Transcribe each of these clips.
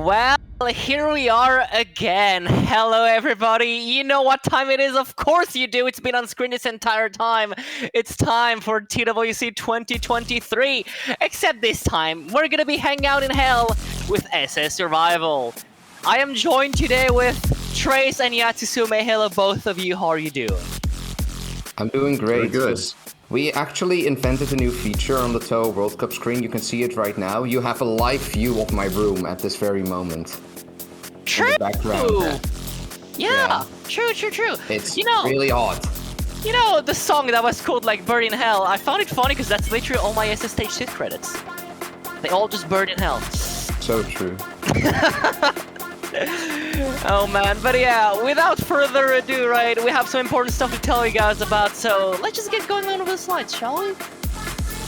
Well, here we are again. Hello, everybody. You know what time it is? Of course you do. It's been on screen this entire time. It's time for TWC 2023. Except this time, we're gonna be hanging out in hell with SS Survival. I am joined today with Trace and Yatsuzume. Hello, both of you. How are you doing? I'm doing great. Good. We actually invented a new feature on the Touhou World Cup screen. You can see it right now. You have a live view of my room at this very moment. True. In the background. Yeah. True. It's really hot. You know the song that was called like "Bird in Hell"? I found it funny because that's literally all my SS Stage 6 credits. They all just "Bird in Hell." So true. Oh man, but yeah, without further ado, right, we have some important stuff to tell you guys about, so let's just get going on with the slides, shall we?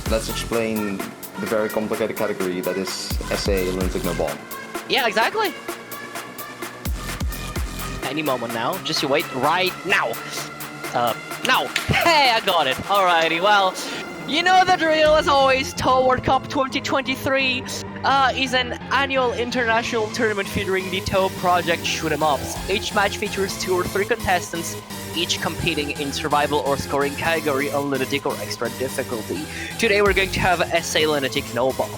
Let's explain the very complicated category that is SA Lunatic No Bomb. Yeah, exactly. Any moment now, just you wait right now. Now. Hey, I got it. Alrighty, well, you know the drill as always. Touhou World Cup 2023 is an annual international tournament featuring the Touhou project shoot 'em ups. Each match features 2 or 3 contestants, each competing in survival or scoring category on Lunatic or extra difficulty. Today we're going to have SA Lunatic No Bomb.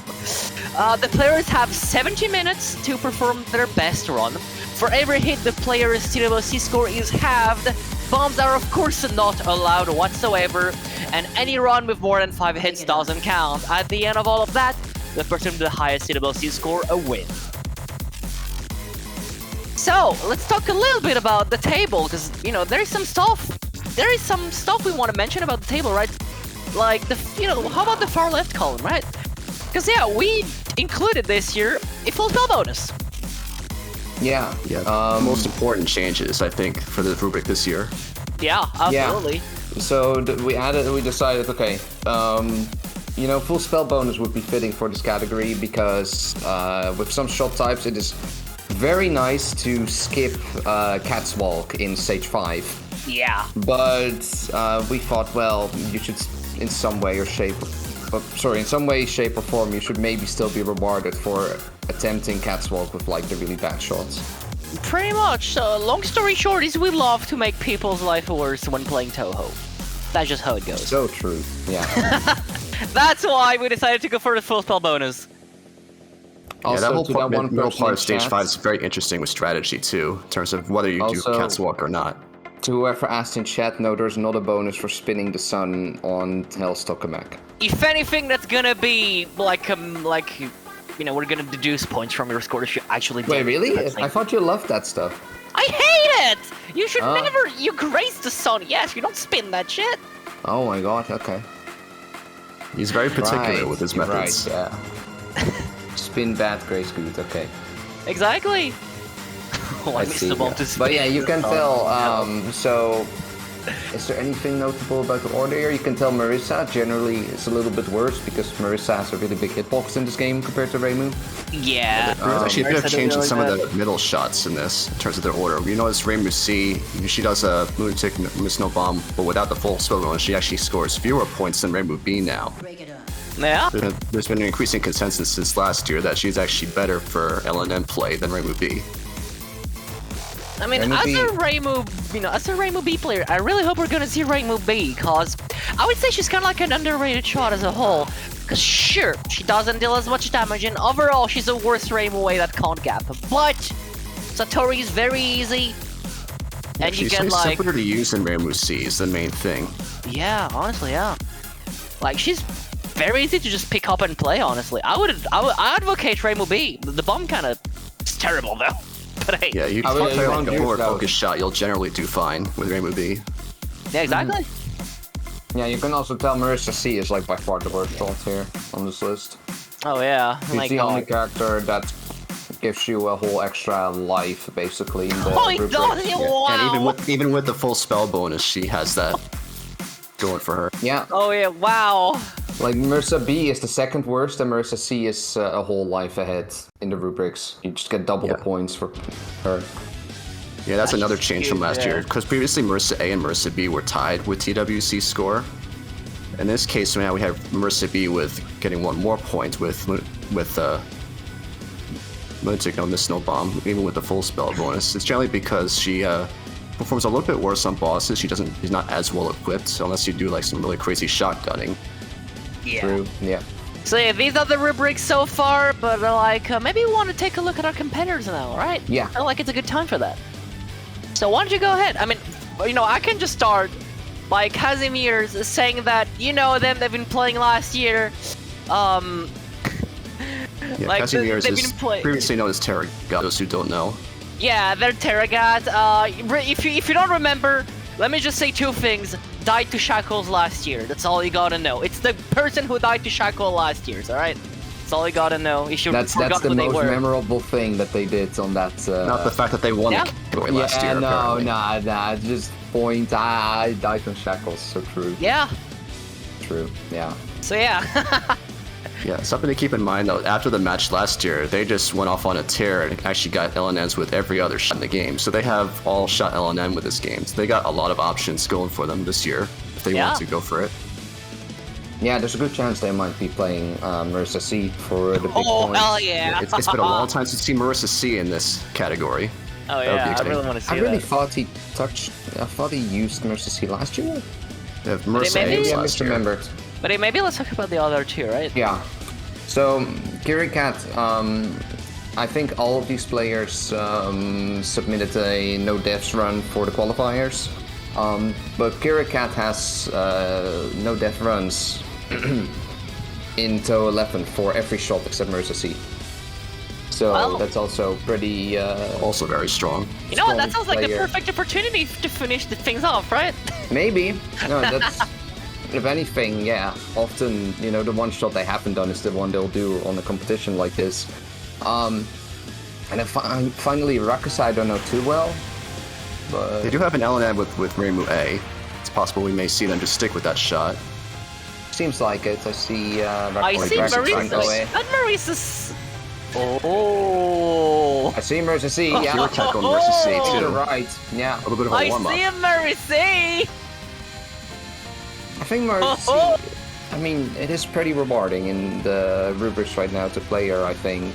The players have 70 minutes to perform their best run. For every hit, the player's TWC score is halved. Bombs are of course not allowed whatsoever, and any run with more than 5 hits doesn't count. At the end of all of that, the person with the highest TWC score a win. So, let's talk a little bit about the table, because, you know, there is some stuff we want to mention about the table, right? Like, how about the far left column, right? Because, yeah, we included this year a full spell bonus. Yeah. Most important changes, I think, for the rubric this year. Yeah, absolutely. Yeah. So we decided, okay, full spell bonus would be fitting for this category because with some shot types, it is very nice to skip Cat's Walk in stage 5. Yeah. But we thought, well, you should, in some way, shape or form, you should maybe still be rewarded for attempting Cat's Walk with like the really bad shots. Pretty much. Long story short is we love to make people's life worse when playing Touhou. That's just how it goes. So true. Yeah. That's why we decided to go for the full spell bonus. Also, that whole middle part of stage 5 is very interesting with strategy too, in terms of whether you do Cat's Walk or not. To whoever asked in chat, no, there's not a bonus for spinning the sun on Hell's Tokamak. If anything, that's gonna be we're gonna deduce points from your score if you actually do. Wait, really? I thought you loved that stuff. I hate it! You should never, you grace the sun, yes, you don't spin that shit. Oh my god, okay. He's very particular with his methods. Right, yeah. Spin bad, grace good, okay. Exactly. Oh, I missed the ball to spin. But yeah, you can tell, so... Is there anything notable about the order here? You can tell Marissa generally is a little bit worse because Marissa has a really big hitbox in this game compared to Reimu. Yeah. There's actually a bit of change in some of the middle shots in this, in terms of their order. You notice Reimu C, she does a Lunatic Miss No Bomb, but without the full spell bonus, she actually scores fewer points than Reimu B now. Yeah. There's been an increasing consensus since last year that she's actually better for LNM play than Reimu B. I mean, as a Reimu B player, I really hope we're gonna see Reimu B, cause I would say she's kind of like an underrated shot as a whole. Cause sure, she doesn't deal as much damage, and overall, she's a worse Reimu way that can't gap. But Satori is very easy, and you get like simpler to use than Reimu C is the main thing. Yeah, honestly, yeah. Like she's very easy to just pick up and play. Honestly, I would advocate Reimu B. The bomb kind of is terrible though. But hey, yeah, you can play like a forward focus shot, you'll generally do fine with Reimu B. Yeah, exactly. Yeah, you can also tell Marissa C is like by far the worst shot here on this list. Oh yeah, She's the only character that gives you a whole extra life, basically. In the wow. And even with the full spell bonus, she has that going for her. Yeah. Oh yeah, wow. Like, Marissa B is the second worst, and Marissa C is a whole life ahead in the rubrics. You just get double the points for her. Yeah, that's another change from last year, because previously Marissa A and Marissa B were tied with TWC score. In this case, now we have Marissa B with getting 1 more point with Lunatic no Miss No Bomb, even with the full spell bonus. It's generally because she performs a little bit worse on bosses. She's not as well equipped unless you do like some really crazy shotgunning. Yeah. True. Yeah. So yeah, these are the rubrics so far, but like maybe we want to take a look at our competitors now, right? Yeah. I feel like it's a good time for that. So why don't you go ahead? I mean, you know, I can just start by Kazimierz saying that, you know, they've been playing last year. Yeah, like Kazimierz they've is been playing. previously known as KiriCat, those who don't know. Yeah, they're KiriCat. If you don't remember, let me just say two things. Died to Shackles last year. That's all you gotta know. It's the person who died to Shackle last year, alright? That's all you gotta know. You should That's the most memorable thing that they did on that. Not the fact that they won the category last year. No, nah. Just point. I died on Shackles. So true. Yeah. True. Yeah. So yeah. Yeah, something to keep in mind though, after the match last year, they just went off on a tear and actually got LNNs with every other shot in the game. So they have all shot LNN with this game. So they got a lot of options going for them this year if they want to go for it. Yeah, there's a good chance they might be playing Marissa C for the big points. Oh, hell yeah. It's been a long time since see Marissa C in this category. Oh yeah, I really want to see I that. really thought he used Marissa C last year. They have Marissa maybe- A Yeah, I last year. misremembered. But hey, maybe let's talk about the other two, right? Yeah. So, KiriCat, I think all of these players submitted a no deaths run for the qualifiers. But KiriCat has no death runs in Touhou 11 for every shot except Marissa C. So Well- that's also pretty. Also very strong. You know what? That strong sounds like the player. perfect opportunity to finish the things off, right? Maybe. No, that's. If anything, yeah. Often, you know, the one shot they haven't done is the one they'll do on a competition like this. And then finally, Rakasah I don't know too well, but They do have an LNN with Reimu A. It's possible we may see them just stick with that shot. seems like it. I see. I see Rakasah go away. Marisa. Not Marisa's. Oh. I see Marissa C. Yeah, KiriCat going Marissa C you're too. right. Yeah, A little bit of a I warm-up. see a Marisa. I think Marissa C. I mean, it is pretty rewarding in the rubrics right now to play her. I think.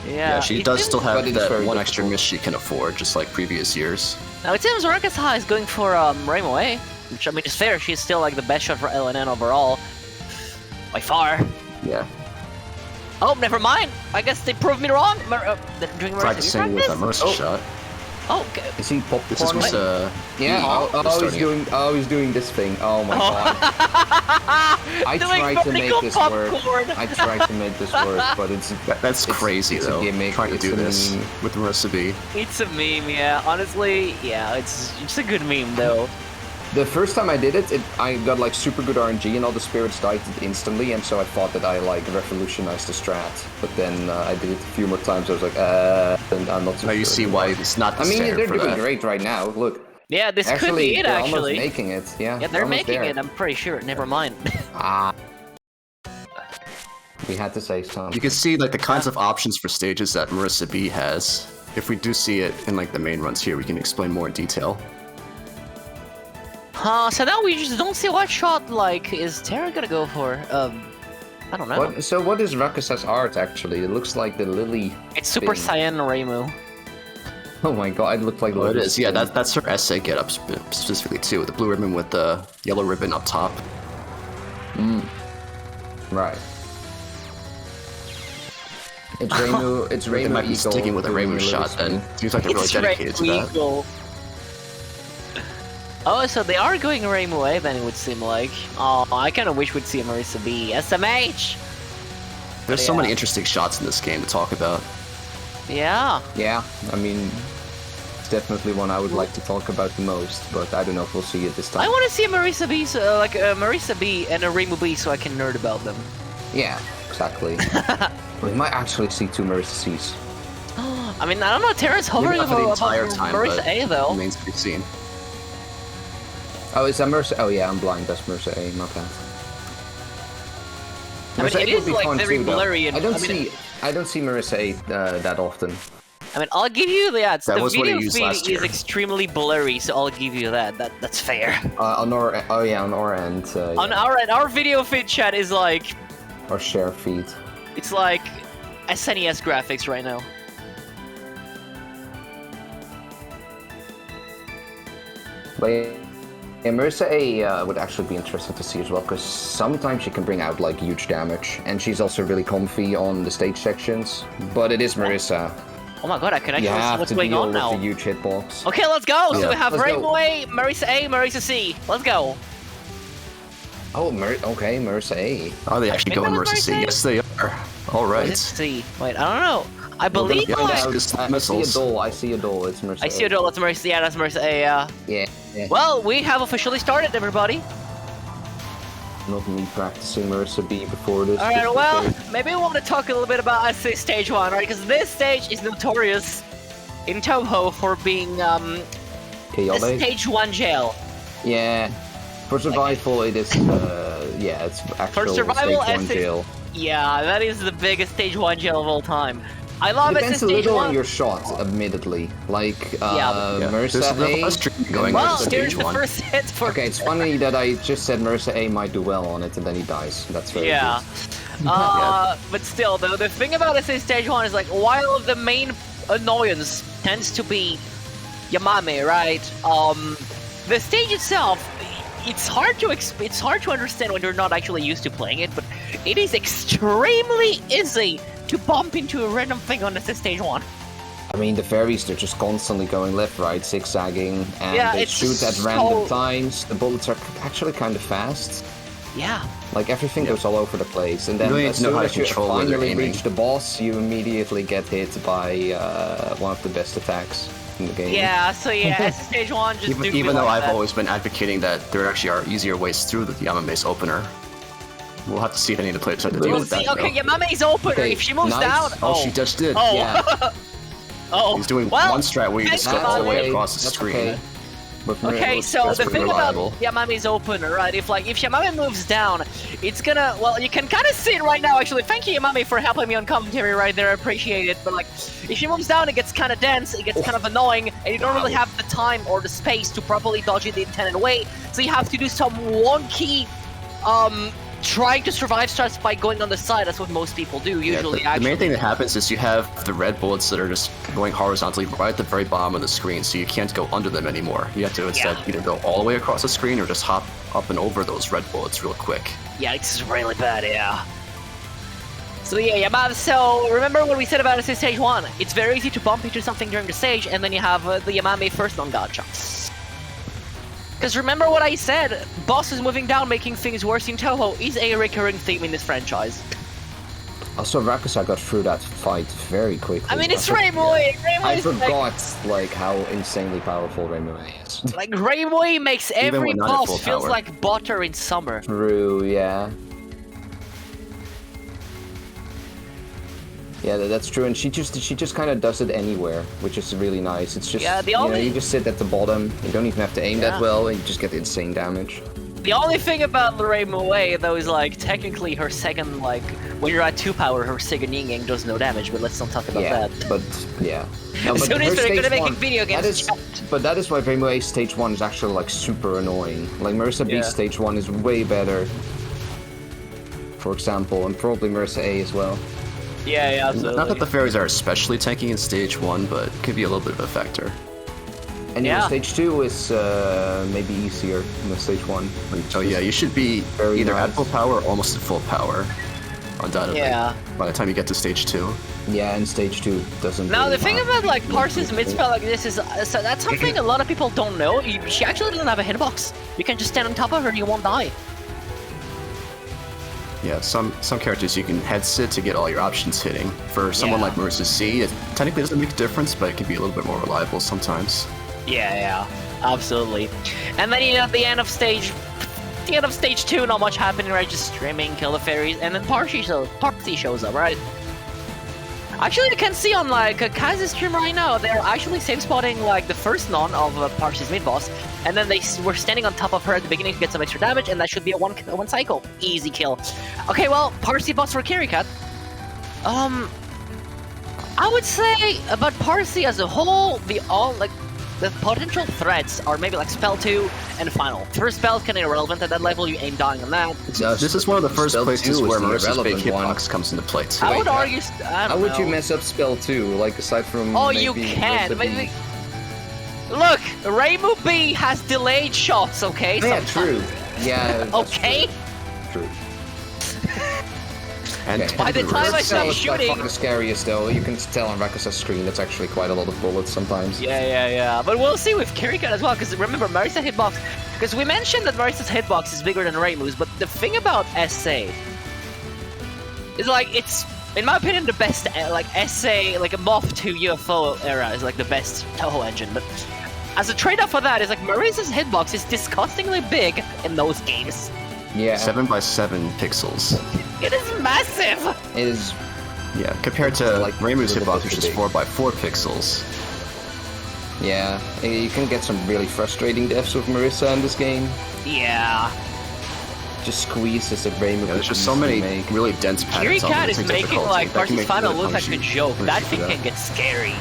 Yeah, she it does seems- still have But it's that very one extra difficult. miss she can afford, just like previous years. Now it seems Rakasah is going for Rainbow A, which I mean is fair. She's still like the best shot for LNN overall, by far. Yeah. Oh, never mind. I guess they proved me wrong. They're doing Marisa. Practicing with that Marissa shot. Oh, okay. Is he popcorn? This is Marissa. Yeah. starting it. He's doing this thing. Oh my god. I Doing tried to make vertical this work. popcorn. I tried to make this work, but it's That's crazy it's a though. gimmick, Trying to it's do a this meme. with Marissa B. It's a meme, yeah. Honestly, yeah, it's a good meme though. The first time I did it, I got like super good RNG and all the spirits died instantly, and so I thought that I like revolutionized the strat. But then I did it a few more times. I was like, and I'm not too Now you sure see anymore. why it's not the I mean, standard they're for doing that. great right now. Look, Yeah, this could be it they're almost actually. making it. Yeah, Yeah, they're almost making there. it. I'm pretty sure. Never mind. We had to say something. You can see like the kinds of options for stages that Marissa B has. If we do see it in like the main runs here, we can explain more in detail. So now we just don't see what shot like is Terra gonna go for. I don't know. What is Rakasah's art actually? It looks like the lily. It's Super thing. Saiyan Reimu. Oh my god, it looked like. Oh, it is. Yeah, that's her essay getup specifically too. The blue ribbon with the yellow ribbon up top. Right. It's Reimu. It's They Reimu might be Eagle sticking with a doing Reimu the shot little then. spin. Seems like they're really It's dedicated to that. Eagle. Oh, so they are going Reimu A then, it would seem like. Oh, I kind of wish we'd see a Marissa B. SMH! There's so Yeah. many interesting shots in this game to talk about. Yeah. Yeah, I mean, it's definitely one I would like to talk about the most, but I don't know if we'll see it this time. I want to see a Marissa B, so, like a Marissa B and a Reimu B so I can nerd about them. Yeah, exactly. We might actually see two Marissa C's. I mean, I don't know, Terra's hovering Maybe not for the about entire time, Marissa but A though. remains to be seen. Oh, is that Marissa? Oh yeah, I'm blind. That's Marissa A. My bad. I mean, Marissa it A would is be like fun very too, though. blurry and I don't see Marissa A that often. I mean, I'll give you that. That The was what he video used feed last is year. extremely blurry, so I'll give you that. That's fair. On our on our end. On our video feed chat is like our share feed. it's like SNES graphics right now. But yeah, Marissa A would actually be interesting to see as well, because sometimes she can bring out like huge damage, and she's also really comfy on the stage sections. But it is Marissa. Oh my god, I can You actually see have what's to going deal on with now. the huge hitbox. Okay, let's go! So Yeah. we have Let's go. Rainbow A, Marissa A, Marissa C. Let's go. Oh, okay, Marissa A. Are they actually Maybe going that was Mercy C? Mercy? Yes, they are. All right. Let's see. Wait, I don't know. I Well, believe then, like... yeah, I see a missiles. doll. I see a doll. It's Marissa. I see a door, that's Marissa, yeah, that's Marissa A, Yeah. Well, we have officially started, everybody. Not me practicing Marissa B before this. Alright, well, maybe we want to talk a little bit about this stage 1, right? Because this stage is notorious in Touhou for being, a chaotic. stage 1 jail. Yeah. For survival, it is. Yeah, it's actual survival, stage 1 it's- jail. Yeah, that is the biggest stage 1 jail of all time. I love it Depends since a stage little 1. on your shot, admittedly. Like, Yeah, Marissa there's a A. lot of stream going Well, on here's stage the 1. first hit for... Okay, it's funny that I just said Marissa A might do well on it, and then he dies. That's very Yeah. good. But still, though, the thing about this stage 1 is like, while the main annoyance tends to be Yamame, right? The stage itself, it's hard to understand when you're not actually used to playing it, but it is extremely easy to bump into a random thing on this stage 1. I mean, the fairies, they're just constantly going left, right, zigzagging, and Yeah, they it's shoot at so- random times. The bullets are actually kind of fast. Yeah. Like, everything goes all over the place, and then You really as need to know soon how as to you control where they're finally aiming. reach the boss, you immediately get hit by one of the best attacks in the game. Yeah, so yeah, as stage 1 just do Even though like I've that. always been advocating that there actually are easier ways through the Yamame's opener. We'll have to see if any of the players have to deal We'll with see. that. Okay, though. Yamame's opener. Okay, If she moves nice. down... Oh, she just did. Oh. Yeah. Oh. He's doing well, one strat where you just thanks, go all the way Yamame. across the That's screen. okay. With Mar- Okay, so That's the pretty thing reliable. about Yamame's opener, right? If Yamame moves down, it's gonna. Well, you can kind of see it right now. Actually, thank you, Yamame, for helping me on commentary right there. I appreciate it. But like, if she moves down, it gets kind of dense. It gets kind of annoying, and you don't really have the time or the space to properly dodge it the intended way. So you have to do some wonky, trying to survive strats by going on the side. That's what most people do Yeah, usually. the main thing that happens is you have the red bullets that are just going horizontally right at the very bottom of the screen, so you can't go under them anymore. You have to instead either go all the way across the screen or just hop up and over those red bullets real quick. Yeah, it's really bad, yeah. So yeah, Yamame, so remember what we said about this in stage 1. It's very easy to bump into something during the stage, and then you have the Yamame first non-gacha. Because remember what I said, bosses moving down making things worse in Touhou is a recurring theme in this franchise. Also, Rakasah got through that fight very quickly. I mean, it's I for- Rainbow. Rainbow I is forgot, like, how insanely powerful Rainbow is. like Rainbow makes every when not at full boss feels power. like butter in summer. True, yeah. Yeah, that's true, and she just kind of does it anywhere, which is really nice. It's just, Yeah, the you know, only- you just sit at the bottom, you don't even have to aim Yeah. that well, and you just get insane damage. The only thing about Rainbow though is like technically her second when you're at 2 power, her second yin does no damage. But let's not talk about Yeah, that. but, yeah. No, As soon as her they're stage gonna making one- video games, that is, but that is why Rainbow A stage 1 is actually, like, super annoying. Like, Marissa Yeah. B's stage 1 is way better, for example, and probably Marissa A as well. Yeah, absolutely. Not that the fairies are especially tanky in stage 1, but it could be a little bit of a factor. And Yeah. stage 2 is maybe easier than stage 1. So yeah, you should be Very either nice. at full power or almost at full power, undoubtedly. Yeah. By the time you get to stage 2. Yeah, and stage 2 doesn't. Now really the thing have about like much Parse's to mid-spell like this is so that's something a lot of people don't know. She actually doesn't have a hitbox. You can just stand on top of her and you won't die. Yeah, some characters you can head sit to get all your options hitting. For someone Yeah. like Marissa C, it technically doesn't make a difference, but it can be a little bit more reliable sometimes. Yeah, absolutely. And then at the end of stage 2, not much happening, right? Just streaming, kill the fairies, and then Parsi shows up, right? Actually, you can see on like Kaz's stream right now, they're actually safe spotting like the first non of Parsi's mid boss, and then they were standing on top of her at the beginning to get some extra damage, and that should be a one cycle, easy kill. Okay, well, Parsi boss for KiriCat. I would say about Parsi as a whole, the potential threats are maybe like spell 2 and final. First spell is kind of irrelevant at that level, you ain't dying on that. This is one of the first Spell places 2 is where the Marissa's big irrelevant one. hitbox comes into play too. I would Wait, argue. I How don't would you know. mess up spell 2? Like, aside from. Oh, maybe you can. Marissa B? Look, Reimu B has delayed shots, okay? Yeah, sometimes. true. Yeah. that's Okay? True. And Okay. By the time I stop By shooting... far the scariest though. You can tell on Rakasah's screen it's actually quite a lot of bullets sometimes. Yeah. But we'll see with KiriCat as well, because remember, Marisa's hitbox... Because we mentioned that Marisa's hitbox is bigger than Reimu's, but the thing about SA... is like, it's... In my opinion, the best, like, SA, like, a Moth to UFO era is, like, the best Touhou engine, but... As a trade-off for that, is like, Marisa's hitbox is disgustingly big in those games. Yeah. 7x7 pixels. It is massive! It is. Yeah, compared to Like, Reimu's a little hitbox, bit which is big. 4x4 pixels. Yeah. You can get some really frustrating deaths with Marisa in this game. Yeah. Just squeezes the brain. Yeah, there's just so many really dense patterns on KiriCat it. is It's making difficult. like That can versus make final really look like a punchy. joke. That Punchy thing for can get scary.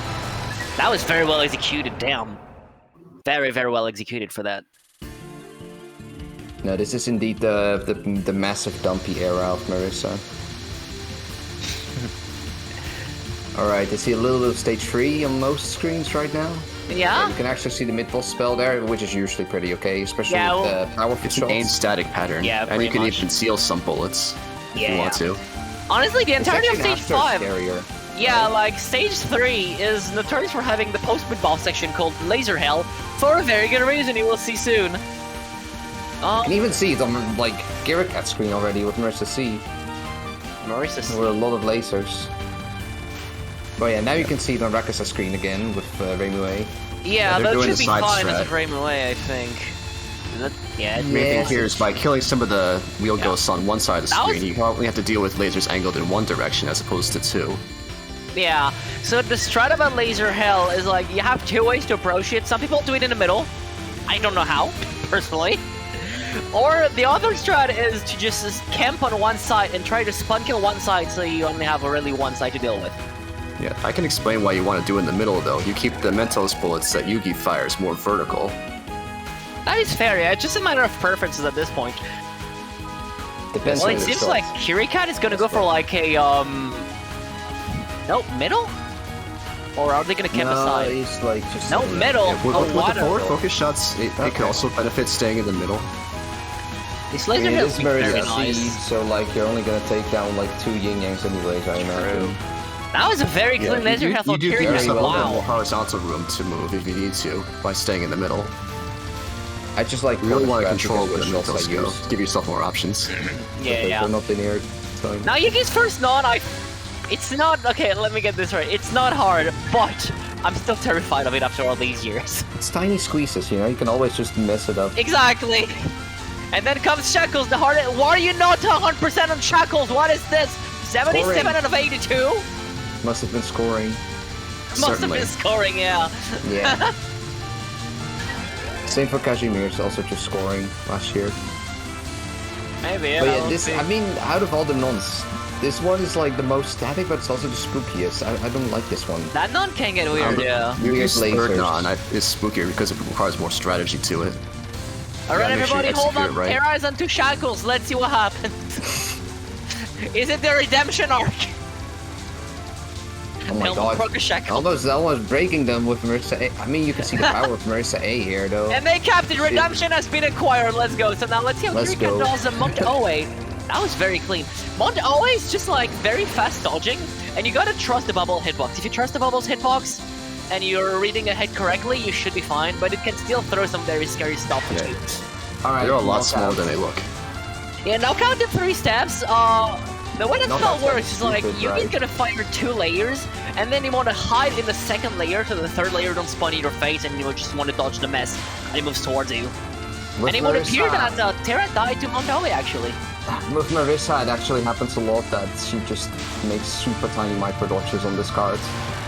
That was very well executed, damn. Very, very well executed for that. No, this is indeed the massive dumpy era of Marisa. Alright, I see a little bit of stage 3 on most screens right now. Yeah? You can actually see the mid-boss spell there, which is usually pretty okay, especially Yeah, with well, the powerful It's an aimed shots. static pattern. Yeah, and you pretty can much. even seal some bullets if you Yeah. want to. Honestly, the It's entirety of actually stage after 5. scarier. Yeah, like stage 3 is notorious for having the post-mid boss section called Laser Hell for a very good reason you will see soon. You can even see it on like KiriCat screen already with Marisa C. Marisa There were a lot of lasers. But yeah, now you can see it on Rakasah's screen again with Reimu A. Yeah, they're that doing should the be side fine strat. as a frame away, I think. Yeah, The main thing Yes. here is by killing some of the wheel Yeah. ghosts on one side of the That screen, was- you only have to deal with lasers angled in one direction as opposed to two. Yeah, so the strat about Laser Hell is like, you have two ways to approach it. Some people do it in the middle. I don't know how, personally. Or the other strat is to just camp on one side and try to spun kill one side so you only have really one side to deal with. Yeah, I can explain why you want to do it in the middle though. You keep the Mentos bullets that Yugi fires more vertical. That is fair, yeah. It's just a matter of preferences at this point. Depends Well, on it the seems shots. like KiriCat is gonna go for like a, Nope, middle? Or are they gonna camp No, aside? it's like just No, middle! With, Oh, with the water. forward focus shots, it Okay. could also benefit staying in the middle. This I Laser mean, it Hell is would be very very easy, nice. so like you're only gonna take down like 2 yin yangs anyways, I imagine. That was a very clean Laser Hell you for do give KiriCat, yourself a little wow. more horizontal room to move if you need to by staying in the middle. I just like You really want to counter strat control where because the of the shots Mentos I go. use. Give yourself more options. Yeah. They're not linear time. Now Yugi's first it's not, okay, let me get this right. It's not hard, but I'm still terrified of it after all these years. It's tiny squeezes, you know, you can always just mess it up. Exactly. And then comes Shackles, the hard. Why are you not 100% on Shackles? What is this? 77 Scoring. out of 82? Must have been scoring. Must have Certainly. been scoring, yeah. Yeah. Same for Kazimierz, also just scoring last year. Maybe, yeah. But yeah, we'll this, see. I mean, out of all the nons, this one is like the most static, but it's also the spookiest. I don't like this one. That non can get weird, yeah. Yugi's Weird third lasers. non is spookier because it requires more strategy to it. Alright, make sure you everybody, hold on. execute it right. Pair eyes onto Shackles. Let's see what happens. Is it the redemption arc? Oh my Elmo god. broke a Shackle. Almost breaking them with Marisa A. I mean, you can see the power of Marisa A here, though. And they Captain Redemption has been acquired. Let's go. So now let's see how Let's KiriCat go. does a Mont Oe. That was very clean. Mont Oe is just like very fast dodging, and you gotta trust the bubble hitbox. If you trust the bubble's hitbox, and you're reading ahead correctly, you should be fine, but it can still throw some very scary stuff at you. Alright, They're a lot knockout. smaller than they look. Yeah, knockout in 3 steps. The way that Knockout's spell like works is like stupid, Yugi's right? gonna fire 2 layers, and then you want to hide in the 2nd layer so the 3rd layer don't spawn in your face, and you just want to dodge the mess, and he moves towards you. With And it would appear Marisa- that Terra died to Mont Oe actually. With Marisa, it actually happens a lot that she just makes super tiny micro dodges on this card.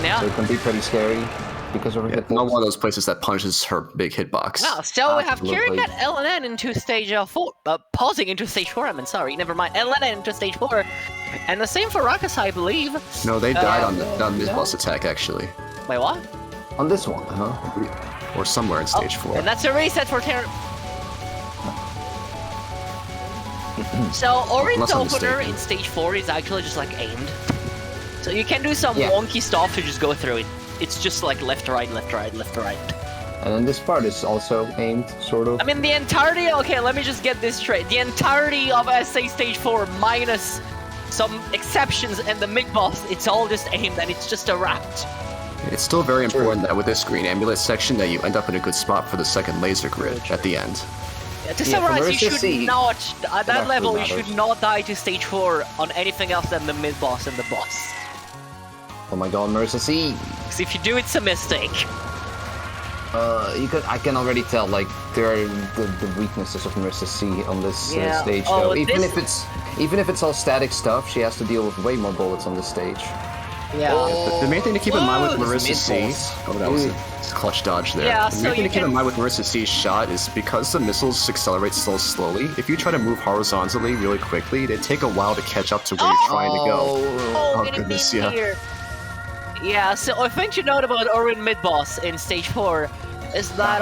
Yeah. So it can be pretty scary because of her Not hitbox. one of those places that punches her big hitbox. Wow, so we have Absolutely. KiriCat LNN into stage 4, pausing into stage 4, I mean, sorry, never mind, LNN into stage 4, and the same for Rakasah, I believe. No, they died on this boss attack actually, Wait, what? On this one, huh? or somewhere in stage 4. And that's a reset for Terra. So, Orin's Unless I'm opener mistaken. in stage 4 is actually just like aimed. So you can do some Yeah. wonky stuff to just go through it. It's just like left, right, left, right, left, right. And then this part is also aimed, sort of. I mean, the entirety. Okay, let me just get this straight. The entirety of SA Stage 4 minus some exceptions and the mid-boss, it's all just aimed and it's just a raft. It's still very important that with this green amulet section that you end up in a good spot for the second laser grid at the end. Yeah, to summarize, you should C, not, at that level, you matters. should not die to Stage 4 on anything else than the mid-boss and the boss. Oh my god, Marissa C! Because if you do, it's a mistake. I can already tell, like, there are the weaknesses of Marissa C on this stage, Oh, though. Even if it's all static stuff, she has to deal with way more bullets on this stage. Yeah. The main thing to keep in mind with Whoa, Marissa C... meatballs. Oh, that was a clutch dodge there. Yeah, the so main thing you to keep can- in mind with Marissa C's shot is because the missiles accelerate so slowly, if you try to move horizontally really quickly, they take a while to catch up to where you're trying to go. Oh, Oh, goodness, yeah. yeah. Here. Yeah, so I think you know about Orwin mid-boss in Stage 4 is that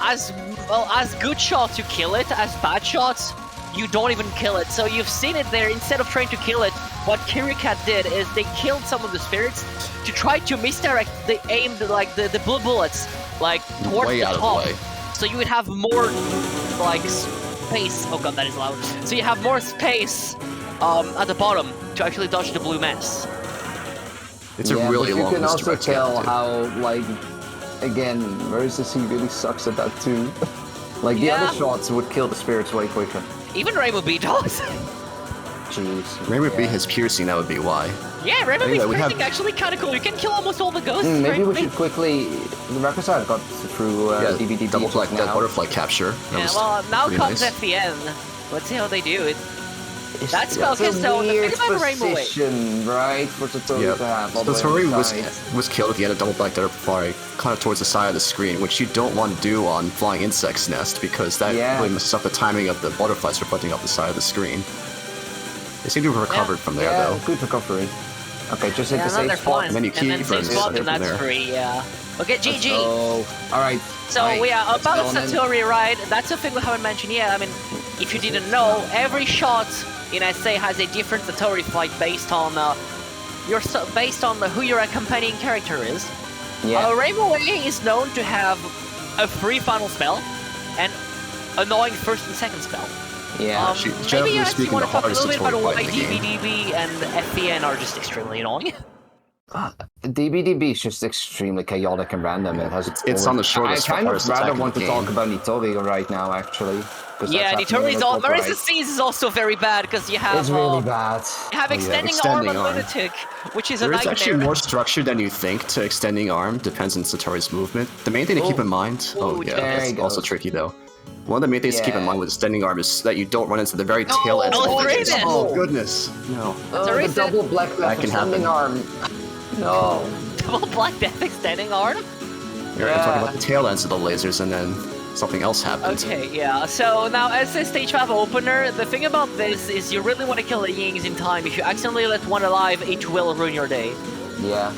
as good shots you kill it, as bad shots you don't even kill it. So you've seen it there. Instead of trying to kill it, what KiriCat did is they killed some of the spirits to try to misdirect the aim, like the blue bullets, like towards Way the out of top. the way. So you would have more like space. Oh god, that is loud. So you have more space at the bottom to actually dodge the blue mess. It's a really but you long can also misdirect tell gap, too. how, like, again, Marissa C really sucks at that too. Like, the Yeah. other shots would kill the spirits way quicker. Even Rainbow B does. Jeez. Maybe if B has piercing, that would be why. Yeah, Rainbow B's Anyway, we have- piercing actually kind of cool. You can kill almost all the ghosts. Maybe Rainbow we B. should quickly... Rakasah got through DVD double black now. butterfly capture. That Yeah, was well, now pretty comes nice. FPN. Let's see how they do it. That It's spell a can still the weird thing about Rainbow Wave. position, right? For Satori Yeah, to have all so the way on Tori the was side. killed at the end of double black butterfly, kind of towards the side of the screen, which you don't want to do on flying insect's nest because that Yeah. really messes up the timing of the butterflies reflecting off the side of the screen. They seem to have recovered from there Yeah, though. good recovery. Okay, just hit Yeah, the now safe they're spot. flying. and then you and then keep safe and spot, hit and from that's there. free, yeah. Okay, GG. Oh, alright. So yeah, about Satori, right? That's a thing we haven't mentioned yet. I mean, if you didn't know, every shot in SA has a different Satori fight based on who your accompanying character is. Yeah. Rainbow Way is known to have a free final spell and annoying first and second spell. Yeah. Maybe you actually speaking, want the to talk a hardest little bit about Satori why fight in the game. DBDB and FPN are just extremely annoying. DBDB is just extremely chaotic and random. It has It's on the shortest, I kind of hardest rather attack in want the to game. talk about Nitori right now, actually. 'cause Yeah, that's happening Nitori's in all. the top Marissa right. C's is also very bad because you have It's really bad. you have Oh, yeah, extending arm extending on arm. Lunatic, which is a There is nightmare. actually more structure than you think to extending arm, depends on Satori's movement. The main thing to keep in mind, Oh, yeah, there that's he also goes. tricky though. One of the main things to keep in Yeah. mind with extending arm is that you don't run into the very tail end. Oh, of the there lasers. it is. Oh goodness, no. That's a the reason. double black That left can extending happen. arm. No. Double Black Death extending arm. You're talking about the tail ends of the lasers, and then something else happens. Okay, yeah. So now, as a stage 5 opener, the thing about this is you really want to kill the Yings in time. If you accidentally let one alive, it will ruin your day. Yeah.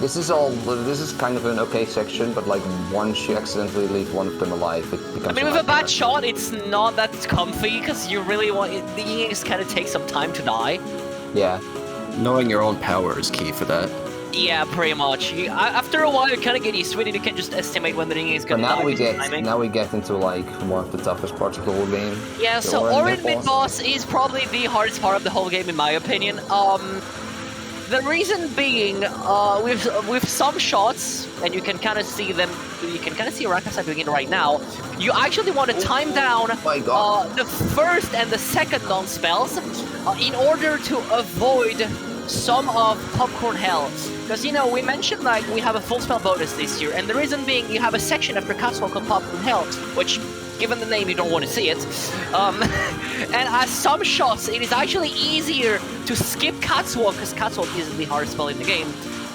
This is kind of an okay section, but like once you accidentally leave one of them alive, it becomes I mean, with a bad shot, it's not that comfy because you really want the Yings kind of take some time to die. Yeah. Knowing your own power is key for that. Yeah, pretty much. After a while, you kind of get used to it, and you can just estimate when the Ying is But gonna die. now we with the get timing. into like one of the toughest parts of the whole game. Yeah, The so Orin Orin mid-boss. mid-boss is probably the hardest part of the whole game, in my opinion. The reason being, with some shots, and you can kind of see them, you can kind of see Rakasah doing it right now, you actually want to time down my God. the first and the second non-spells in order to avoid some of Popcorn Hell. Because, you know, we mentioned, like, we have a full spell bonus this year, and the reason being, you have a section after Castle called Popcorn Hell, which, given the name, you don't want to see it. And as some shots, it is actually easier to skip Catwalk, because Catwalk is the hardest spell in the game.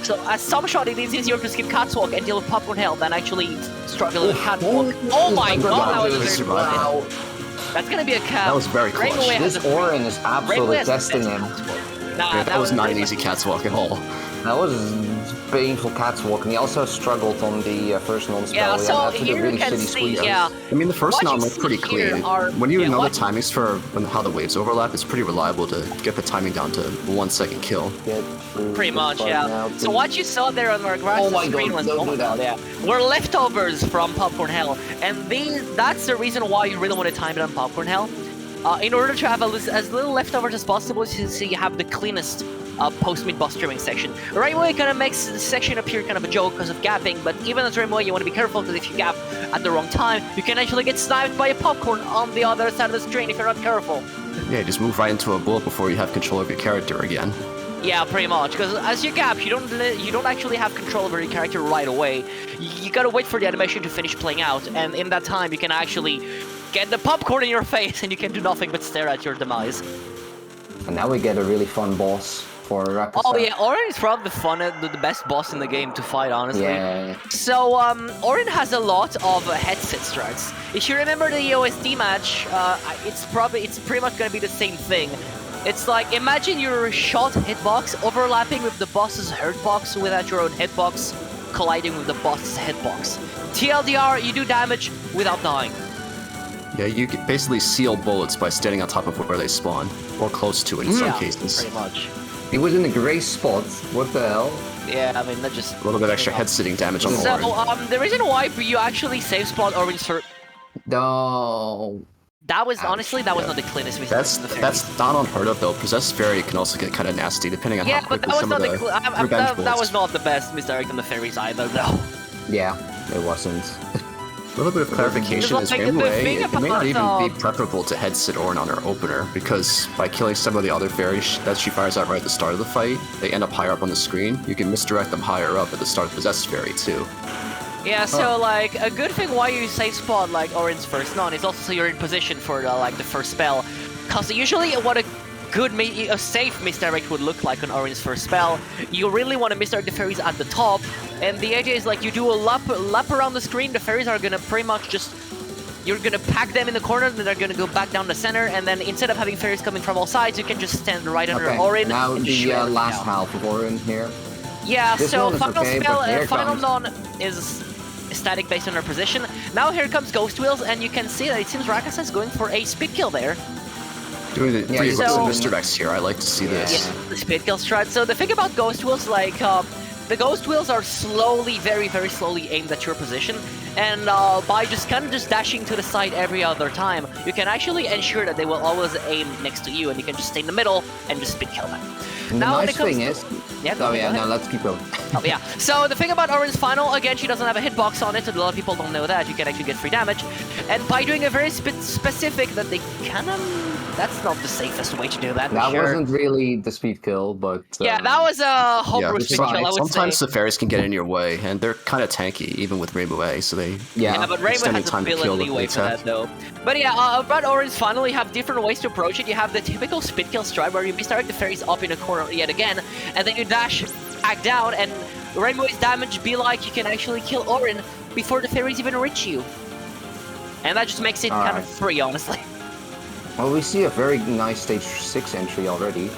So as some shot, it is easier to skip Catwalk and deal with Popcorn Hell than actually struggling with Catwalk. Oh my god, that was a very good Wow. hit. That's gonna be a cow. That was very clutch. Rainbow Way has This a Orin is Rainbow absolutely has the testing best him. Catwalk. Yeah, that was not an pretty easy much- catwalk at all. That was painful catwalking. He also struggled on the first non-spell. Yeah, so after the here really you can shitty see, squeeze. yeah. I mean, the first What non you looked pretty see here clean. are- When you yeah, know what- the timings for how the waves overlap, it's pretty reliable to get the timing down to 1 second kill. Pretty much, yeah. So what you saw there on our graph Oh my screen God, was don't do that. yeah, were leftovers from Popcorn Hell, and that's the reason why you really want to time it on Popcorn Hell. In order to have as little leftovers as possible, so you have the cleanest post-mid boss streaming section. Rainbow kind of makes the section appear kind of a joke because of gapping, but even as Rainbow, you want to be careful because if you gap at the wrong time, you can actually get sniped by a popcorn on the other side of the screen if you're not careful. Yeah, just move right into a bullet before you have control of your character again. Yeah, pretty much. Because as you gap, you don't actually have control over your character right away. You gotta wait for the animation to finish playing out, and in that time, you can actually get the popcorn in your face, and you can do nothing but stare at your demise. And now we get a really fun boss for Rakasah. Oh yeah, Orin is probably the best boss in the game to fight, honestly. Yeah. So Orin has a lot of headset strats. If you remember the OSD match, it's pretty much gonna be the same thing. It's like, imagine your shot hitbox overlapping with the boss's hurtbox without your own hitbox colliding with the boss's hitbox. TLDR, you do damage without dying. Yeah, you can basically seal bullets by standing on top of where they spawn, or close to it in some Yeah, cases. pretty much. He was in a gray spot. What the hell? Yeah, I mean, that just... A little bit extra head-sitting damage on the So, Orin. the reason why you actually save spawn Orin's No. that was, honestly, that was not the cleanest mistake. That's not unheard of though. Possessed Fairy can also get kind of nasty depending on Yeah, how but quickly that was some not of the the revenge that was bullets. not the best misdirect on the fairies either, though. Yeah, it wasn't. A little bit of clarification is Like, in the way. thing It may not about, even be preferable to headset Orin on her opener, because by killing some of the other fairies that she fires out right at the start of the fight, they end up higher up on the screen. You can misdirect them higher up at the start of Possessed Fairy too. Yeah, so like a good thing why you save spot like Orin's first non is also so you're in position for the first spell, cause usually what a safe misdirect would look like on Orin's first spell, you really want to misdirect the fairies at the top, and the idea is like you do a lap around the screen, the fairies are gonna pretty much just, you're gonna pack them in the corner, then they're gonna go back down the center, and then instead of having fairies coming from all sides, you can just stand right under Orin. Now and the shoot everything last out. half of Orin here. Yeah, This so one is final okay, spell, but here final comes- non is static based on her position. Now here comes Ghost Wheels, and you can see that it seems Rakasah is going for a speed kill there. Doing the Yeah, pretty aggressive so- misdirects here. I like to see this. Yeah, the speed kill strat. So the thing about Ghost Wheels, like, the Ghost Wheels are slowly, very, very slowly aimed at your position, and by just kind of just dashing to the side every other time, you can actually ensure that they will always aim next to you, and you can just stay in the middle and just speed kill them. And Now, the when nice it comes thing to- is... Yeah, go Oh ahead, yeah, go now ahead. let's keep going. Oh, yeah. So the thing about Orin's final, again, she doesn't have a hitbox on it, so a lot of people don't know that. You can actually get free damage. And by doing a very specific that they kind of... That's not the safest way to do that, That sure. wasn't really the speed kill, but... Yeah, that was a homebrew but speed kill, I would sometimes say. the fairies can get in your way, and they're kind of tanky, even with Rainbow A, so they... Yeah. Yeah, but Rainbow extending has a time to billion kill with leeway the for that, attack. though. But yeah, about Orin's final, you have different ways to approach it. You have the typical speed kill strat, where you misdirect the fairies up in a corner yet again, and then you dash back down, and Rainbow's damage be like you can actually kill Orin before the fairies even reach you. And that just makes it kind of free, honestly. Well, we see a very nice stage 6 entry already.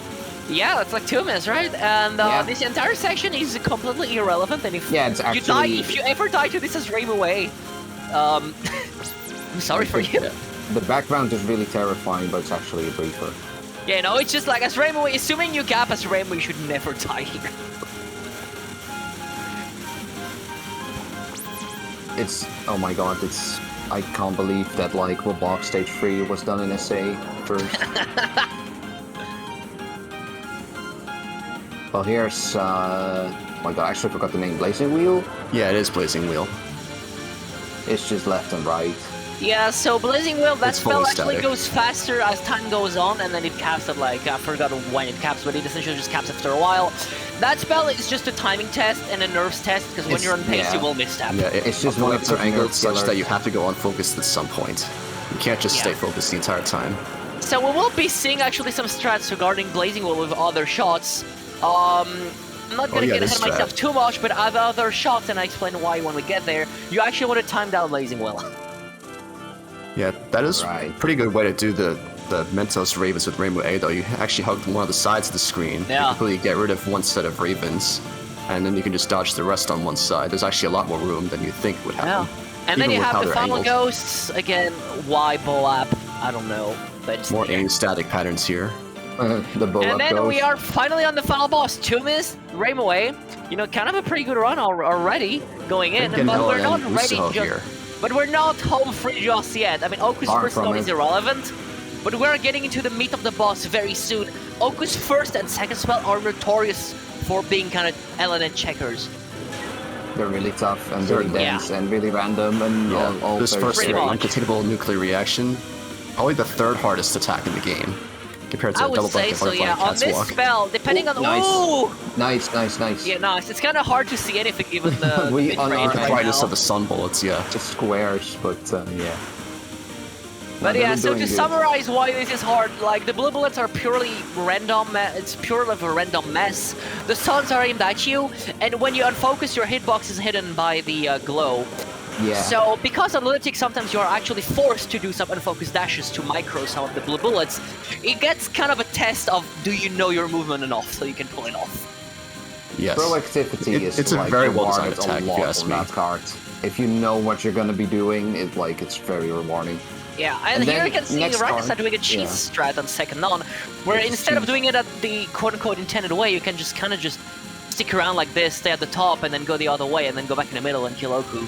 Yeah, it's like 2 minutes, right? And Yeah. this entire section is completely irrelevant, and if Yeah, it's you die, actually... if you ever die to this as Rainbow A, I'm sorry for you. The background is really terrifying, but it's actually a briefer. Yeah, no, it's just like as Rainbow, assuming you gap as Rainbow, you should never die here. It's... Oh my god, it's... I can't believe that, like, Roblox Stage 3 was done in SA first. Well, here's... Oh my god, I actually forgot the name. Blazing Wheel? Yeah, it is Blazing Wheel. It's just left and right. Yeah, so Blazing Wheel, that It's fully spell actually static. goes faster as time goes on, and then it caps at like, I forgot when it caps, but it essentially just caps after a while. That spell is just a timing test and a nerves test, because when It's- you're on pace, yeah. you will misstep. Yeah, It's just opponents one are of the angled nerf such that killers. you have to go unfocused at some point. You can't just stay Yeah. focused the entire time. So we will be seeing actually some strats regarding Blazing Wheel with other shots. I'm not gonna yeah, get this ahead of myself strat. too much, but I have other shots, and I explain why when we get there. You actually want to time down Blazing Wheel. Yeah, that is Right. a pretty good way to do the the Mentos Ravens with Rainbow A, though, you actually hug one of the sides of the screen. Yeah. You completely get rid of one set of Ravens, and then you can just dodge the rest on one side. There's actually a lot more room than you think would happen. Yeah. And then you with have how the they're final angled. ghosts. Again, why bow up? I don't know. But it's More there. aim static patterns here. The bow And up then goes. we are finally on the final boss, Touhou, Rainbow A. You know, kind of a pretty good run already going in, Getting but we're not LNN ready Uso just. here. But we're not home free just yet. I mean, Oku's Far first from node it. is irrelevant, but we're getting into the meat of the boss very soon. Oku's first and second spell are notorious for being kind of LNN checkers. They're really tough and really Yeah. dense and really random and all This very first Pretty slow. much. uncontainable nuclear reaction, probably the third hardest attack in the game, compared to I a would double say butterfly so, yeah. On cat's this walk. spell, depending Ooh, on nice. Ooh! Nice, nice, nice. Yeah, nice. It's kind of hard to see anything given the We bit on rate our The right brightness now. of the sun bullets, yeah. Just squares, but yeah. But No, yeah, they're so doing to good. summarize why this is hard, like the blue bullets are purely random, it's purely of a random mess. The suns are aimed at you, and when you unfocus, your hitbox is hidden by the glow. Yeah. So because on Lunatic sometimes you are actually forced to do some unfocused dashes to micro some of the blue bullets, it gets kind of a test of do you know your movement enough so you can pull it off. Yes. Proactivity is it's a like very well-designed rewarded attack, a if you lot ask on me. that card. If you know what you're gonna be doing, it's very rewarding. Yeah, and, And here then you can see next Rakasah card, doing a cheese yeah. strat on second on, where It's instead of cheese. doing it at the quote-unquote intended way, you can just kind of just stick around like this, stay at the top, and then go the other way, and then go back in the middle and kill Oku.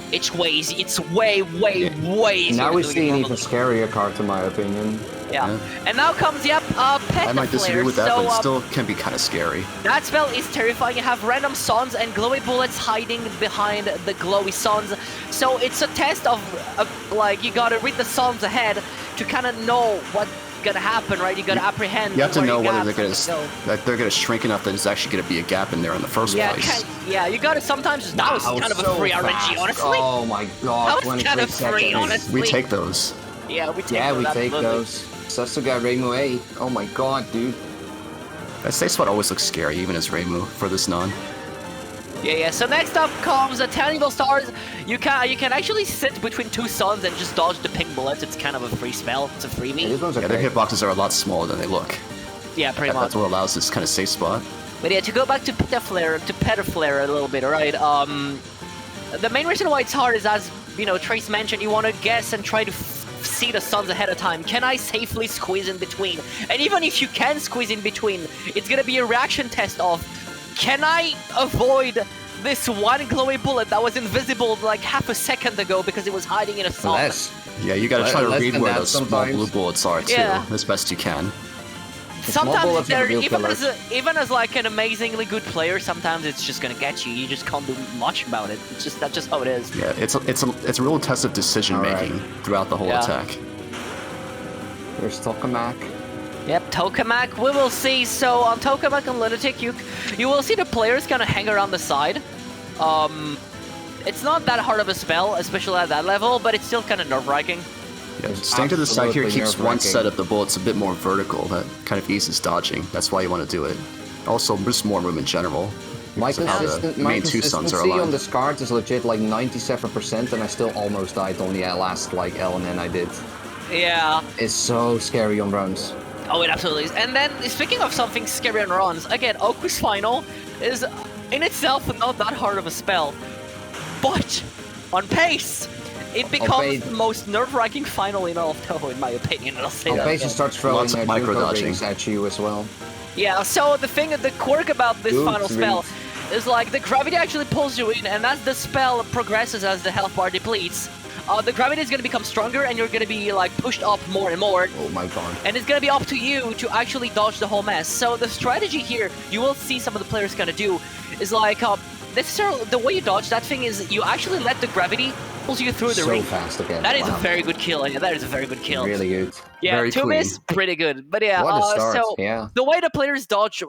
It's way easy. It's way easier. Now to we do it see an even normally. scarier card, in my opinion. Yeah. And now comes, I Pet might disagree Flare. with that, So, but it still can be kind of scary. that spell is terrifying. You have random suns and glowy bullets hiding behind the glowy suns. So it's a test of like, you gotta read the suns ahead to kind of know what's gonna happen, right? You gotta apprehend. You have to where know your whether gaps they're are gonna go. that they're gonna shrink enough that there's actually gonna be a gap in there in the first Yeah, place. you gotta sometimes. That was kind of a free RNG, honestly. Oh my god, That was 23 kind of free, seconds. honestly. We take those. Yeah, we take Yeah, we those, take absolutely. those. Sasuga Reimu A. Oh my god, dude. That safe spot always looks scary, even as Reimu for this non. Yeah. So next up comes the 10 evil stars. You can actually sit between two suns and just dodge the pink bullets. It's kind of a free spell. It's a Yeah, freebie. this one's Yeah, their okay. hitboxes are a lot smaller than they look. Yeah, pretty much. That's what allows this kind of safe spot. But yeah, to go back to Petaflare a little bit, alright? The main reason why it's hard is, as you know, Trace mentioned, you want to guess and try to see the suns ahead of time. Can I safely squeeze in between? And even if you can squeeze in between, it's gonna be a reaction test of, can I avoid this one glowy bullet that was invisible like half a second ago because it was hiding in a sun? Less. Yeah, you gotta try to Less read than where that those small sometimes. blue bullets are too, Yeah. as best you can. small Sometimes bullets are they're real even killers. even as like an amazingly good player, sometimes it's just gonna get you. You just can't do much about it. That's just how it is. Yeah, it's a real test of decision making throughout the whole Yeah. attack. There's Tokamak. Yep, Tokamak, we will see. So on Tokamak and Lunatic, you will see the players kind of hang around the side. It's not that hard of a spell, especially at that level, but it's still kind of nerve-wracking. Yeah, It's staying to the side here absolutely keeps one nerve-wracking. set of the bullets a bit more vertical. That kind of eases dodging. That's why you want to do it. Also, just more room in general. My, because of how the my main two suns are consistency on aligned. this card is legit like 97%, and I still almost died on the last like LNN I did. Yeah. It's so scary on runs. Oh, it absolutely is. And then, speaking of something scary on runs, again, Oku's Final is in itself not that hard of a spell. But on pace, it becomes pace. the most nerve-wracking final in all of Touhou, in my opinion. I'll say On that. base, again. it starts throwing Lots of micro Juco dodging. rings at you as well. Yeah, so the quirk about this Good final spell read. is like the gravity actually pulls you in, and as the spell progresses, as the health bar depletes, the gravity is going to become stronger, and you're going to be like pushed up more and more. Oh my god. And it's going to be up to you to actually dodge the whole mess. So the strategy here, you will see some of the players going to do, is like, the way you dodge that thing is you actually let the gravity pulls you through the So ring. fast again. That is Wow. a very good kill. Yeah, that is a very good kill. Really good. Yeah, very two clean. miss, pretty good. But yeah, What a start, so yeah. the way the players dodge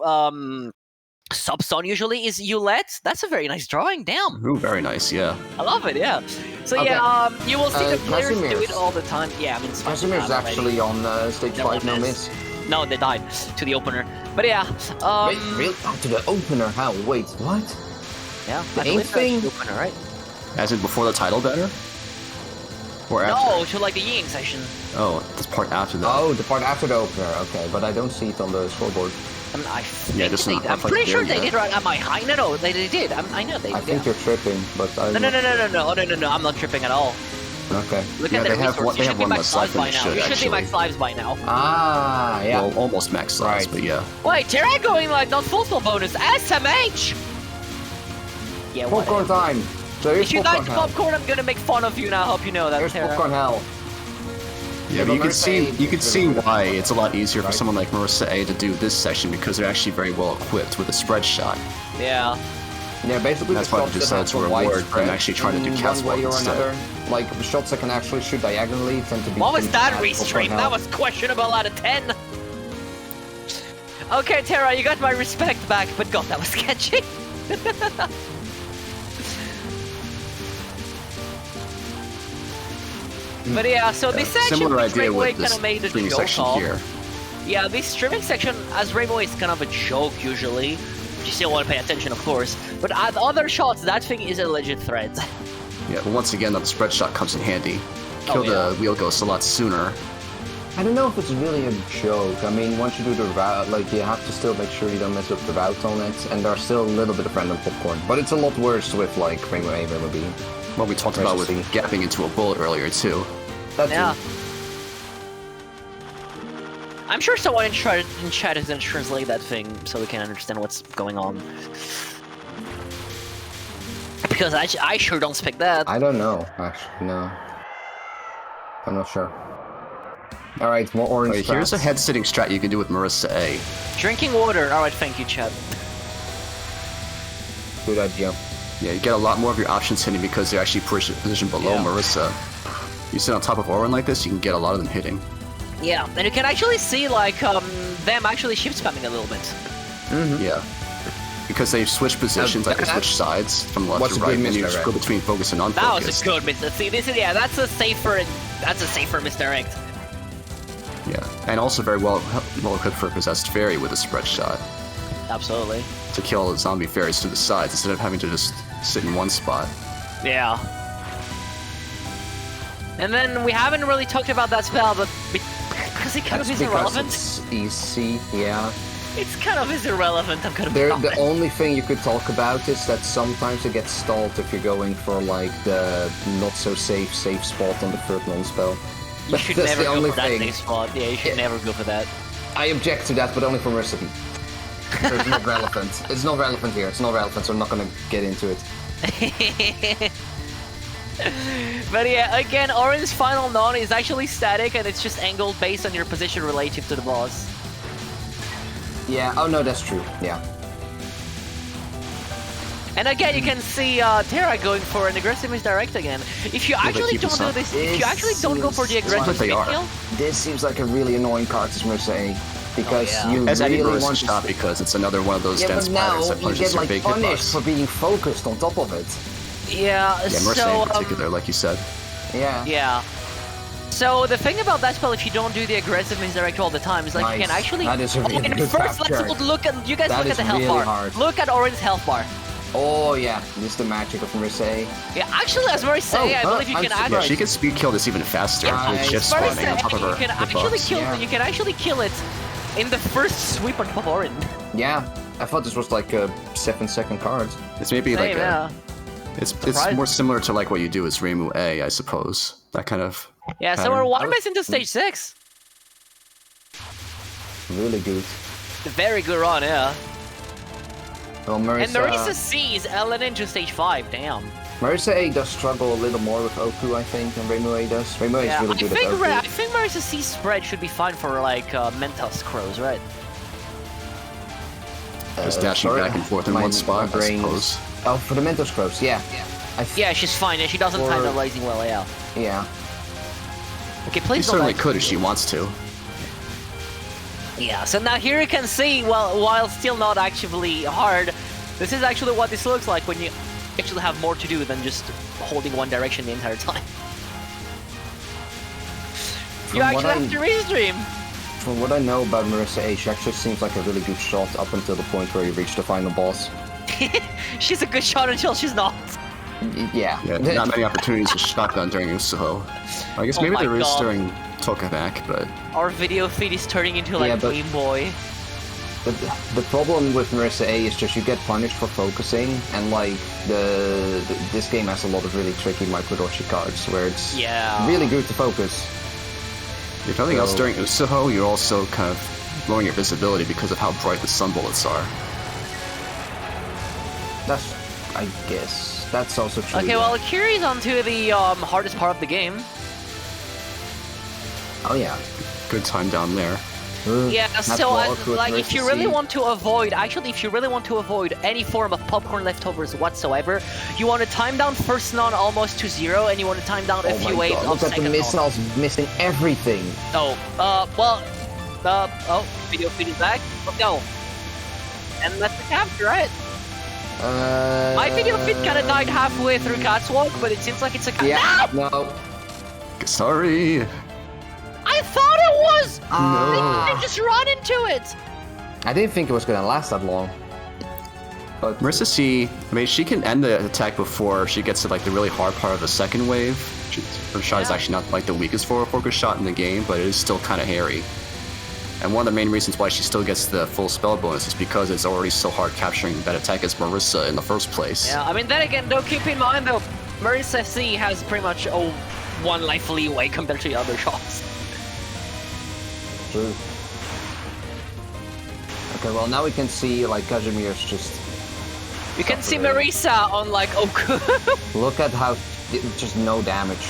sub-stun usually is you let. That's a very nice drawing. Damn, Ooh, very nice, yeah. I love it. Yeah. So Okay. yeah, you will see the players do Kazimierz. it all the time. Yeah, I mean, it's fine to Kazimierz have is already. actually on stage They're 5, no all miss. No, they died to the opener. But yeah, Wait, really? Oh, to the opener, how? Wait, what? yeah, The I aim believe that's thing? the opener, right? As in before the title banner? Or after? No, to like the Ying session. Oh, this part after that. Oh, the part after the opener. Okay, but I don't see it on the scoreboard. I think just they, not I'm like pretty sure there they yet. did, right? Am I high? No, they did. I know they did. I think you're tripping, but I. No, I'm not tripping at all. Okay. Look Yeah, at their they have resources. one- they You have should be one max less life lives than by they now. should, You should be actually. max lives by now. Ah, yeah. Well, almost max size, Right. but yeah. Wait, Terra going like not full spell bonus. SMH! Yeah, Popcorn whatever. time. So here's If you popcorn like hell. popcorn, I'm gonna make fun of you now. I hope you know that, Here's Terra. popcorn hell. Yeah, but but you can see Marissa A you can is see really why good. it's a lot easier for Right. someone like Marissa A to do this section because they're actually very well equipped with a spread shot. Yeah. Yeah, basically That's the why shots they that decided have to a wide reward them spread actually trying to do in cast one way or instead. another. Like the shots that can actually shoot diagonally tend to be. What was things that have restream? popcorn That hell. was questionable out of 10. Okay, Terra, you got my respect back, but God, that was sketchy. But yeah, so this section, Similar which idea Rainbow with kind this of made a streaming joke section of. here. Yeah, this streaming section, as Rainbow is kind of a joke usually. You still want to pay attention, of course. But at other shots, that thing is a legit threat. Yeah, but once again, the spread shot comes in handy. Kill yeah. the wheel ghost a lot sooner. I don't know if it's really a joke. I mean, once you do the route, like you have to still make sure you don't mess up the route on it, and there's still a little bit of random popcorn. But it's a lot worse with like Rainbow A, Rainbow B. What we talked about with Versus gapping into a bullet earlier too. That's Yeah. it. I'm sure someone in chat is going to translate that thing so we can understand what's going on. Because I sure don't speak that. I don't know, actually, no. I'm not sure. Alright, more orange Okay, here's a strats. head-sitting strat you can do with Marissa A. Drinking water. Alright, thank you, chat. Good idea. Yeah, you get a lot more of your options hitting because they're actually positioned below Yeah. Marissa. You sit on top of Orin like this, you can get a lot of them hitting. Yeah, and you can actually see, like, them actually shift spamming a little bit. Yeah. Because they've switched positions, like they that- switch sides from left What's to a good right, and you misdirect? go between focus and That unfocus. was a good misdirect. See, this is, yeah, that's a safer misdirect. Yeah, and also very well equipped for possessed fairy with a spread shot Absolutely. to kill zombie fairies to the sides instead of having to just sit in one spot. Yeah. And then we haven't really talked about that spell, but because it kind of is Because irrelevant. it's easy, yeah. It's kind of is irrelevant, I'm gonna be The honest. only thing you could talk about is that sometimes it gets stalled if you're going for like the not so safe spot on the third non-spell. You should That's never the go only for that thing. safe spot. Yeah, you should Yeah. never go for that. I object to that, but only from recipe. It's not relevant. It's not relevant here. It's not relevant, so I'm not gonna get into it. But yeah, again, Orin's final non is actually static and it's just angled based on your position relative to the boss. Yeah, oh no, that's true. Yeah. And again, you can see Terra going for an aggressive misdirect again. If you they actually keep don't this do up? this, if you actually don't go for the It seems aggressive like they speed are. kill, This seems like a really annoying card to Mercedes because yeah. you As any really burst want to shot because it's another one of those yeah, dense but now patterns that you punishes get your like big punished hitbox. for being focused on top of it. yeah, Yeah, Mercy so, in particular, like you said. Yeah. yeah. So the thing about that spell, if you don't do the aggressive misdirect all the time, is like you can Nice. actually. That is a really and good first, capture. let's look at you guys. That look at is the health really bar. hard. Look at Orin's health bar. Oh yeah, this is the magic of Mercedes. Yeah, actually, as Murray say, I believe you I'm can surprised. Yeah, actually. she can speed kill this even faster with Nice. shift Murray spawning on top of her you can actually hitbox. kill. Yeah. You can actually kill it in the first sweep on top of Orin. Yeah, I thought this was like a 7-second card. It's maybe like Same, yeah. It's Surprised. more similar to like what you do as Reimu A, I suppose. That kind of. Yeah, so pattern. we're one miss into stage 6. Really good. Very good run, yeah. Well, And Marisa sees Ellen into stage 5. Damn. Marisa A does struggle a little more with Oku, I think, than Reimu A does. Reimu A is Yeah, really I good think at Oku. I think Marisa C spread should be fine for like Mentos crows, right? Just dashing sorry, back and forth in my- one spot, my I brain suppose. is- Oh, for the Mentos Crows, yeah. Yeah, she's fine. Yeah, she doesn't time the rising well. Yeah. Yeah. Okay, She please don't. certainly Like... could if she wants to. Yeah. So now here you can see, well, while still not actually hard, this is actually what this looks like when you actually have more to do than just holding one direction the entire time. You From what actually have to restream. From what I know about Marisa A, she actually seems like a really good shot up until the point where you reach the final boss. She's a good shot until she's not. Yeah. Yeah, not many opportunities to shotgun during Usuho. I guess Oh maybe my there is God. during Tokamak, but Our video feed is turning into like Yeah, but- Game Boy. The problem with Marissa A is just you get punished for focusing, and like this game has a lot of really tricky microdoshy cards where it's Yeah. really good to focus. if nothing else So- during Usuho, you're also kind of lowering your visibility because of how bright the sun bullets are. That's, I guess, that's also true. Okay, well, Kiri's onto the hardest part of the game. Oh yeah. Good time down there. Yeah, That's so walk with like if you really Mercy. want to avoid, actually, if you really want to avoid any form of popcorn leftovers whatsoever, you want to time down first non almost to 0, and you want to time down a Oh few my waves god, of look at the second non. missiles missing everything. Oh, video feed is back. Let's go. And that's the capture, right? My video feed kind of died halfway through Cat's Walk, but it seems like it's a Yeah, no. Sorry. I thought it was! No. They just run into it! I didn't think it was gonna last that long. But Marissa C, I mean, she can end the attack before she gets to like the really hard part of the second wave. Her shot is Yeah. actually not like the weakest for a focus shot in the game, but it is still kind of hairy. And one of the main reasons why she still gets the full spell bonus is because it's already so hard capturing that attack as Marissa in the first place. Yeah, I mean, then again, though, keep in mind, though, Marissa C has pretty much one life leeway compared to the other shots. true. Okay, well now we can see like Kazimierz just You can see Suffering. Marissa on, like, look at how just no damage.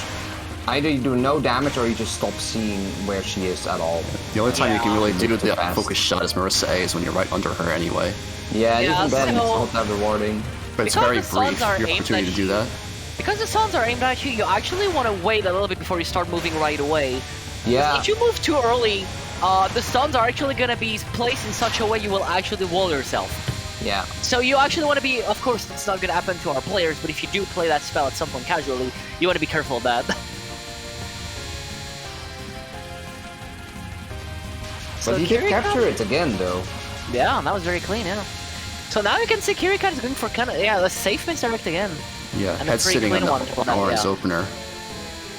Either you do no damage or you just stop seeing where she is at all. The only time you can Yeah. really do Move too the fast. focus shot as Marissa A is when you're right under her anyway. Yeah, Yeah, even then it's so- not that rewarding. But it's Because very the suns brief, are your aimed opportunity at to do you. that. Because the suns are aimed at you, you actually want to wait a little bit before you start moving right away. Yeah. If you move too early, the stuns are actually gonna be placed in such a way you will actually wall yourself. Yeah. So you actually want to be, of course, it's not gonna happen to our players, but if you do play that spell at some point casually, you want to be careful of that. But he did capture it again though. Yeah, that was very clean, yeah. So now you can see KiriCat is going for kind of, yeah, the safe misdirect again. Yeah, And a head pretty sitting on clean the one. Aura's Yeah. opener.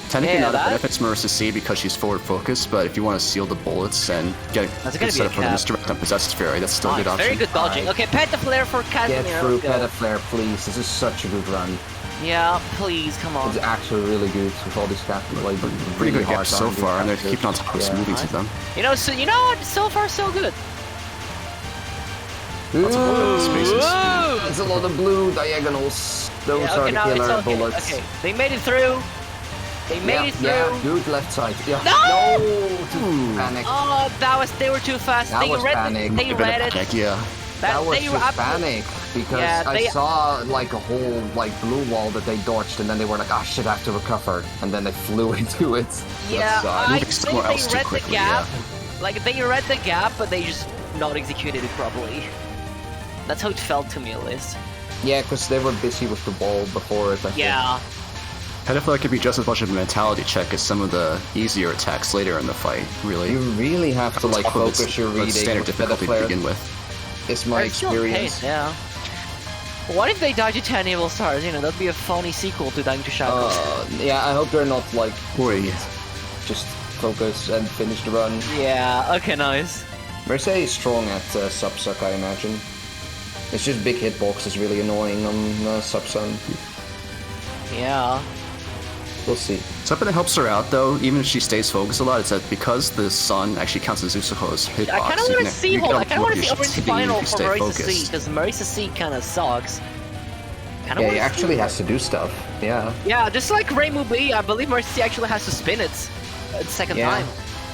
Technically Yeah, not that- a benefits Marissa C because she's forward focused, but if you want to seal the bullets and get That's a gonna good be setup a for the cap. misdirect on Possessed Fairy, that's still a Nice, good option. very good dodging. Alright. Okay, pet the flare for Get Kazimierz. through let's go. Petaflare, please. This is such a good run. Yeah, please, come on. It's actually really good with all these cap like Pretty good hard gaps so R&D far, and they're captures. keeping on top of Yeah. moving to them. You know, so you know what? So far, so good. Lots of bullet spaces. Ooh! It's a lot of blue diagonals. Those Yeah, are okay, the now it's killer okay. bullets. Okay, they made it through. They made it through. Yeah, good left side. Yeah. No! Too panic. Oh, they were too fast. That they was read panic. they A bit read of it. panic, yeah. That was they just were panic because Yeah, I they- saw like a whole like blue wall that they dodged and then they were like, ah shit, I have to recover, and then they flew into it. Yeah, That sucked. I Moving think somewhere else they too read quickly, the gap. yeah. Like they read the gap, but they just not executed it properly. That's how it felt to me, at least. Yeah, because they were busy with the ball before it. I think. Yeah. Petaflare could be just as much of a mentality check as some of the easier attacks later in the fight, really. You really have to like Top of its- focus your its reading standard with difficulty to Petaflare. begin with. It's my It's still a pain, experience. yeah. What if they die to 10 evil stars? You know, that'd be a phony sequel to Dying to Shadows. Yeah, I hope they're not like Boy, just focus and finish the run. Yeah, okay, nice. Mercedes is strong at Subsuck, I imagine. It's just big hitbox is really annoying on Subsun. Yeah. We'll see. something that helps her out though, even if she stays focused a lot, is that because the sun actually counts as Usuho's hitbox. I kind of want to see, hold on, I kind of want to see your Orange speed Final if you for stay Marisa C, focused. because Marisa C kind of sucks. Kinda Yeah, wanna he see actually that. has to do stuff. Yeah. Yeah, just like Rainbow B, I believe Marisa C actually has to spin it the second Yeah. time.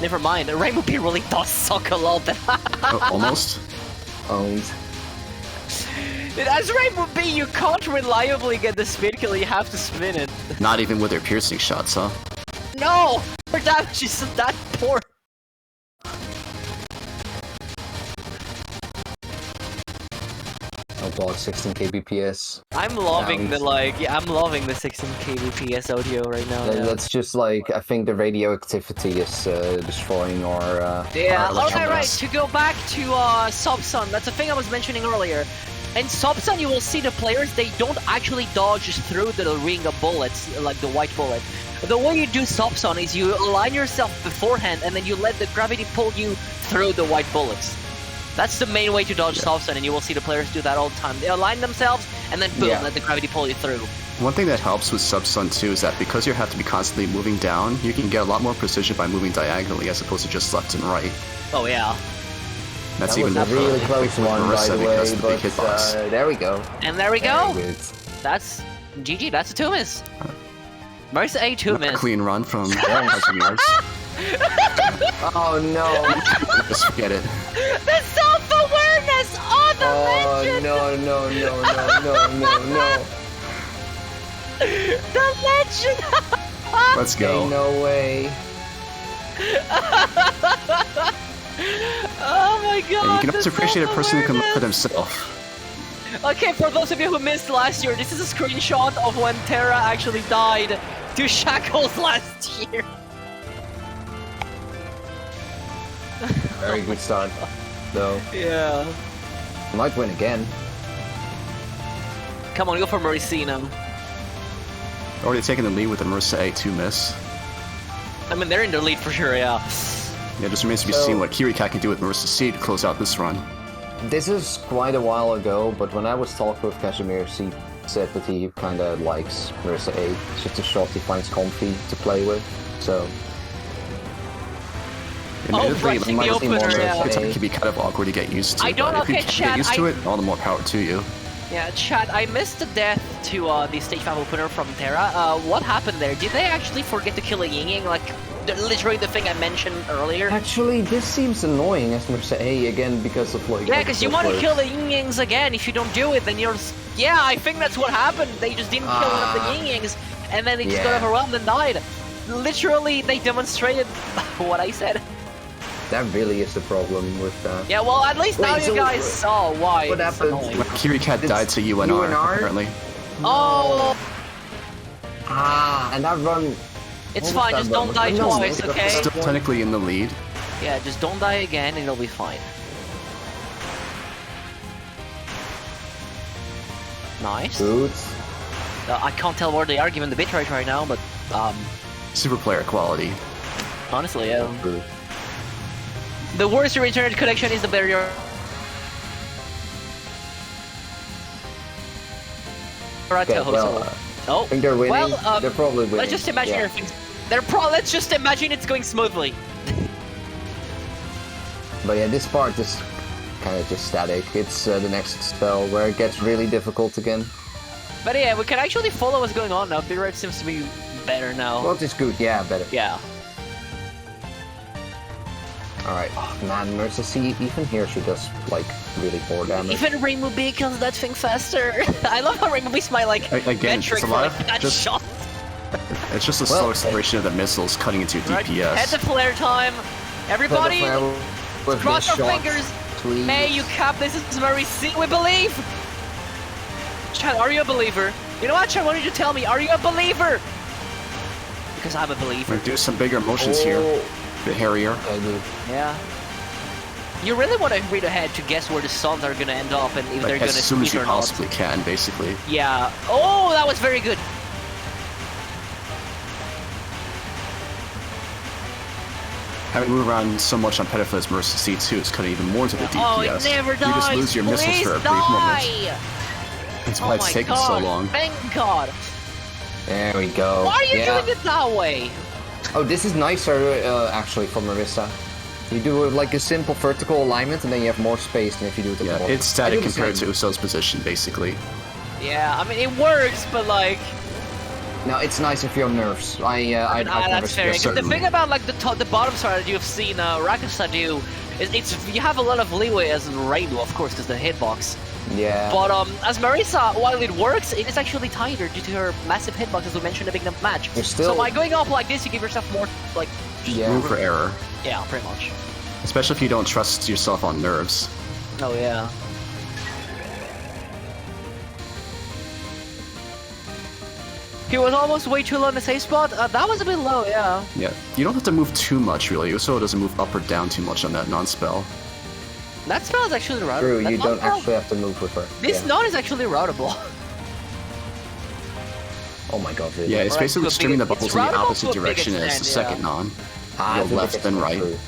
Never mind, Rainbow B really does suck a lot. Oh, almost. Owned. As Rainbow B, you can't reliably get the spin kill, you have to spin it. Not even with their piercing shots, huh? No! Her damage is that poor. Oh god, 16 kbps. I'm loving Sounds- the I'm loving the 16 kbps audio right now. Yeah, That's just like, I think the radioactivity is destroying our yeah. our Alright, right. electronics. To go back to Sobsun, that's a thing I was mentioning earlier. In Subsun, you will see the players, they don't actually dodge through the ring of bullets, like the white bullet. The way you do Subsun is you align yourself beforehand, and then you let the gravity pull you through the white bullets. That's the main way to dodge Subsun, and you will see the players do that all the time. They align themselves, and then boom, let the gravity pull you through. One thing that helps with Subsun too is that because you have to be constantly moving down, you can get a lot more precision by moving diagonally as opposed to just left and right. Oh yeah. That's that even was a really close one, by the way, the big hitbox. but there we go. And there we go. Very good. That's GG. That's a 2-miss. Marisa A 2-miss. Clean run from Kazimierz. Oh no! Just forget it. The self-awareness! Oh, the legend! No! The legend! Let's go. Ain't no way. Oh my god! And you can the also appreciate a person who can look at self-awareness. himself. Okay, for those of you who missed last year, this is a screenshot of when Terra actually died to Shackles last year. Very good start, though. Yeah. Might win again. Come on, go for Maricina. Already taking the lead with the Marisa A 2-miss. I mean, they're in the lead for sure, yeah. Yeah, just remains to be seen what KiriCat can do with Marisa C to close out this run. This is quite a while ago, but when I was talking with Kazimierz, he said that he kind of likes Marisa A. It's just a shot he finds comfy to play with, so... Admittedly, rushing the opener, yeah. It can be kind of awkward to get used to. I don't- but if you okay, can chat, get used to it, all the more power to you. Yeah, chat, I missed the death to the stage 5 opener from Terra. What happened there? Did they actually forget to kill a Ying? Like, literally the thing I mentioned earlier? Actually, this seems annoying as Marisa A again because of like... Yeah, because you want to kill the Ying-Yings again. If you don't do it, then you're... Yeah, I think that's what happened. They just didn't kill one of the Ying-Yings, and then they just got overwhelmed and died. Literally, they demonstrated what I said. That really is the problem with that. Yeah, well, at least now you guys saw why what it's happened? annoying. KiriCat died to UNR, apparently. Oh! And that run... It's What was fine, that just run? don't die No, twice, no, okay? Still technically in the lead. Yeah, just don't die again and it'll be fine. Nice. Good. I can't tell where they are given the bitrate right now, but Super player quality. honestly, yeah. Good. The worse your internet connection is, the better your... Okay, well, oh, I think they're winning. well, they're probably winning. let's just imagine everything's... Let's just imagine it's going smoothly. But yeah, this part is kind of just static. It's the next spell where it gets really difficult again. But yeah, we can actually follow what's going on now. Bitrate seems to be better now. Well, it's good. Yeah, better. Yeah. Alright. Oh man, Marisa C, even here she does like really poor damage. Even Rainbow B kills that thing faster. I love how Rainbow B's my like Again, metric it's a for lot like of that just- shot. It's just a slow acceleration of the missiles cutting into Right, DPS. head to flare time. Everybody, With cross this our shot, fingers. please. May you cap this is Mary C. We believe. Chad, are you a believer? You know what, Chad? Why don't you tell me? Are you a believer? Because I'm a believer. We're gonna do some bigger motions here. Oh. A bit hairier. I do. Yeah. You really want to read ahead to guess where the suns are gonna end up and if they're Like, gonna as soon as speak you or not. possibly can, basically. Yeah. Oh, that was very good. Having moved around so much on Petafla's Marisa C2 is cutting even more into the DPS. Oh, it never dies. You just lose your missiles Please for a brief die. moment. That's Oh why it's my taking god. so long. Thank God. There we go. Why are you Yeah. doing it that way? Oh, this is nicer actually for Marisa. You do like a simple vertical alignment and then you have more space than if you do it at the Yeah, bottom. it's static I do the compared to same. Uso's position, basically. Yeah, I mean it works, but like No, it's nice if you're nerves. I'd never that's fair. suggest 'Cause the certainly. thing about like the bottom side that you've seen Rakasah do is you have a lot of leeway as Rainbow, of course, because the hitbox. Yeah. But as Marisa, while it works, it is actually tighter due to her massive hitbox, as we mentioned at the beginning of the match. You're still- So by going up like this, you give yourself more like Yeah. Room for error. yeah, pretty much. Especially if you don't trust yourself on nerves. Oh yeah. He was almost way too low in the safe spot. That was a bit low, yeah. Yeah, you don't have to move too much, really. Uso doesn't move up or down too much on that non-spell. That spell is actually routable. True, That you don't non-spell- actually have to move with her. This Yeah. non is actually routable. Oh my god, dude. Yeah, it's Right, basically to a streaming the big- bubbles it's in the routable opposite to a big direction as the extent, second yeah. non. I Go think left it's then right. true.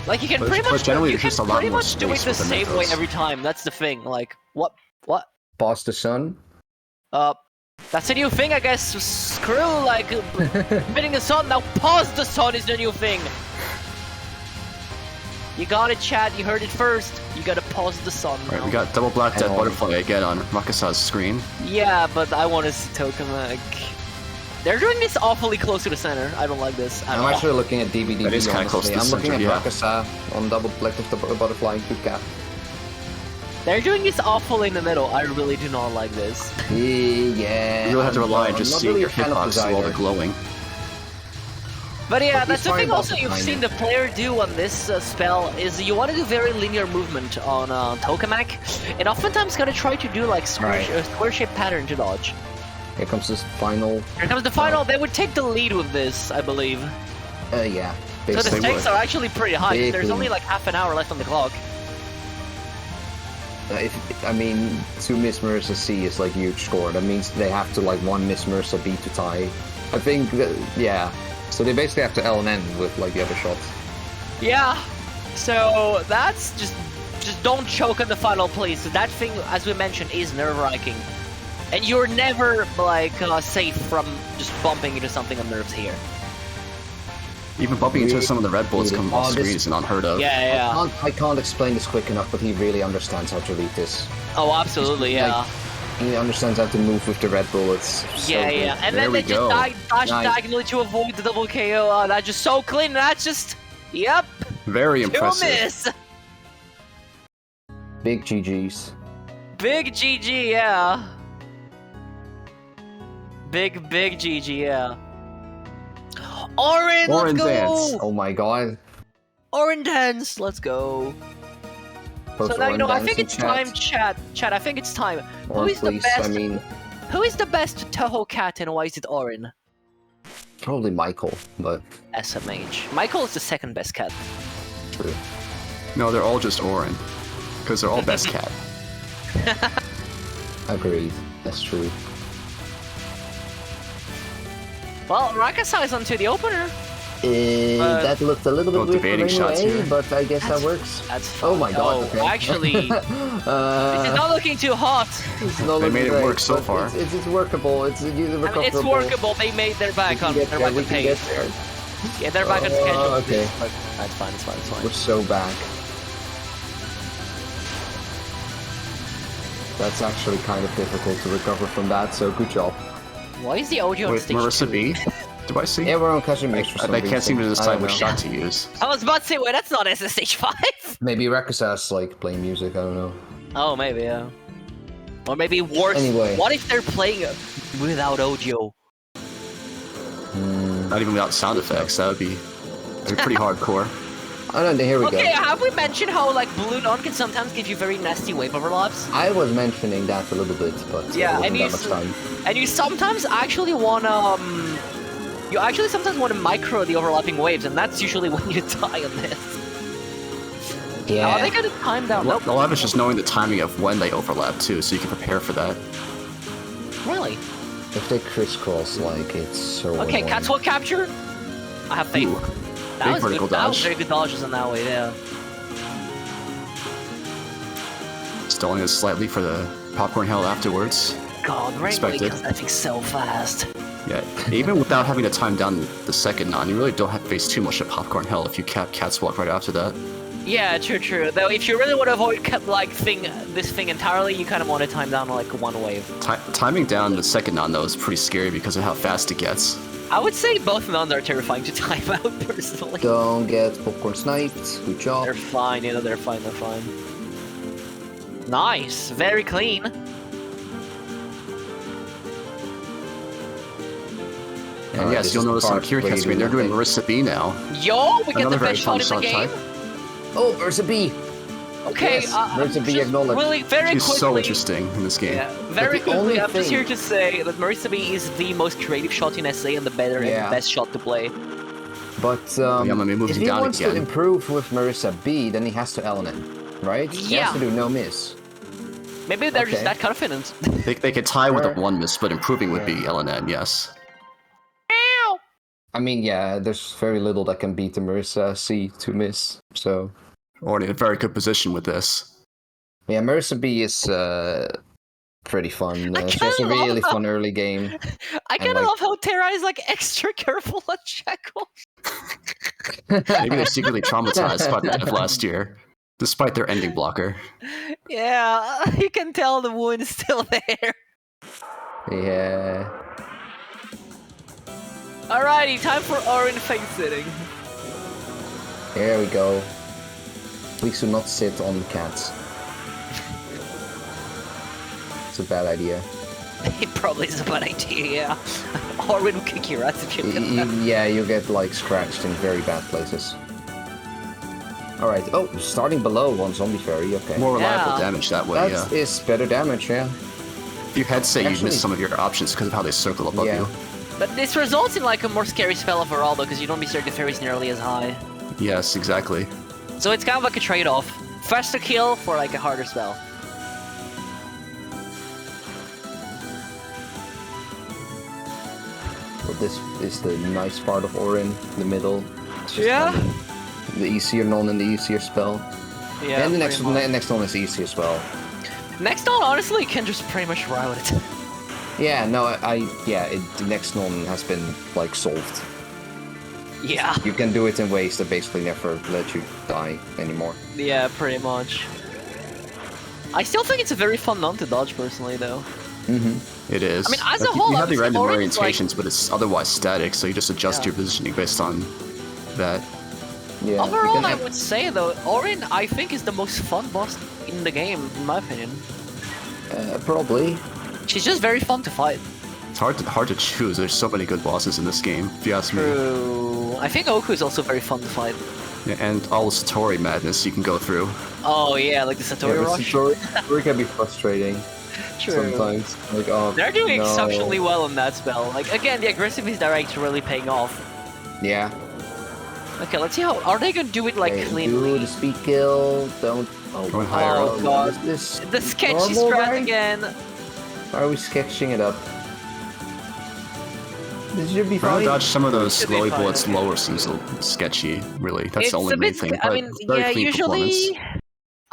Like you can But- pretty but much generally you there's just can a lot pretty more much do it space the for the same way mythos. every time. That's the thing. Like what? Boss the sun. That's a new thing, I guess. Screw like hitting the sun. Now pause the sun is the new thing. You got it, Chad. You heard it first. You gotta pause the sun. Alright, now. we got double black death And- butterfly again on Rakasah's screen. Yeah, but I want to see Tokamak. They're doing this awfully close to the center. I don't like this at I'm all. actually looking at DBD. That is kinda close to the I'm looking center, at yeah. Rakasah on double black of the butterfly and KiriCat. They're doing this awful in the middle. I really do not like this. Yeah. You really have to rely on I'm just not seeing really your a fan of hitbox do all the Designer. glowing. But yeah, But that's he's the fine thing about also the you've timing. seen the player do on this spell is you want to do very linear movement on Tokamak, and oftentimes gonna try to do like Right. square shape pattern to dodge. Here comes this final. Here comes the final. They would take the lead with this, I believe. Yeah. So the Basically. stakes are actually pretty high. Big There's only lead. like half an hour left on the clock. I mean, 2 Miss Marissa C is like huge score. That means they have to like 1 Miss Marissa B to tie. I think that, yeah. So they basically have to L and N with like the other shots. Yeah. So that's just don't choke on the final, please. That thing, as we mentioned, is nerve-wracking, and you're never like safe from just bumping into something on nerves here. Even bumping into Really? some of the Red Bulls come off Oh, screen this- is unheard of. Yeah. I can't explain this quick enough, but he really understands how to read this. Oh, absolutely. Yeah. Like, he understands how to move with the Red Bull. It's so Yeah. good. And There then we they just go. dash Nice. diagonally to avoid the double KO. Oh, that's just so clean. That's just yep. Very Two impressive. miss. Big GGs. Big GG. Yeah. Big GG. Yeah. Orin, let's Orin go. dance. Oh my god. Orin dance. Let's go. Post So now, you know, I Orange think dance it's in time, chat. I think it's time. Or Who is the please, best? I mean, Who is the best Touhou cat, and why is it Orin? probably Michael, but SMH. Michael is the second best cat. true. No, they're all just Orin. Because they're all best cat. Agreed. That's true. Well, Rakasah is onto the opener. That looked a little bit Oh, weird debating for shots anyway, here. but I guess that That's- works. That's fine. Oh my god. Oh, okay. actually, it's uh, not looking too hot. it's not They looking made it great, work so but far. It's workable. It's I mean, it's recoverable. workable. They made their We back can on. get They're there. back We on can get pace. there. Yeah, they're back on Oh, schedule. okay. But that's fine. It's fine. We're so back. That's actually kind of difficult to recover from that, so good job. Why is the audio on With stage Marissa 2? B? Do I see? Yeah, we're on Kazimierz for some I can't seem to reason. I decide don't which know. shot to use. I was about to say, wait, that's not SSH 5. Maybe Rakasah's like playing music, I don't know. Oh, maybe, yeah. Or maybe worse. Anyway. What if they're playing without audio? Not even without sound effects. That'd be pretty hardcore. I don't know, here we Okay, go. have we mentioned how like Blue Non can sometimes give you very nasty wave overlaps? I was mentioning that a little bit, but Yeah, it and wasn't that much time. And you sometimes actually want to you actually sometimes want to micro the overlapping waves, and that's usually when you die on this. Yeah. Are they gonna time down? Nope. A lot of it's just knowing the timing of when they overlap too, so you can prepare for that. Really? If they crisscross, like, it's so Okay, annoying. catwalk capture. I have faith. Ooh, That big was vertical good. That was dodge. very good dodges on that way. Yeah. Stalling it slightly for the popcorn hell afterwards. God, right? Expected. Because that thing's so fast. Yeah, even without having to time down the second non, you really don't have to face too much of popcorn hell if you cap Cat's Walk right after that. Yeah, true. Though, if you really want to avoid this thing entirely, you kind of want to time down like one wave. Timing down the second non though is pretty scary because of how fast it gets. I would say both nuns are terrifying to time out personally. Don't get popcorn sniped. Good job. They're fine, you know, they're fine. Nice, very clean. And yes, this you'll is the notice on part where you KiriCat screen do they're doing nothing. Marissa B now. Yo, we get Another the very best fun shot in the shot game. type. Oh, there's a B. Okay, Yes, there's a B just acknowledged. really, very She's quickly. so interesting in this game. Yeah, very the only quickly, I'm just thing- here to say that Marissa B is the most creative shot in SA and the better and Yeah. the best shot to play. But Yamame moves if you he down wants to again. improve with Marissa B, then he has to LNN, right? He Yeah. has to do no miss. Maybe they're just Okay. that confident. They could tie with a Sure. 1 miss, but improving would Yeah. be LNN, yes. Ow! I mean, yeah, there's very little that can beat the Marissa C to miss. So Or in a very good position with this. yeah, Marissa B is pretty fun. I She has a kinda love really how- fun early game. I And, kind of like- love how Terra is like extra careful on Jekyll. Maybe they're secretly traumatized by the end of last year, despite their ending blocker. Yeah, you can tell the wound is still there. Yeah. Alrighty, time for Orin face sitting. Here we go. Please do not sit on cats. It's a bad idea. It probably is a bad idea, yeah. Orin will kick your ass if you do that. Yeah, you get like scratched in very bad places. Alright, oh, starting below on Zombie Fairy, okay. More reliable Yeah. damage that way, That yeah. is better damage, yeah. If you had say you Actually- missed some of your options because of how they circle above Yeah. you. But this results in like a more scary spell overall though, because you don't be certain the fairies nearly as high. Yes, exactly. So it's kind of like a trade-off. Faster kill for like a harder spell. But this is the nice part of Orin, the middle. It's just Yeah. kind of the easier non and the easier spell. Yeah. And the pretty much. next one is easy as well. Next on, honestly, you can just pretty much route it. Yeah, no, the next one has been like solved. Yeah. You can do it in ways that basically never let you die anymore. Yeah, pretty much. I still think it's a very fun non to dodge, personally, though. It is. I mean, as a Like, whole, you I have the would say random Orin's, like- orientations, but it's otherwise static, so you just adjust Yeah. your positioning based on that. Yeah. you Overall, can I have- would say, though, Orin, I think, is the most fun boss in the game, in my opinion. probably. She's just very fun to fight. It's hard to choose. There's so many good bosses in this game, if you ask me. True. I think Oku is also very fun to fight. Yeah, and all the Satori madness you can go through. Oh, yeah, like the Satori Yeah, but Rush. Satori can be frustrating True. sometimes. Like, oh, They're doing no. exceptionally well on that spell. Like, again, the aggressiveness direct really paying off. Yeah. Okay, let's see how... Are they gonna do it, like, Okay, cleanly? do the speed kill. Don't. Going higher Oh, up. God. Is this The sketchy normal, strat right? again. Why are we sketching it up? This should be Trying fine. to dodge some of those Should be glowy fine, bullets okay. lower seems a little sketchy, really. That's It's the only a main bit... thing. I but mean, very yeah, clean performance. usually...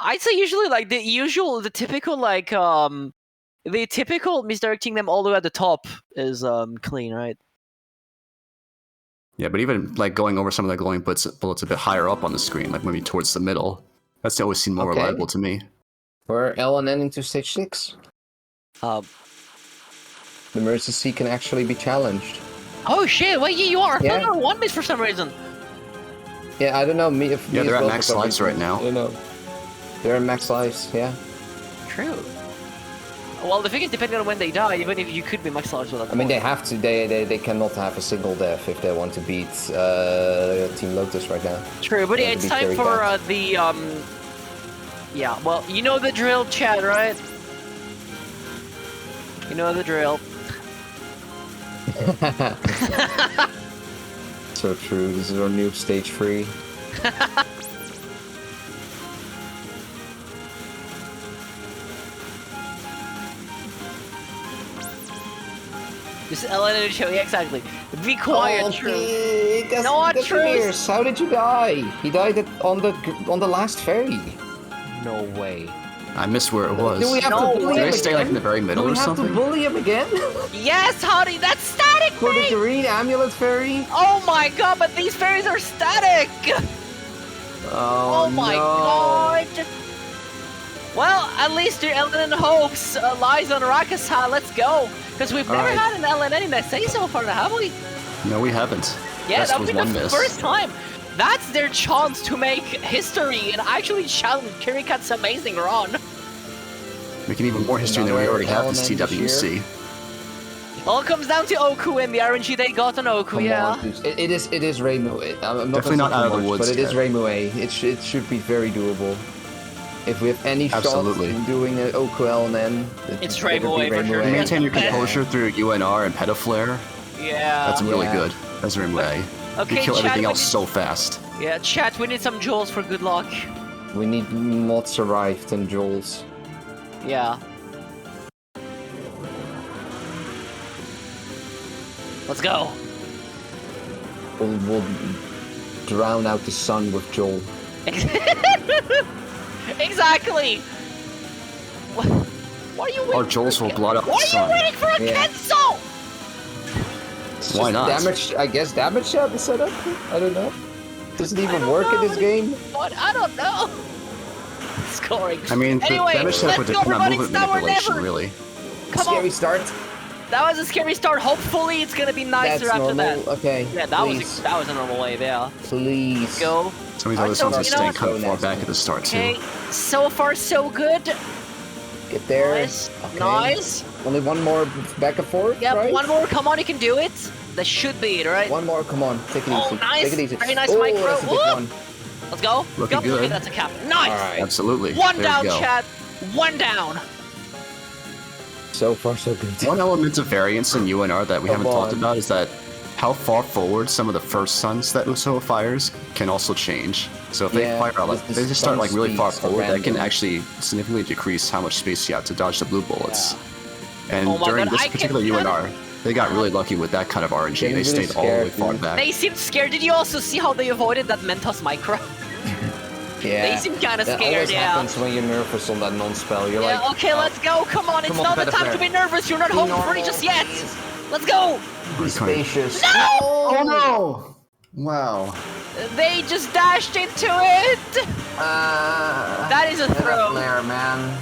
I'd say usually, like, the typical, like, the typical misdirecting them all the way at the top is, clean, right? Yeah, but even like going over some of the glowing bullets a bit higher up on the screen, like maybe towards the middle, that's always seemed more Okay. reliable to me. We're LNN into stage 6. Um... The Mercy C can actually be challenged. Oh, shit! Wait, yeah, you are! I Yeah. thought you were one miss for some reason! Yeah, I don't know. Me, if Yeah, me they're as at well max for some lives reason. right now. I don't know. They're at max lives, yeah. True. Well, the thing is, depending on when they die, even if you could be max large without I mean, they have to. They cannot have a single death if they want to beat Team Lotus right now. True, but They yeah, have to it's be time very for bad. the yeah, well, you know the drill, Chad, right? You know the drill. So true. This is our new stage 3. Just LNN show, yeah, exactly. Be quiet, True. Okay, No, Kazimierz, how did you die? He died on the last ferry. No way. I missed where it was. Do we have No to bully Did him I stay like in again? the very middle Do or we have something? to bully him again? Yes, honey, that's static, For the mate! green amulet ferry? Oh my god, but these fairies are static! Oh my no. god! Well, at least your LNN hopes lies on Rakasah. Let's go, because we've never Alright. had an LNN in that say so far, have we? No, we haven't. Yeah, Best that was would be one the miss. first time. That's their chance to make history and actually challenge KiriCat's amazing run. Making even more history than we Another already have this element this year. TWC. All comes down to Oku and the RNG they got on Oku, Come yeah. on, dude. It is Reimu. I'm not Definitely not gonna say out of too the much, woods but it is yet. Reimu A. It should be very doable. If we have any Absolutely. shot in doing an Oku and then It's better Reimu be A for sure. You Yeah. maintain your composure through UNR and Petaflare. Yeah. That's really Yeah. good. That's Rimway. Okay, kill chat, everything we else need- so fast. Yeah, chat, we need some jewels for good luck. We need mods arrived and jewels. Yeah. Let's go. We'll drown out the sun with Joel. Exactly! Why are you waiting Our Joels will blot out the Why are sun. you waiting for a Yeah. cancel? Why not? Damage, I guess damage shot is set up? I don't know. Does it even work in this game? What? I don't know. Scoring. I mean, the Anyway, damage set let's would go, depend on everybody. movement It's now or manipulation, never. really. Come Scary on. start. That was a scary start. Hopefully, it's gonna be nicer That's after normal. that. Okay. Yeah, that please. was a normal wave. Yeah. Please. Go. Some of these other So, songs are you know staying what? kind of far So back at the start, too. Okay. So far, so good. Get there. Nice. Okay. Nice. Only one more back and forth, Yep. right? One more. Come on, you can do it. That should be it, right? One more, come on. Take it Oh, easy. nice. Take it easy. Very nice oh, micro. That's a big Woo! one. Let's go. Looking good. Okay, that's a cap. Nice. Alright. Absolutely. One There down, we go. chat. One down. So far, so good. One element of variance in UNR that we Come haven't talked on. about is that how far forward some of the first suns that Uso fires can also change. So if they Yeah, fire out, like, the they just start like really far speeds are forward, that can random. actually significantly decrease how much space you have to dodge the blue bullets. And Oh my during God, this I can particular kind of- UNR, they got really lucky with that kind of RNG. Getting They really stayed all the way scared, far dude. back. They seemed scared. Did you also see how they avoided that Mentos micro? Yeah. They seem kinda That scared, always yeah. happens when you're nervous on that non-spell. You're Yeah, like, okay, let's go. Come on, it's Come on, not the better time to player. be nervous. You're not Be home normal, free just yet. please. Let's go. be spacious. No! Oh no! Wow. They just dashed into it. That is a throw. Player, man.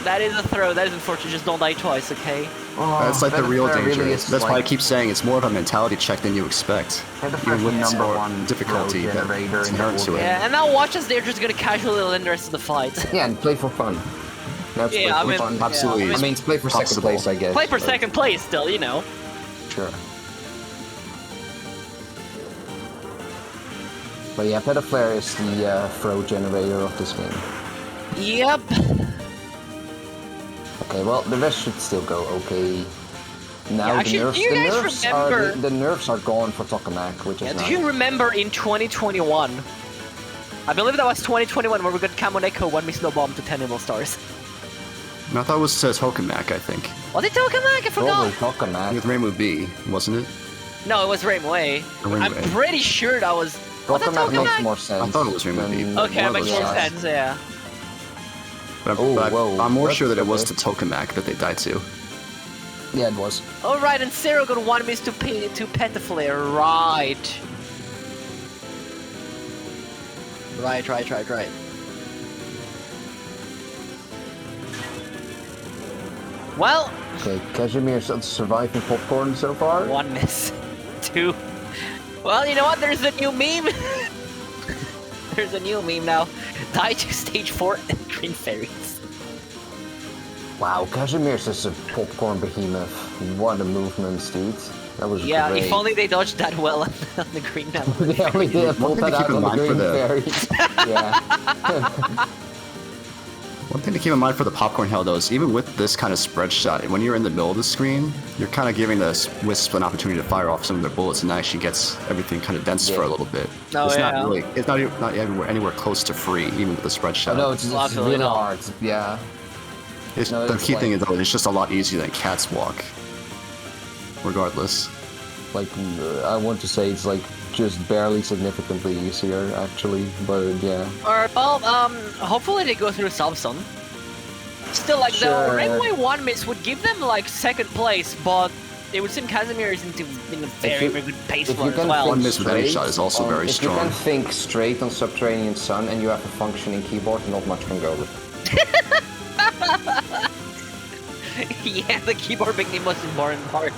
That is a throw. That is unfortunate. Just don't die twice, okay? Oh, That's like the better real player danger. really is That's why I like- keep saying it's more of a mentality check than you expect. They're the Even with fucking number more one difficulty road generator that's in the inherent to whole it. Yeah, and now watch as they're just gonna casually win the rest of the fight. Yeah, and play for fun. Now it's Yeah, play I for mean- fun. yeah, Absolutely. I mean, it's play for second Possible. place, I guess. Play for but second place still, you know. Sure. But yeah, Petaflare is the throw generator of this game. Yep. Okay, well, the rest should still go okay. Now Yeah, actually, do you guys remember- the nerfs are gone for Tokamak, which Yeah, is do nice. you remember in 2021? I believe that was 2021 where we got Kamoneko when we snowbombed to 10 evil stars. No, I thought it was Tokamak, I think. Was it Tokamak? I forgot. Probably Tokamak. With Rainbow B, wasn't it? No, it was Rainbow A. Or Rainbow I'm A. pretty sure that was. Was that Tokamak makes Tokamak? more sense. I thought it was Rainbow B. than Okay, that One of makes those more guys. sense, yeah. But, Oh, but whoa. I'm more That's sure that it was okay. to Tokamak that they died to. Yeah, it was. Alright, and Zero got one miss to Petaflare. Right. Right. Well, Okay, Kazimierz surviving popcorn so far. one miss. Two. Well, you know what? There's a new meme. There's a new meme now. Die to stage 4 and green fairies. Wow, Kazimierz is a popcorn behemoth. What a movements, dude. That was Yeah, great. if only they dodged that well on the green now. They only did pull One thing that to keep out in on the mind for green the- fairies. Yeah. One thing to keep in mind for the popcorn hell though is even with this kind of spread shot, when you're in the middle of the screen, you're kind of giving the Wisp an opportunity to fire off some of their bullets and actually gets everything kind of dense for a little bit. Oh, it's yeah. not really, it's not anywhere close to free, even with the spread shot. No, it's Luckily really not. hard. Yeah. It's, no, the it's key like- thing is though, it's just a lot easier than Cat's Walk. Regardless. Like, I want to say it's like just barely significantly easier, actually. But yeah. Or, well, hopefully they go through Samson. Still, like, Sure. the Rainbow 1 miss would give them, like, second place, but it would seem Casimir is in a very, you- very good pace If for you as can well. One think miss with any straight shot is also on- very if strong. you can think straight on Subterranean Sun and you have a functioning keyboard, not much can go with it. Yeah, the keyboard being the most important part.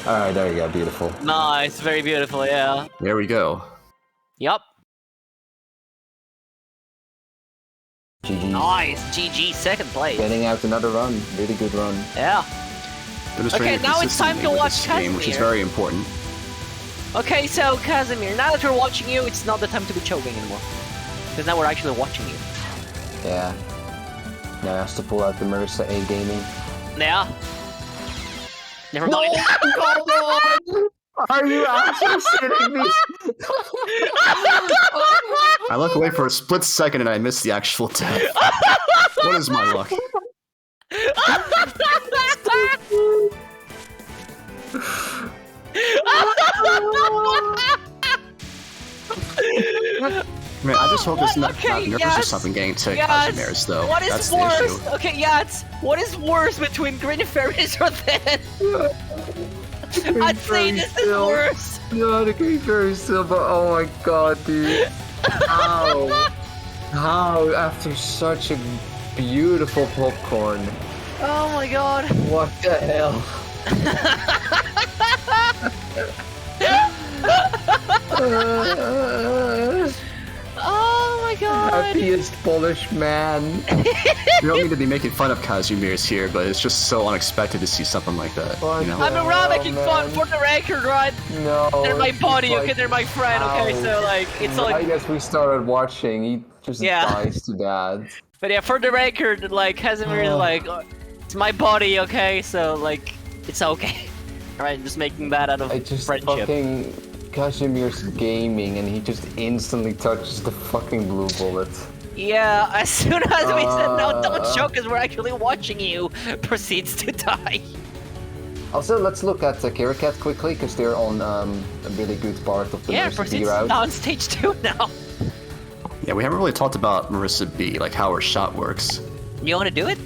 Alright, there you go, beautiful. Nice, very beautiful, yeah. There we go. Yup. GG. Nice, GG, second place. Getting out another run, really good run. Yeah. Demonstrating now it's time to consistently with watch this game, which is Casimir. very important. Okay, so Casimir, now that we're watching you, it's not the time to be choking anymore. Because now we're actually watching you. Yeah. Now I have to pull out the Marissa A gaming. Yeah. Never mind. Are you actually shitting me? I look away for a split second and I miss the actual death. What is my luck? Man, I just hope it's not nervous or something getting to Kazimierz, though. What is That's worse? the issue. Okay, Yats, what is worse between Green Fairies or this? I'd say this is worse. No, the Green Fairy still, but oh my god, dude. How? How, after such a beautiful popcorn? Oh my god. What the hell? Oh my god. Happiest Polish man. You don't need to be making fun of Kazimierz here, but it's just so unexpected to see something like that. You know? I'm around making fun for the record, right? No. They're my buddy, like, okay? They're my friend, okay? So, like, it's I like... guess we started watching. He just dies to that. But yeah, for the record, like, Kazimierz, like, it's my buddy, okay? So, like, it's okay. Alright, just making that out of friendship. Fucking Kazimierz gaming, and he just instantly touches the fucking blue bullet. Yeah, as soon as we said no, don't show, because we're actually watching you, proceeds to die. Also, let's look at KiriCat quickly, because they're on a really good part of the Marissa B route. on stage 2 now. Yeah, we haven't really talked about Marissa B, like how her shot works. You want to do it?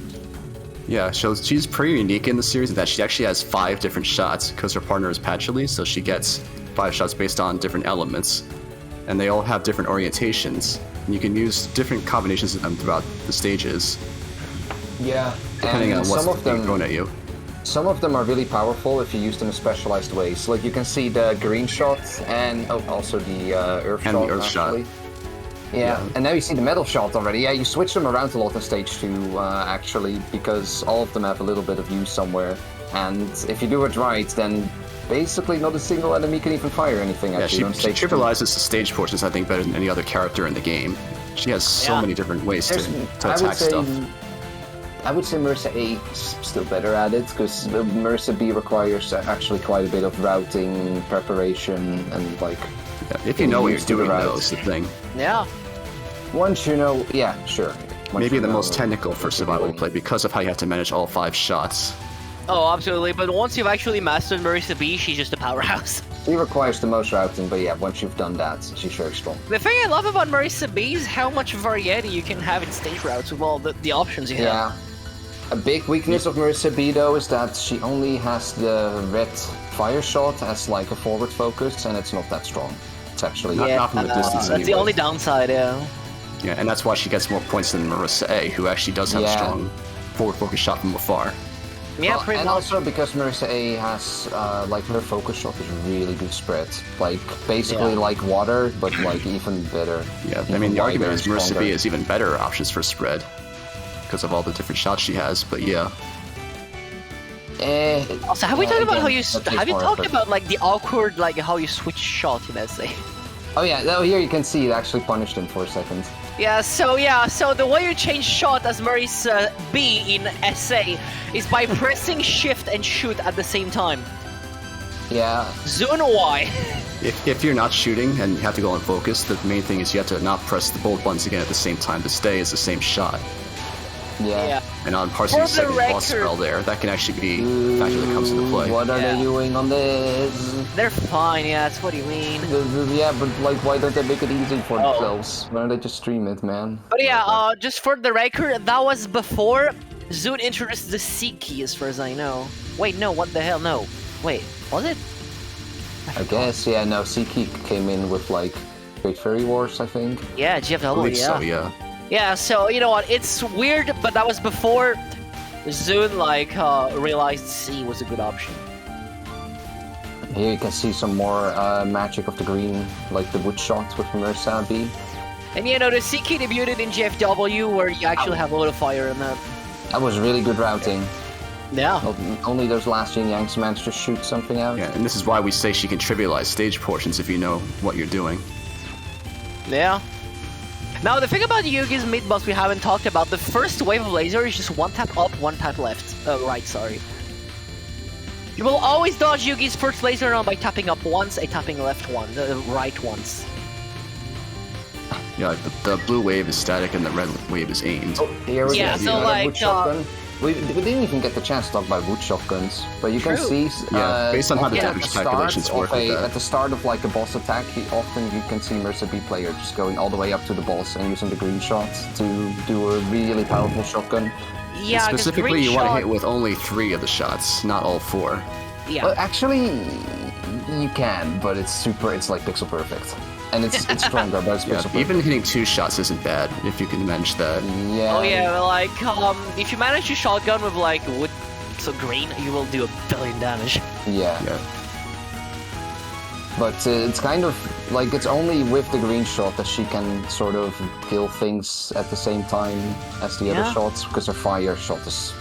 Yeah, so she's pretty unique in the series in that she actually has 5 different shots, because her partner is Patchouli, so she gets 5 shots based on different elements. And they all have different orientations. And you can use different combinations of them throughout the stages. Yeah, depending on what's being thrown at you. Some of them are really powerful if you use them in specialized ways. Like you can see the green shot and also the earth and shot. The earth shot. Yeah, and now you see the metal shot already. Yeah, you switch them around a lot in stage 2, actually, because all of them have a little bit of use somewhere. And if you do it right, then basically not a single enemy can even fire anything at you on stage 2. She trivializes the stage portions, I think, better than any other character in the game. She has so many different ways to attack stuff. I would say Marissa A is still better at it, because Marissa B requires actually quite a bit of routing, preparation, and like... Yeah, if you know what you're doing, though, is the thing. Yeah. Once you know, yeah, sure. Maybe the most technical for survival play because of how you have to manage all 5 shots. Oh, absolutely, but once you've actually mastered Marissa B, she's just a powerhouse. She requires the most routing, but yeah, once you've done that, she's very strong. The thing I love about Marissa B is how much variety you can have in stage routes with all the options you have. Yeah. A big weakness of Marissa B, though, is that she only has the red fire shot as like a forward focus, and it's not that strong. It's actually not from the distance. That's the only downside, yeah. Yeah, and that's why she gets more points than Marissa A, who actually does have a strong forward focus shot from afar. Yeah, pretty and much. Also because Marissa A has, like, her focus shot is really good spread. Like, basically like water, but, like, even better. Yeah, I mean, the argument is Marissa B has even better options for spread because of all the different shots she has, but yeah. Also, have we talked about how you... Have you talked about, like, the awkward, like, how you switch shot in SA? Oh yeah, here you can see it actually punished him for a second. Yeah, so the way you change shot as Marissa B in SA is by pressing shift and shoot at the same time. Yeah. Zone Y. If you're not shooting and you have to go on focus, the main thing is you have to not press the both buttons again at the same time to stay as the same shot. Yeah. And on parts of the second boss spell there, that can actually be a factor that comes into play. What are they doing on this? They're fine, yeah, that's what you mean. Yeah, but like, why don't they make it easy for themselves? Why don't they just stream it, man? But yeah, just for the record, that was before Zune introduced the C key, as far as I know. Wait, no, what the hell, no. Wait, was it? I guess, yeah, no, C key came in with like Great Fairy Wars, I think. Yeah, GFW, yeah. So, yeah. Yeah, so, you know what, it's weird, but that was before Zune, like, realized C was a good option. Here you can see some more magic of the green, like the wood shot with Marissa B. And you know, the C key debuted in GFW, where you actually have a lot of fire in that. That was really good routing. Yeah. Only those last Yin Yangs managed to shoot something out. Yeah, and this is why we say she can trivialize stage portions if you know what you're doing. Yeah. Now, the thing about Yugi's mid-boss we haven't talked about, the first wave of laser is just one tap up, one tap left. Right, sorry. You will always dodge Yugi's first laser round by tapping up once and tapping left right once. Yeah, like the blue wave is static and the red wave is aimed. Oh, here we Yeah, go. so like, we didn't even get the chance to talk about wood shotguns, but you can True. see. Based on how the often damage at the calculations start work of with that. at the start of like a boss attack, often you can see Mercer B player just going all the way up to the boss and using the green shot to do a really powerful shotgun. Yeah, 'cause Specifically, green you want to shot- hit with only 3 of the shots, not all 4. Yeah. Well, actually, you can, but it's like pixel perfect, and it's stronger, but it's Yeah, pixel perfect. even hitting 2 shots isn't bad if you can manage that. Yeah. Oh yeah, like if you manage to shotgun with like wood, so green, you will do a billion damage. Yeah. Yeah. But it's kind of like it's only with the green shot that she can sort of kill things at the same time as the other Yeah. shots, because her fire shot is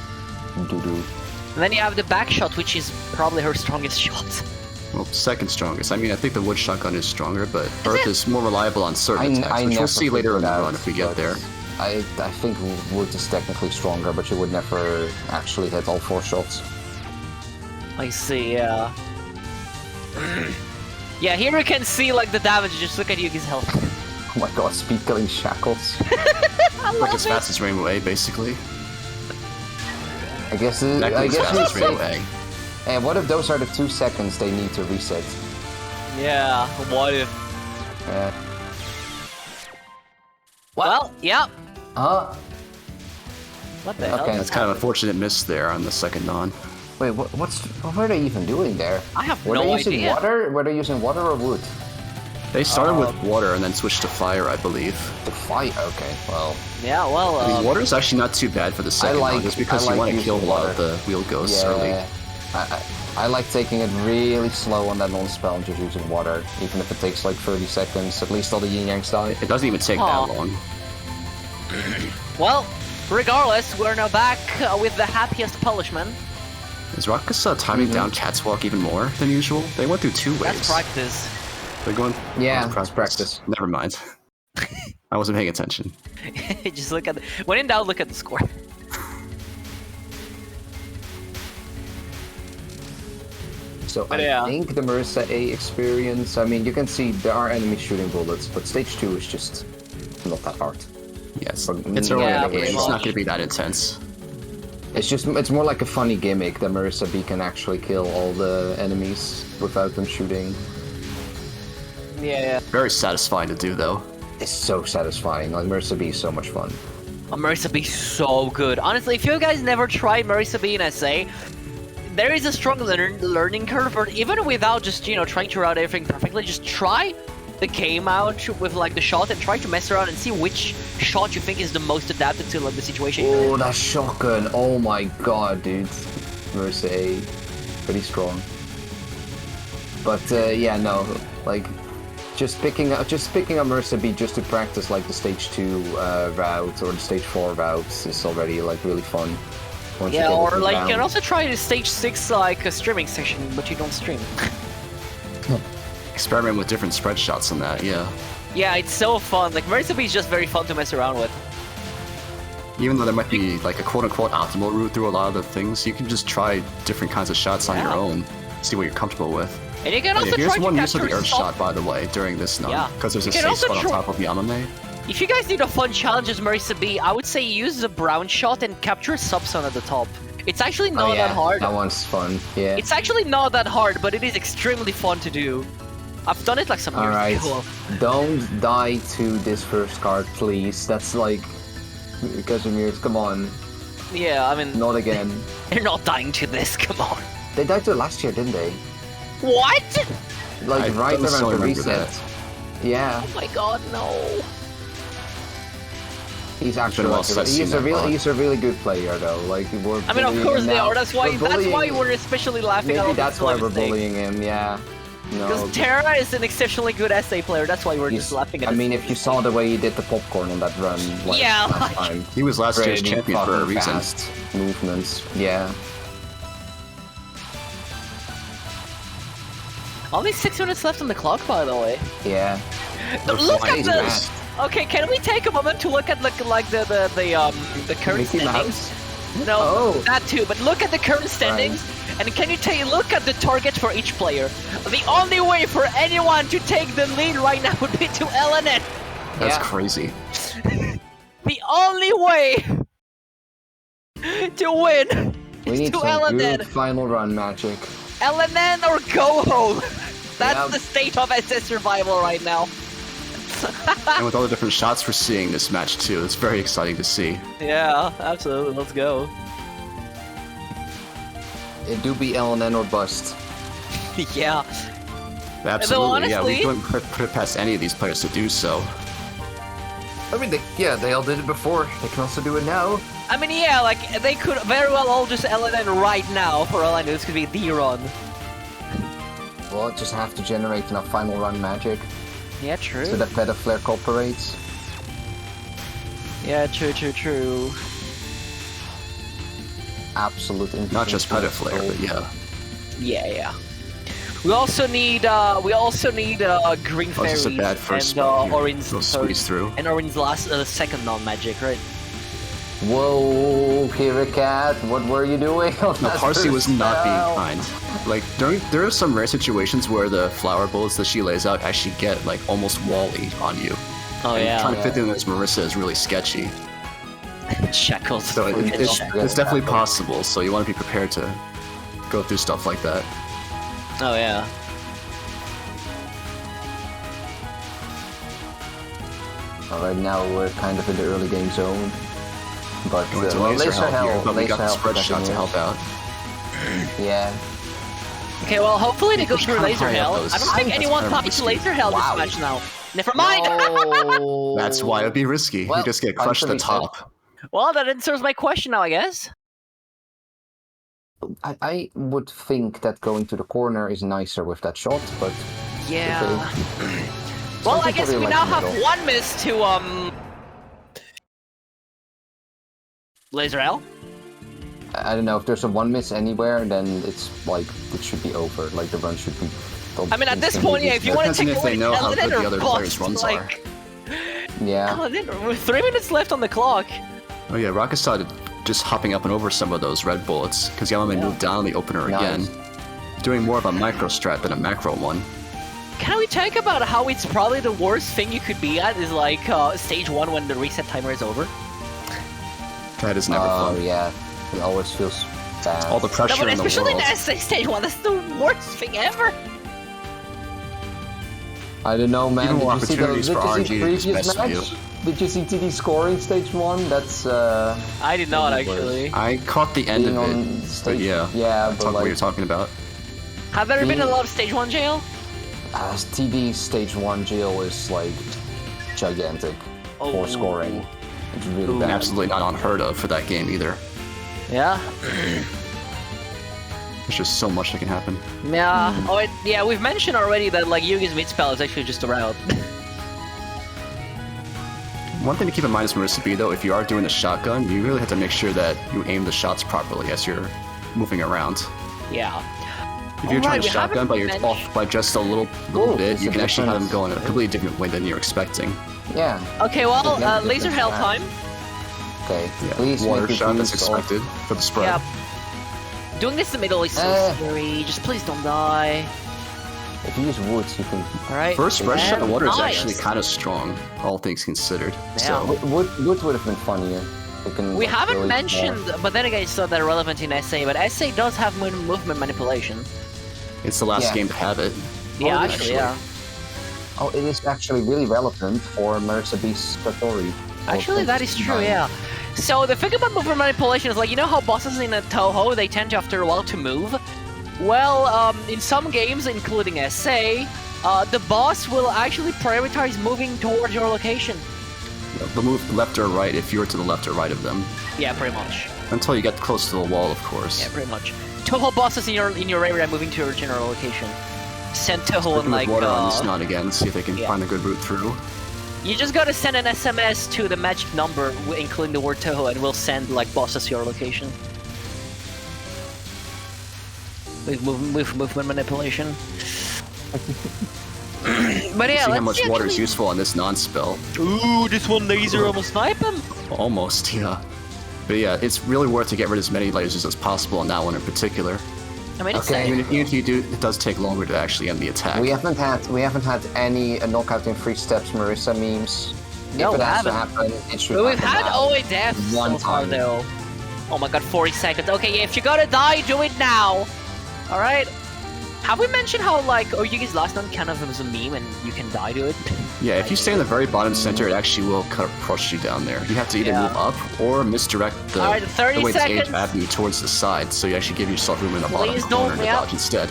doo-doo. And then you have the back shot, which is probably her strongest shot. Well, second strongest. I mean, I think the wood shotgun is stronger, but Earth is more reliable on certain attacks, which never we'll see later in the figured out, run if we get but there. I think wood is technically stronger, but you would never actually hit all 4 shots. I see, yeah. Yeah, here you can see like the damage, just look at Yugi's health. Oh my god, speed killing shackles. Like as fast as Rainbow A, basically. I guess Exactly as fast as you'd Rainbow say, A. and what if those are the 2 seconds they need to reset? Yeah, what if? Uh, Well, yeah. huh? What the hell? Okay. That's kind of a fortunate miss there on the second non. Wait, what were they even doing there? I have Were no they using idea. water? Were they using water or wood? They started with water and then switched to fire, I believe. The fire. Okay, well, Yeah, well, I mean, water is actually not too bad for the second like- non, just because I you like want to kill a using lot water. of the wheel ghosts early. yeah. I like taking it really slow on that non-spell and just using water, even if it takes like 30 seconds. At least all the yin yangs die. It doesn't even take Aw. that long. well, regardless, we're now back with the happiest punishment. Is Rakasah timing down Cat's Walk even more than usual? They went through 2 waves. That's practice. They're going. Yeah, oh, that's practice. Never mind. I wasn't paying attention. Just look at when in doubt, look at the score. So But I yeah. think the Marissa A experience, I mean, you can see there are enemies shooting bullets, but stage 2 is just not that hard. Yes, But- it's early Yeah, in the game. pretty It's not much. going to be that intense. It's more like a funny gimmick that Marissa B can actually kill all the enemies without them shooting. Yeah. Very satisfying to do, though. It's so satisfying. Like Marissa B is so much fun. Marissa B so good. Honestly, if you guys never tried Marissa B in SA, there is a strong learning curve, but even without just, trying to route everything perfectly, just try the game out with like the shot and try to mess around and see which shot you think is the most adapted to like the situation. Oh, that shotgun! Oh my god, dude. Marissa A, pretty strong. But yeah, no, like just picking up Marissa B just to practice like the stage 2 route or the stage 4 routes is already like really fun. Once you Yeah, get or it like down. you can also try the stage 6 like a streaming session, but you don't stream. Experiment with different spread shots on that, yeah. Yeah, it's so fun. Like Marissa B is just very fun to mess around with. Even though there might be like a quote-unquote optimal route through a lot of the things, you can just try different kinds of shots on your Yeah. own, see what you're comfortable with. And you can Oh, also yeah, here's try to one use of capture the Earth soft- shot, by the way, during this Yeah. nun, because there's a You can safe also spot on try- top of Yamame. If you guys need a fun challenge as Marissa B, I would say use the brown shot and capture subzone at the top. It's actually not Oh yeah, that hard. that one's fun. Yeah. It's actually not that hard, but it is extremely fun to do. I've done it like some years Alright, ago. don't die to this first card, please. That's like, Kazimierz, come on, Yeah, I mean, not again. they're not dying to this, come on. They died to it last year, didn't they? What? Like I right don't around the remember reset. that. Yeah, Oh my god, no. he's actually been a while like, since I've seen that mod. he's a really good player though. Like we're I mean, of bullying course him they now. are. That's why we're especially laughing at all Maybe that's these why silly we're mistakes. bullying him. Yeah. No. Because Terra is an exceptionally good SA player. That's why we're just laughing at. I his mean, if silly you saw the way he did the popcorn on that run, like, Yeah, last like- time. He was last year's Pretty champion for a fucking reason. fast movements. Yeah. Only 6 minutes left on the clock, by the way. Yeah. Look at He's this. fast. Okay, can we take a moment to look at like the current Mickey standings? Mouse? No, Oh. that too. But look at the current standings. And can you take a look at the target for each player? The only way for anyone to take the lead right now would be to LNN. That's crazy. The only way to win We is need to some LNN. good final run magic. LNN or go home. That's the state of SS survival right now. And with all the different shots we're seeing in this match too, it's very exciting to see. Yeah, absolutely. Let's go. It do be LNN or bust. Yeah. Absolutely, yeah. We honestly- couldn't put it past any of these players to do so. I mean, they all did it before. They can also do it now. I mean, yeah, like, they could very well all just LNN right now. For all I know, this could be the run. Well, just have to generate enough final run magic Yeah, true. so that Better Flare cooperates. Yeah, true. Absolute infinite. Not just Predator Flare, but yeah. Yeah. We also need green Oh, this fairies is a bad first and spell here. orange They'll squeeze through. and orange last second non-magic, right? Whoa, KiriCat, what were you doing? No, Parsi was not being kind. Like, there are some rare situations where the flower bullets that she lays out actually get, like, almost wall-y on you. Oh And yeah. trying to fit in this Marissa is really sketchy. Shackles. So it's definitely possible, so you want to be prepared to go through stuff like that. Oh yeah. Alright, now we're kind of in the early game zone. But Going to well, laser help here, but we got the laser spread help shot to help out. Yeah. Okay, well, hopefully they go Push through kinda laser high up hell. those I don't think sides. anyone That's thought kinda to risky. laser hell Wow. this match now. Never mind. No. That's why it'd be risky. Well, you just get crushed at the actually, top. Well, that answers my question now, I guess. I would think that going to the corner is nicer with that shot, but Yeah. okay. Well, Some I guess people we really now like the have middle. one miss to laser hell. I don't know, if there's a one miss anywhere, then it's like, it should be over. Like, the run should be... I mean, at this point, yeah, if you want to Depends take if they away know how LNN good the or other bust, players' runs are. like, Yeah. LNN, with 3 minutes left on the clock. Oh yeah, Rakasah just hopping up and over some of those red bullets, because Yamame moved down the opener Nice. again. Doing more of a micro strat than a macro one. Can we talk about how it's probably the worst thing you could be at is like stage 1 when the reset timer is over? That is never Oh, fun. yeah. It always feels bad. All the No, pressure but in the especially in world. the stage 1, that's the worst thing ever. I don't know, man. Even more Did you see opportunities for RNG to previous mess with match? Did you see TD scoring stage 1? That's I did not Maybe worse. actually. I caught the end being of on it, stage. but yeah, Yeah, that's but what you're like talking about. Have there been a Me- lot of stage 1 jail? TD stage 1 jail is like gigantic Oh. for scoring. It's really bad. Absolutely not unheard of for that game either. Yeah. There's just so much that can happen. Yeah. Oh, yeah. We've mentioned already that like Yugi's mid spell is actually just a route. One thing to keep in mind is Marissa B though, if you are doing the shotgun, you really have to make sure that you aim the shots properly as you're moving around. Yeah. If you're trying Alright, to we shotgun haven't but you're mentioned- off by just a little Oh, bit, it's you a can actually have them difference. go in a completely different way than you're expecting. Yeah. Okay. Well, Different laser hell strat. time. Okay. Yeah, Please water make it shot that's use of- expected for the spread. Yeah. Doing this in the middle is so scary. Just please don't die. If you use woods, you can. All right. First spread shot And of water is nice. actually kind of strong, all things considered. Yeah. So Wood would have been funnier. You can, We like, haven't really- mentioned, but then again, it's not that relevant in SA. But SA does have movement manipulation. it's the last Yeah. game to have it. Yeah, Oh, actually, yeah. Oh, it is actually really relevant for Marissa B's Satori. Actually, that is true, yeah. So the thing about movement manipulation is like, you know how bosses in a Touhou, they tend to after a while to move? Well, in some games, including SA, the boss will actually prioritize moving towards your location. They'll move left or right if you're to the left or right of them. Yeah, pretty much. Until you get close to the wall, of course. Yeah, pretty much. Touhou bosses in your area moving to your general location. Send Touhou Working and with like, water on this knot again, see if they can yeah. find a good route through. you just gotta send an SMS to the magic number, including the word Touhou, and we'll send like bosses to your location. With movement manipulation. But yeah, See let's how much see water is actually- useful on this non-spell. Ooh, this one laser almost snipe him. Almost, yeah. But yeah, it's really worth to get rid of as many lasers as possible on that one in particular. I mean, it's Okay. safe. Even if you do, it does take longer to actually end the attack. We haven't had any knockout in 3 steps Marissa memes. No, if we it has to haven't. happen, it should But we've happen had now. OA deaths One so far, time. though. Oh my god, 40 seconds. Okay, yeah, if you gotta die, do it now. Alright? Have we mentioned how, like, Oyugi's last one kind of was a meme and you can die to it? Yeah, if you stay in the very bottom center, it actually will crush you down there. You have to either Yeah. move up or misdirect the, Alright, 30 the way the seconds. stage avenue towards the side, so you actually give yourself room in the bottom Please corner don't, to yeah. dodge instead.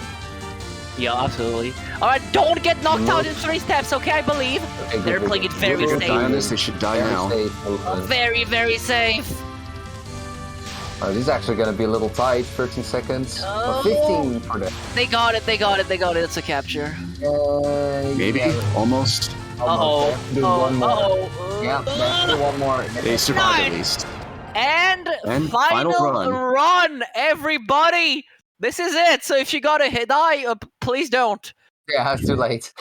Yeah, absolutely. Alright, don't get knocked out in 3 steps, okay, I believe? Okay, They're good, playing it good. very If they die on safe. this, they should die Very now. safe, movement. Very, very safe. Oh, this is actually going to be a little tight. 13 seconds. Oh. 15 for them. They got it, they got it, they got it. It's a capture. Maybe, Yeah, almost. Uh-oh. Do one more. Uh-oh. Yeah, let's do one more. They survived at Nine. least. And final final run. run, everybody! This is it, so if you gotta die, please don't. Yeah, it's too late.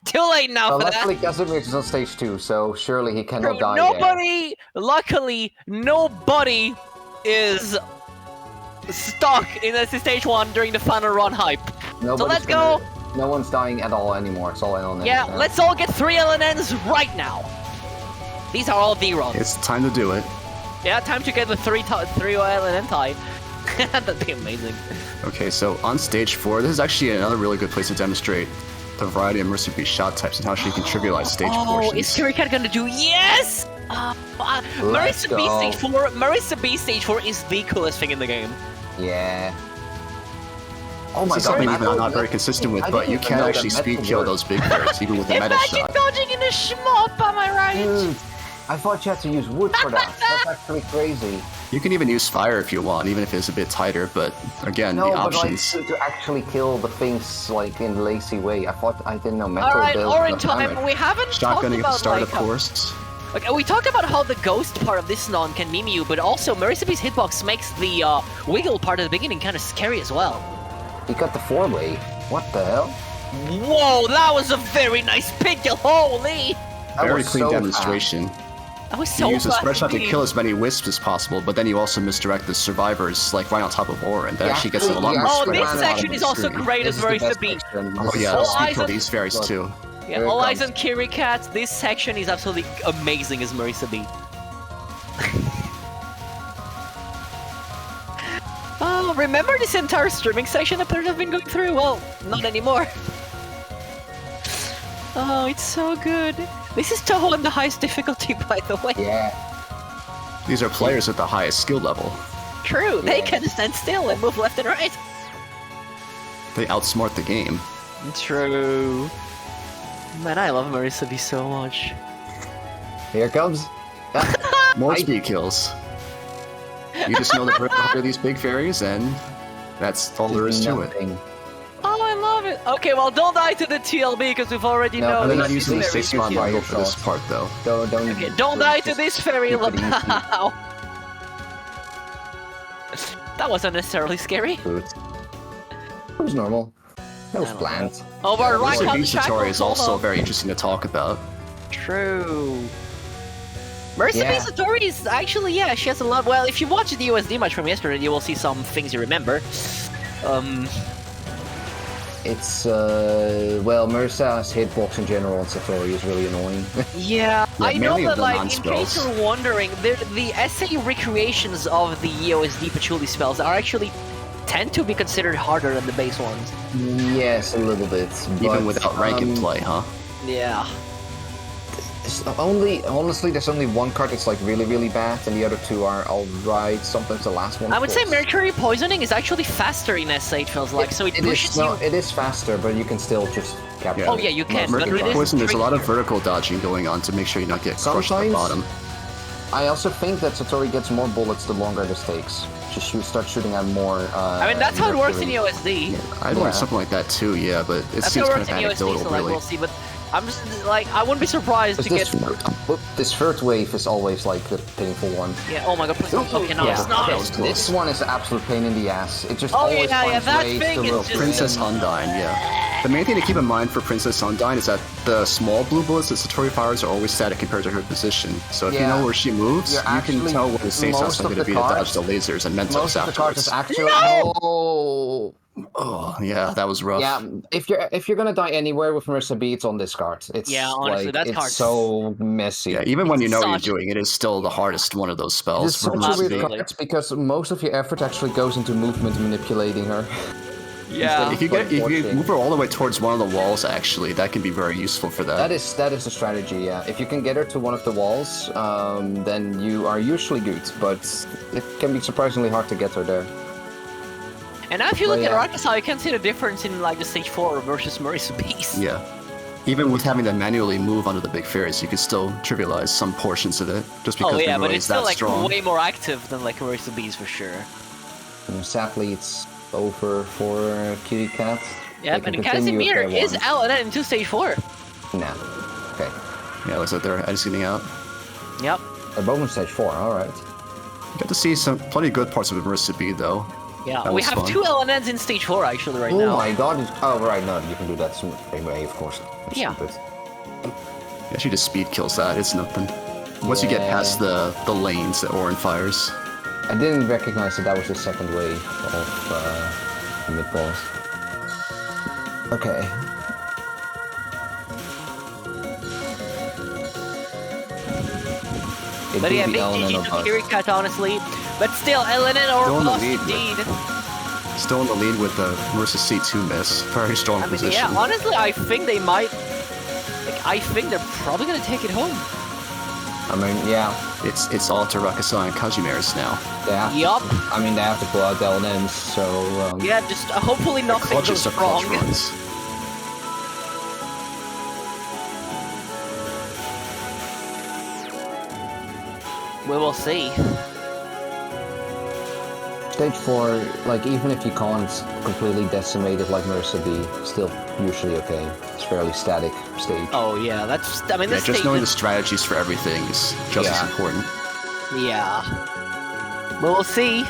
Too late now Well, for that. luckily, Kazimierz is on stage 2, so surely he cannot die there. Nobody, luckily, nobody is stuck in this stage 1 during the final run hype. Nobody's So let's gonna- go. No one's dying at all anymore. It's all LNNs. Yeah, now. let's all get 3 LNNs right now. These are all V runs. It's time to do it. Yeah, time to get the 3 LNN tie. That'd be amazing. Okay, so on stage 4, this is actually another really good place to demonstrate the variety of Mercy Beast shot types and how she can trivialize stage Oh, portions. is KiriCat gonna do? Yes! Let's Marissa B go. stage 4. Marissa B stage 4 is the coolest thing in the game. Yeah. Oh my This is god, something Metal- I'm not very consistent with, I but didn't you even can know actually that speed metal kill worked. those big birds, even with the metal Imagine shot. dodging in a shmup, am I right? Dude, I thought you had to use wood for that. That's actually crazy. You can even use fire if you want, even if it's a bit tighter, but again, No, the but like options. to actually kill the things like in a lazy way. I didn't know metal. Alright, built Orange the time. hammer. We haven't talked Shotgunning at the about start, like of how- course. Okay, we talked about how the ghost part of this non can meme you, but also Marissa B's hitbox makes the wiggle part at the beginning kind of scary as well. He got the 4-way. What the hell? Whoa, that was a very nice pick, holy! That Very was clean so demonstration. That was so You use a fast spread shot to indeed. kill as many wisps as possible, but then you also misdirect the survivors like right on top of Orin. That Yeah, actually gets a lot yeah, more Oh, spread this out section of the is also screen. great This as is the Marissa best B. section. Oh This is yeah, so All speed eyes kill on- these fairies too. Yeah, Here it all eyes comes. on KiriCat. This section is absolutely amazing as Marissa B. Oh, remember this entire streaming section that players have been going through? Well, not anymore. Oh, it's so good. This is Touhou on the highest difficulty, by the way. Yeah. These are players at the highest skill level. True, they Yeah. can stand still and move left and right. They outsmart the game. True. Man, I love Marissa B so much. Here it comes. More I- speed kills. You just know that we're after these big fairies, and that's all there is to it. Nothing. Oh, I love it. Okay, well, don't die to the TLB because we've already No, known They're please, not using the please, 6 please, spot please, model please, for this please. part, though. Don't. Okay, don't die to just this fairy keep it easy. Lapao. That was unnecessarily scary. It was normal. That was I don't planned. Over right Mr. on Beast track. tutorial is also hold on. very interesting to talk about. True. Marissa Yeah. B's story is actually, yeah, she has a lot. Well, if you watch the USD match from yesterday, you will see some things you remember. It's well, Marissa's hitbox in general on Satori is really annoying. Yeah, I know mainly that, the like, in non-spells. case you're wondering, the essay recreations of the EOSD patchouli spells are actually tend to be considered harder than the base ones. Yes, a little bit. Even but, without rank in play, huh? Yeah. Honestly, there's only one card that's like really, really bad, and the other two are alright. Sometimes the last one. I would say falls. mercury poisoning is actually faster in SA, it feels like, so it pushes is, you. No, it is faster, but you can still just capture. Yeah. Oh, yeah, you can, Mercury but it is Poison, there's a lot of trickier. vertical dodging going on to make sure you not get crushed at the Sometimes- bottom. I also think that Satori gets more bullets the longer this takes. Just start shooting at more. I mean, that's how it works in mercury. EOSD. I Yeah. learned something like that too, yeah, but it That's seems how it kind works of in EOSD, anecdotal, so like, really. we'll see, but I'm just, like, I wouldn't be surprised to get... This third wave is always like the painful one. Yeah, oh my god, please don't. Okay, nice, Yeah, nice. that was close. This one is an absolute pain in the ass. It just Oh, always yeah, finds that ways thing to is rope just- it Princess in. Undyne, yeah. The main thing to keep in mind for Princess Undyne is that the small blue bullets that Satori fires are always static compared to her position. So if you Yeah. know where she moves, You're you can actually- tell where the safe house most is of going the to be to dodge cards- the lasers and mentos Most of the cards afterwards. is actually. No! Oh! Oh, yeah, that was rough. Yeah, if you're gonna die anywhere with Marissa B, it's on this card. It's honestly, that it's card's so messy. Yeah, even when you know what you're such- doing, it is still the hardest one of those spells. It's such a weird Absolutely. card because most of your effort actually goes into movement manipulating her. Yeah. If you move her all the way towards one of the walls, actually, that can be very useful for that. That is the strategy. Yeah, if you can get her to one of the walls, then you are usually good. But it can be surprisingly hard to get her there. And now if you look But at Rakasah, you can see the difference in like the stage 4 versus Marisa B's. Yeah. Even with having to manually move onto the big fairies, you could still trivialize some portions of it, just because Oh yeah, the but is it's still that like strong. way more active than like Marisa B's for sure. Sadly, it's over for KiriCat. Yeah, and Kazimierz is out and then into stage 4. Nah. Okay. Yeah, looks like they're editing out. Yep. They're both in stage 4. All right. You got to see some plenty good parts of Marissa B, though. Yeah, That we was have fun. 2 LNNs in stage 4 actually right Oh now. my god. Oh, right, no, you can do that anyway, of course. Yeah. Stupid. Yeah, she just speed kills that. It's nothing. Once you get past the lanes that Orin fires. I didn't recognize that was the second wave of mid-balls. Okay. But yeah, big GG to KiriCat honestly. But still, LNN or Still in the bust lead, indeed. Still in the lead with the Marissa C2 miss. Very strong I mean, position. yeah, honestly, I think they might... Like, I think they're probably gonna take it home. I mean, yeah. It's all to Rakasah and Kazimierz now. They have Yup. I mean, they have to pull out the LNMs, so... Yeah, just hopefully nothing Clutches goes are clutch wrong. runs. We will see. Stage 4, like, even if you can't completely decimate it like Marissa B, still usually okay. It's fairly static stage. Oh yeah, that's... I mean, Yeah, this just stage knowing the is... strategies for everything is just as important. Yeah. We will see.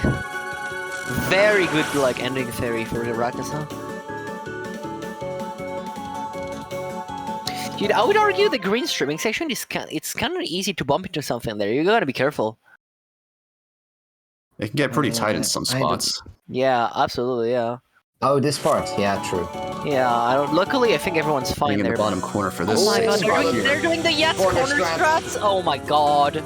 Very good, like, ending theory for the Rakasah. Dude, I would argue the green streaming section is it's kind of easy to bump into something there. You gotta be careful. It can get pretty tight in some spots. Yeah, absolutely, yeah. Oh, this part. Yeah, true. Yeah, luckily I think everyone's fine Being in there. the bottom corner for this. Oh my god, spot here. they're doing the Yats Corner corner strat. strats? Oh my god.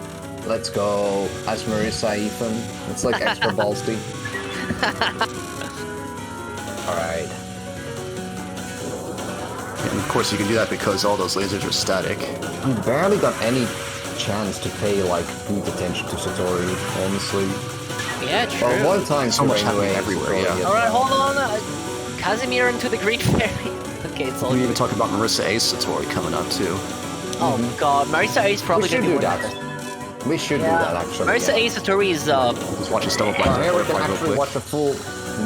Let's go. As Marissa, Ethan. It's like extra ballsy. Alright. And of course, you can do that because all those lasers are static. We barely got any chance to pay, like, good attention to Satori, honestly. Yeah, true. Well, one time So much anyway, happening everywhere, Satori yeah. gets- Alright, hold on. Kazimierz into the Green Fairy. Okay, it's all We good. even talk about Marissa A. Satori coming up too. Oh god, Marisa A is We probably should gonna be do one of that. We should do Yeah. that, actually. Marisa yeah. A Satori is Let's watch this double blind Oh, here we can butterfly real actually quick. watch the full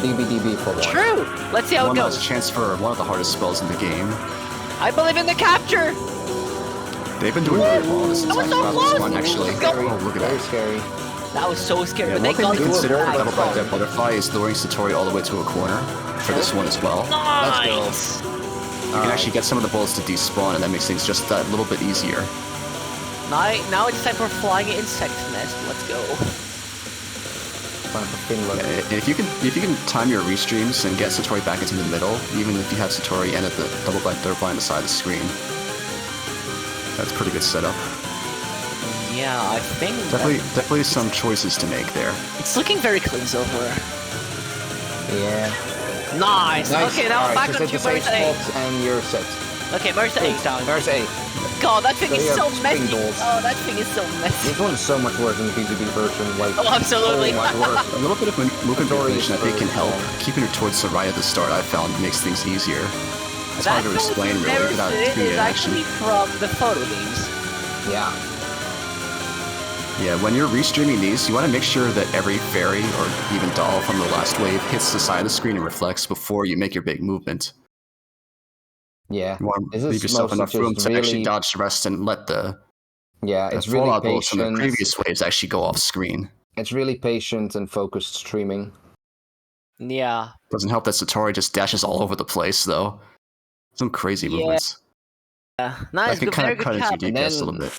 DBDB for once. true. Let's see how One it last goes. chance for one of the hardest spells in the game. I believe in the capture. They've been doing really well. This That was attack so battle is close! fun, actually. Let's go. Oh, look at Very that. scary. That was so scary. Yeah, but one they thing got to the consider flag. with double blind dead butterfly is luring Satori all the way to a corner for this one as well. Nice. You can actually get some of the bullets to despawn, and that makes things just that little bit easier. Now it's time for flying insect nest. Let's go. Time for Finland. And if you can time your restreams and get Satori back into the middle, even if you have Satori and at the double blind butterfly on the side of the screen, that's a pretty good setup. Yeah, I think Definitely some choices to make there. it's looking very clean so far. Yeah. Nice. Nice. Okay, now Alright, back just on hit to the same Marisa spot and you're set. A. Okay, Marisa A down. There's A. God, that thing So is you so have messy. spring balls. Oh, that thing is so messy. This one is so much worse than the BGB version. Like, Oh, absolutely. Oh my word. A little bit of movement Satori manipulation is I think can help. very Keeping her towards the right at the start, I found makes things easier. It's hard to explain really without It doing is it in action. actually from the photo games. Yeah. Yeah, when you're restreaming these, you want to make sure that every fairy or even doll from the last wave hits the side of the screen and reflects before you make your big movement. Yeah. You want This to is leave yourself mostly enough room just to actually really- dodge the rest and let the Yeah, it's really fallout bullets from the patient. previous waves actually go off screen. It's really patient and focused streaming. Yeah. Doesn't help that Satori just dashes all over the place, though. Some crazy Yeah. movements. Nice, That can good, kind very of good cut into cap. your And DPS a then- little bit.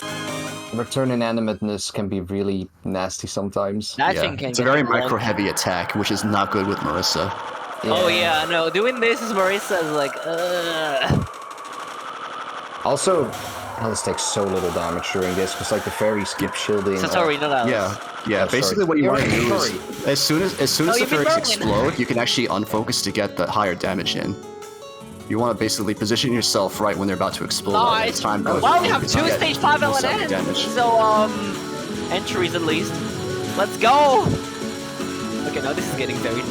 Return in animateness can be really nasty sometimes. That Yeah, thing can it's a get very long. micro-heavy attack, which is not good with Marissa. Oh yeah, no, doing this is Marisa is like, Also, Alice takes so little damage during this because like the fairies keep shielding. So sorry, not Alice. Yeah. Oh, Basically, sorry. what you You're want to right, do sorry. is as soon as the you've been fairies Merlin. explode, you can actually unfocus to get the higher damage in. You want to basically position yourself right when they're about to explode. Nice. Time goes, Well, we you have can 2 get stage 5 most of the LNNs, damage. so entries at least. Let's go. Okay, now this is getting very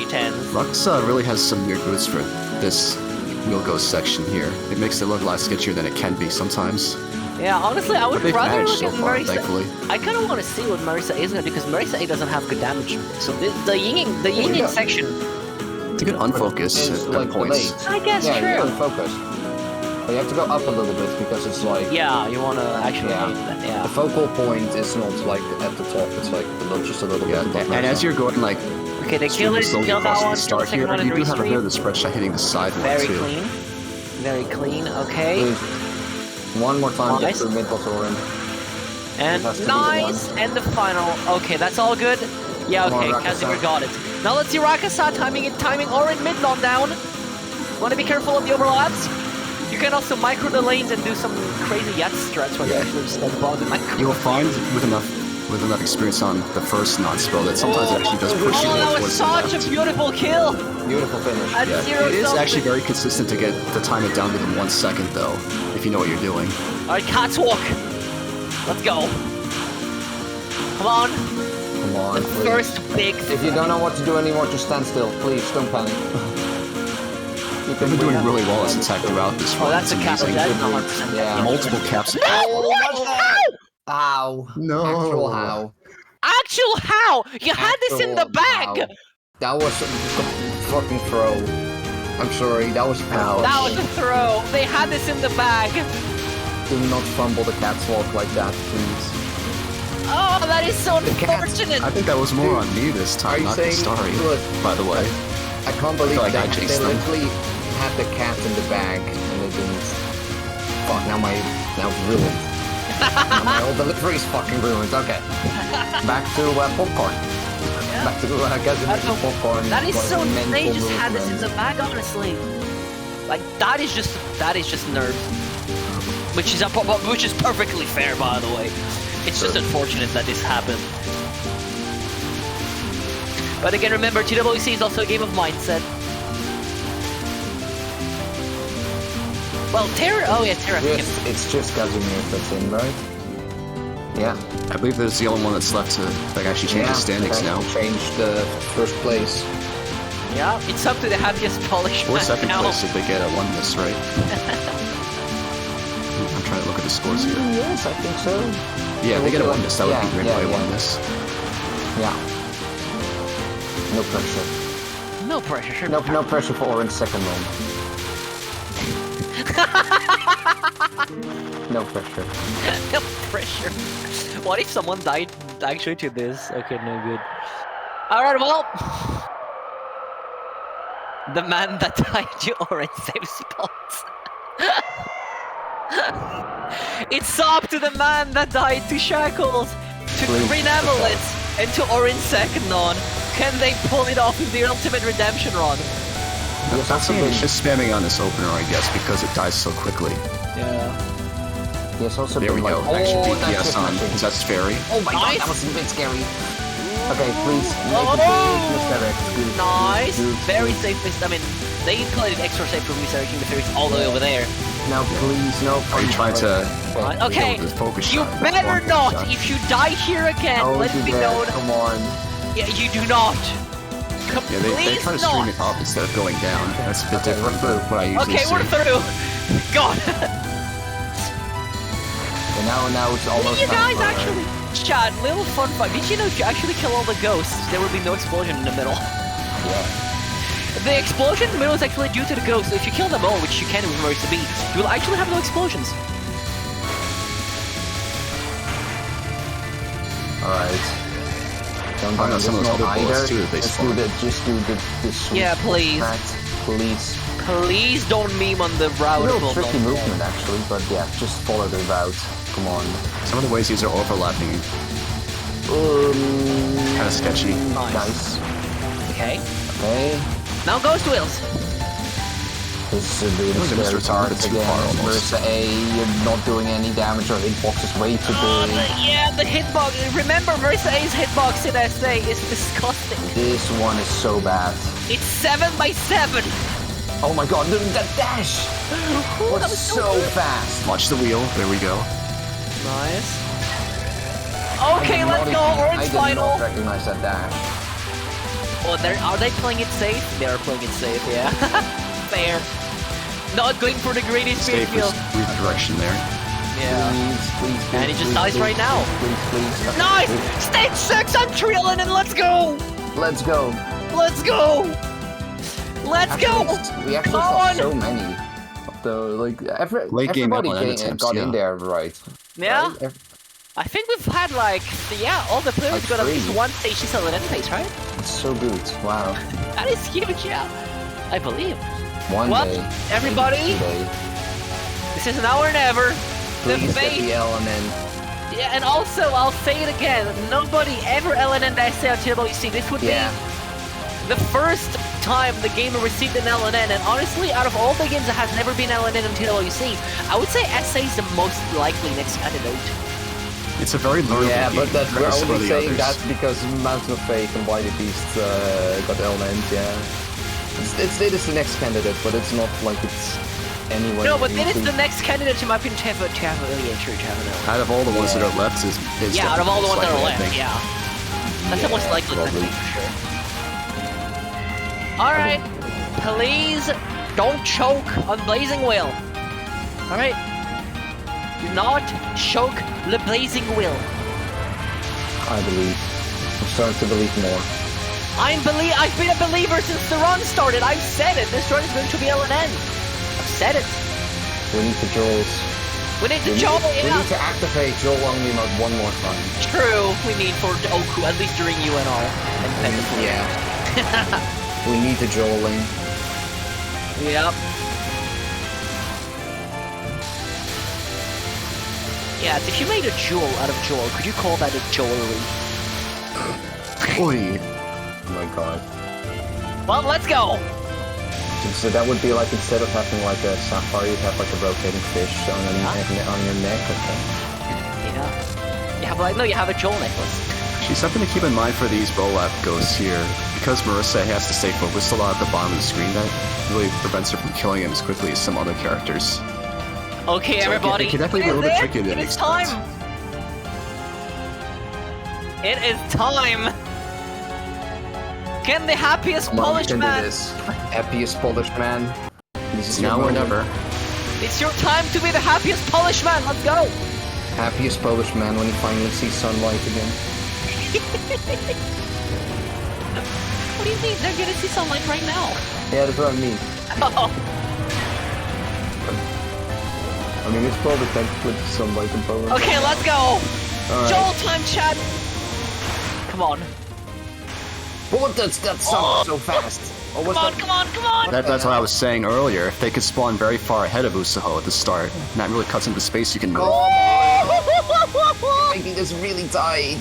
tense. Rakasah really has some weird moves for this wheel ghost section here. It makes it look a lot sketchier than it can be sometimes. Yeah, honestly, I would But they've rather managed look so at far, Marisa. thankfully. I kind of want to see what Marisa is gonna do because Marisa A doesn't have good damage. So the yinging yeah. section, It's a good unfocus It's at like points. delayed. I guess Yeah, you're true. unfocused. But you have to go up a little bit because it's like Yeah, you want to actually Yeah. aim that. the Yeah. focal point is not like at the top. It's like just a little Yeah, bit. above and as Marisa. you're going like Okay, they kill it. slowly Kill that across one. the Kill the start second here, one and you do have a bit of restream. the spread shot hitting the side one Very too. clean. Very clean. Okay. Please. One more time, Nice. get through mid bottom orange. And That's to be the nice. And the final. Okay, that's all good. Yeah. Come on, Okay, Rakasah. Kazimierz got it. Now let's see Rakasah timing Orin mid non down. Want to be careful of the overlaps. You can also micro the lanes and do some crazy Yats strats where you actually just like bog the micro. You'll find with enough experience on the first non-spell that sometimes it actually does push you Oh, more that was towards the such left. a beautiful kill. Beautiful finish. At Yeah, zero it is something. actually very consistent to get the time it down within 1 second though, if you know what you're doing. Alright, Catwalk. Let's go. Come on. Come on, please. First big. If you don't know what to do anymore, just stand still. Please, don't panic. You They've been win doing it. really well as attack throughout this run. Oh, that's a It's cap. amazing. That's not 100%. Yeah. Multiple caps. Oh, what's that? Ow. No. Actual how. Actual how? You had this in the Actual bag. how. That was a fucking throw. I'm sorry, that was how. That was a throw. They had this in the bag. Do not fumble the catwalk like that, please. Oh, that is so The cat. unfortunate. I think that was more on me this Are time, you not saying? Gastari, Look, by the way. I can't believe like I they jinxed them. literally had the cat in the bag and they didn't. Fuck, now it's ruined. Now my whole delivery is fucking ruined. Okay. Back to popcorn. Back to Kazimierz popcorn. That is was so. mental They just had this in movement. the bag, honestly. Like that is just nerves, which is perfectly fair, by the way. It's just unfortunate that this happened. But again, remember, TWC is also a game of mindset. Well, Terra. Oh yeah, Terra. It's just Kazimierz that's in, right? Yeah. I believe there's the only one that's left to actually change the standings now. Change the first place. Yeah, it's up to the happiest Polish Or man second now. place if they get won this, right? I'm trying to look at the scores here. Yes, I think so. Yeah, if they get a won this, that would be Yeah, great if yeah, they yeah. won this. Yeah. No pressure. No pressure. Sure. No pressure for Orange second one. No pressure. No pressure. What if someone died actually to this? Okay, no good. Alright, well. The man that died to orange save spots. It's up to the man that died to Shackles, to Green Amulets, and to Orange Second on. Can they pull it off in the ultimate redemption run? Yes, That's also it's just spamming on this opener, I guess, because it dies so quickly. Yeah. Yes, also There we been go. like, Extra oh, DPS that's on it. Possessed Fairy. Oh my god, Nice. that was a bit scary. Okay, please, make Oh! it misdirect. Good. Nice. Good. Very safe. I mean, they implemented extra safe for redirecting the fairies all the way over there. Now, please, no. Are you trying to... Right, okay, with focus you shot, better focus not. shot. If you die here again, Oh, let it be known. Come on. Yeah, you do not. Yeah, they Please try to not. stream it up instead of going down. That's a bit Okay, different we're than what I usually Okay, see. we're through. God. And now it's almost You time guys for, actually, Chad, little fun fact. Did you know if you actually kill all the ghosts, there will be no explosion in the middle? Yeah. The explosion in the middle is actually due to the ghosts. So if you kill them all, which you can with Marisa B, you will actually have no explosions. Alright. Don't Find out some of those other bullets, too, that they Let's spawn. just do this Yeah, please. Please. Please don't meme on the route. A little Well, tricky don't- movement actually, but yeah, just follow the route. Come on. Some of the ways these are overlapping, kind of sketchy. Nice. Nice. Okay. Okay. Now Ghost Wheels. This is a really Look at scary Mr. Target target too far again. almost. Marissa A, you're not doing any damage. Your hitbox is way too big. Yeah, the hitbox. Remember, Marissa A's hitbox in SA is disgusting. This one is so bad. It's 7x7. Oh my god, that dash! Ooh, was so fast. Watch the wheel. There we go. Nice. Okay, let's go. Orange I did final. not recognize that dash. Oh, are they playing it safe? They are playing it safe, yeah. Fair. Not going for the greatest speed Escape field. was redirection there. Yeah. Please, And he just dies right now. Please. Nice! Stage 6 on Trillin and let's go! Let's go. Let's go! Let's go! We actually Come saw on! so many. Late game everybody LNN attempts, got yeah. in there, right? Yeah? Right? I think we've had like, yeah, all the players Like got at least three. one stage 6 LNN phase, right? It's so good. Wow. That is huge, yeah. I believe. One Well, day. everybody, maybe today. this is now or never. The Please get fate. the L and then Yeah, and also, I'll say it again, nobody ever LNN that SA on TWC. This would yeah. be the first time the game received an LNN, and honestly, out of all the games that has never been LNN on TWC, I would say SA is the most likely next candidate. It's a very learnable Yeah, game. but that, we're compared to some of only the saying others. that because Mountain of Faith and Wily Beast got LNs, yeah. It is the next candidate, but it's not like it's anywhere. No, but near it is easy. the next candidate in my opinion to have a LNN. Out of all the ones that are left, is Yeah, out of all the ones that are definitely left, most likely, I think. yeah. That's the most likely probably. candidate for sure. Alright, please don't choke on Blazing Wheel. Alright? Do not choke the Blazing Wheel. I believe. I'm starting to believe more. I've been a believer since the run started. I've said it. This run is going to be LNN. I've said it. We need the Joels. We need to Joel, We yeah. need to activate Joel only mode one more time. True. We need for Oku, at least during UNR. And Pentaflow. Yeah. We need the Joeling. Yep. Yeah, if you made a jewel out of Joel, could you call that a jewelry? Oi. Oh my god. Well, let's go! So that would be like instead of having like a sapphire, you'd have like a rotating fish on your neck. Okay. Yeah. You have like, no, you have a Joel necklace. Actually, something to keep in mind for these roll-up ghosts here, because Marissa has to stay focused a lot at the bottom of the screen, that really prevents her from killing him as quickly as some other characters. Okay, So everybody. it can definitely be a little bit trickier than It is expect. time! It is time! Can the happiest Come on, we Polish can do man... this. Happiest Polish man. This is Now your or moment. never. It's your time to be the happiest Polish man, let's go! Happiest Polish man when he finally sees sunlight again. What do you mean? They're gonna see sunlight right now. Yeah, that's what I mean. Oh, I mean, it's probably technically sunlight in Poland. okay, let's go! Alright. Joel time, chat! Come on. What? That sounds so fast. Or was Come on, that? come on, come on! That's what I was saying earlier. If they could spawn very far ahead of Usaho at the start, and that really cuts into space you can move. Making this really tight.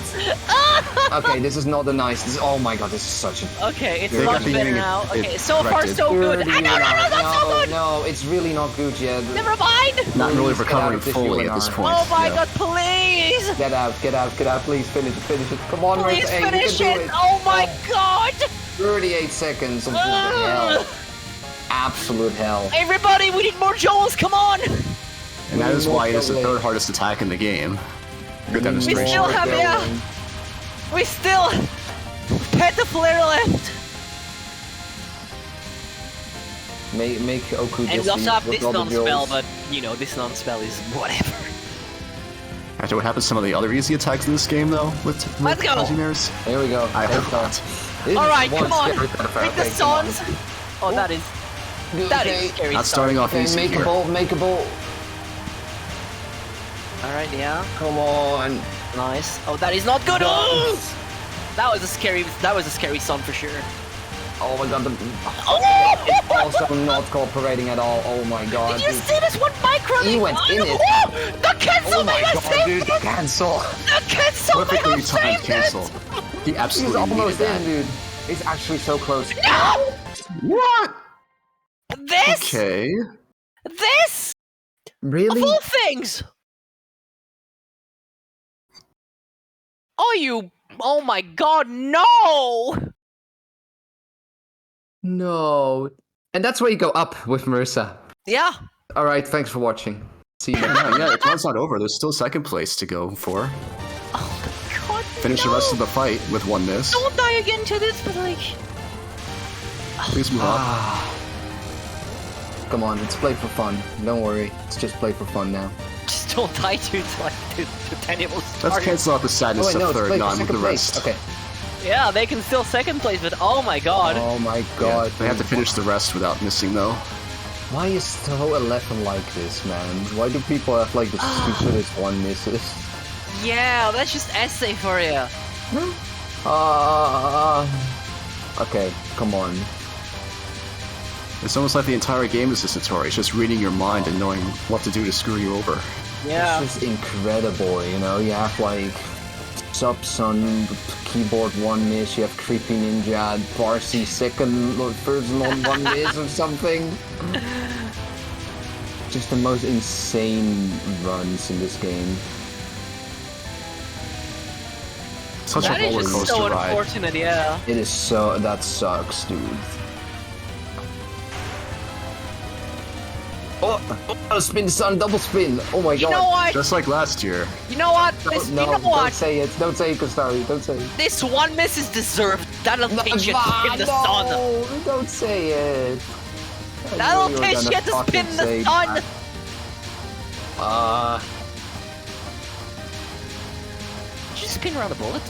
Okay, this is not a nice. Oh my god, this is such a. Okay, it's They much got the better unit- now. it Okay, so far corrected. so good. Dirty Ah, no, not so good! No, it's really not good yet. Never mind! Not really Please get out recovering of this fully at this UNR. point. Oh my yeah. god, please! Get out, please finish it. Come on, Please Marissa, hey, you finish can do it! Oh my god! 38 seconds of Ugh. hell. Absolute hell. Everybody, we need more Joels, come on! And that is why it is the third hardest attack in the game. Good We demonstration. still have, yeah. We still... Petaflare left! Make Oku And we just also have with this all the non-spell, jewels. but, you know, this non-spell is whatever. After what happens to some of the other easy attacks in this game, though, with Let's go. Kazimierz? Here we go. I Take hope that. not. This is Alright, one come on! scary metaphor. Take the Okay, come on. sons! Oh, that is Okay. scary Not stuff. starting off Okay, easy make here. a ball, make a ball. Alright, yeah. Come on. Nice. Oh, that is not good! Nice. That was a scary son for sure. Oh my god, Oh! it's also not cooperating at all. Oh my god. Did you see this one micro? He went in it. Oh, the cancel Oh my made us god, save dude, it! cancel. The cancel made Perfectly us timed save cancel. it! He He's absolutely almost needed in, that. dude. It's actually so close. No! What? This? Okay. This? Really? Of all things! Oh my god, no! No. And that's where you go up with Marissa. Yeah. Alright, thanks for watching. See you next time. Yeah, the round's not over. There's still second place to go for. Oh my god, Finish the rest of the fight with 1 miss. Don't die again to this, but like... Please move up. Come on, let's play for fun. Don't worry, let's just play for fun now. Just don't die to Daniel start. Let's cancel out the sadness of let's third, play for not with the second place. rest. Okay. Yeah, they can still second place, but oh my god. Oh my Yeah, god. they have to finish the rest without missing, though. Why is Touhou 11 like this, man? Why do people have like the stupidest 1 misses? Yeah, that's just essay for you. Okay, come on. It's almost like the entire game is a tutorial. It's just reading your mind and knowing what to do to screw you over. Yeah. This is incredible, you know? You have like Sub-Sun, keyboard 1 miss, you have Creepy Ninja, Parsi second person on 1 miss or something. Just the most insane runs in this game. Such That a is roller just coaster so ride. unfortunate, yeah. It is so... that sucks, dude. Oh, spin sun, double spin! Oh my god. You know what? Just like last year. You know what? This, No, you know what? don't say it. Don't say it, Gastari. Don't say it. This 1 miss is deserved. That'll teach you to spin the sun. No, don't say it. I That'll knew you were teach gonna you to fucking spin the say sun. that. Just spin around the bullet.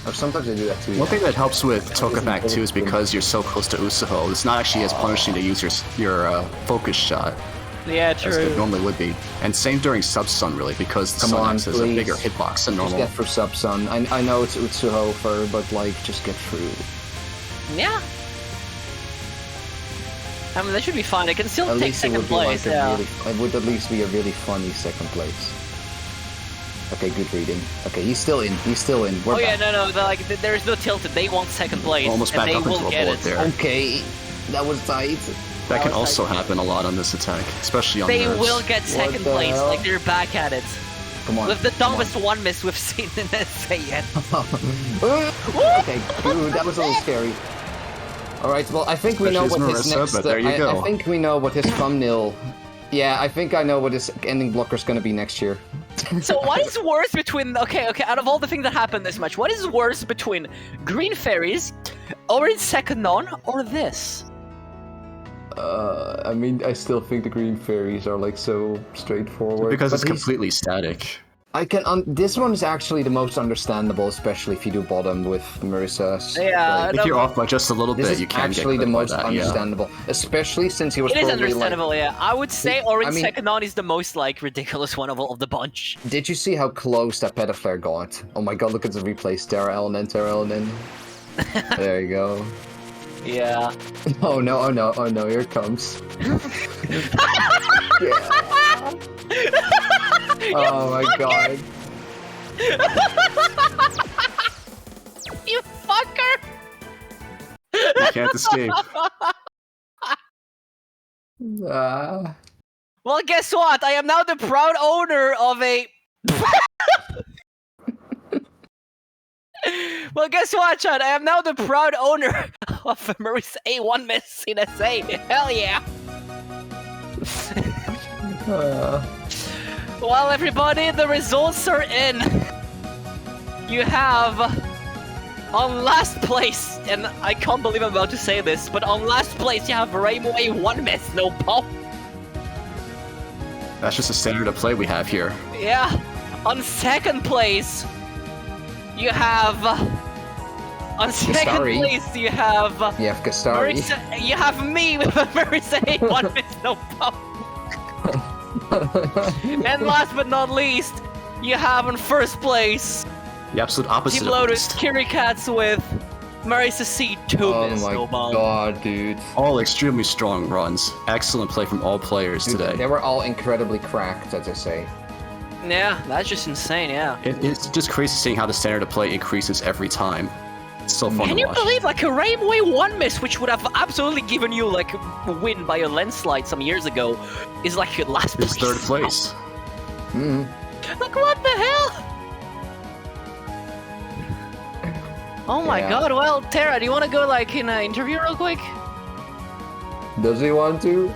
Or sometimes I do that too. One thing that helps with Tokamak 2 is because you're so close to Usaho, it's not actually as punishing to use your focus shot Yeah, as it true. normally would be. And same during Sub-Sun, really, because the Come Sun on, X has a please. bigger hitbox than Just normal. get through Sub-Sun. I know it's Utsuho for, but like, just get through. Yeah. I mean, that should be fine. It can still At take least it second would be place, like yeah. it would at least be a really funny second place. Okay, good reading. Okay, he's still in. He's still in. We're Oh yeah, back. no, there is no tilted. They want second place, Almost and back they up will into a get bullet it. there. Okay, that was tight. That can was also like- happen a lot on this attack, especially on They nerves. will get second the place, hell? like they're back at it. Come on. With the come on. dumbest 1 miss we've seen in SA yet. Okay, dude, that was a little scary. Alright, well, I think we know Especially what as his Marissa, next... but there you I go. think we know what his thumbnail... Yeah, I think I know what his ending blocker's gonna be next year. So what is worse between... Okay, out of all the things that happened this much, what is worse between Green Fairies, Orange Second On, or this? I mean, I still think the Green Fairies are, like, so straightforward. Because but it's he's- completely static. I can... this one is actually the most understandable, especially if you do bottom with Marissa. Yeah, If no, you're off by just a little This bit, is you can actually get the credit most by that, yeah. understandable, especially since he was it is probably understandable, yeah. I would say Orange I mean- Second On is the most, like, ridiculous one of all of the bunch. like... Did you see how close that Pedaflare got? Oh my god, look at the replays. Terra LNN, Terra LNN. There you go. Yeah. Oh no, oh no, oh no, here it comes. Yeah. Oh my god. You fucker! You can't escape. Well, guess what? I am now the proud owner of a... Well, guess what, Chad? I am now the proud owner of a Marissa A1 miss in SA. Hell yeah! Well, everybody, the results are in. You have... On last place, and I can't believe I'm about to say this, but on last place you have Rainbow A1 miss, no pop. That's just a standard of play we have here. Yeah. On second place, you have... On second Gastari. place, you have... You have Gastari. Marissa, you have me with a Marissa A1 miss, no pop. And last but not least, you have in first place, The absolute opposite Team of Lotus, this. KiriCats with Marissa C2 Oh miss, my no bomb. god, dude. All extremely strong runs. Excellent play from all players Dude, today. they were all incredibly cracked, as I say. Yeah, that's just insane, yeah. It's just crazy seeing how the standard of play increases every time. So fun Can to you watch. believe like a Rainway 1 miss, which would have absolutely given you like a win by a landslide some years ago, is like your last place? It's third place. Like what the hell? Oh my Yeah. god, well, Tara, do you want to go like in an interview real quick? Does he want to?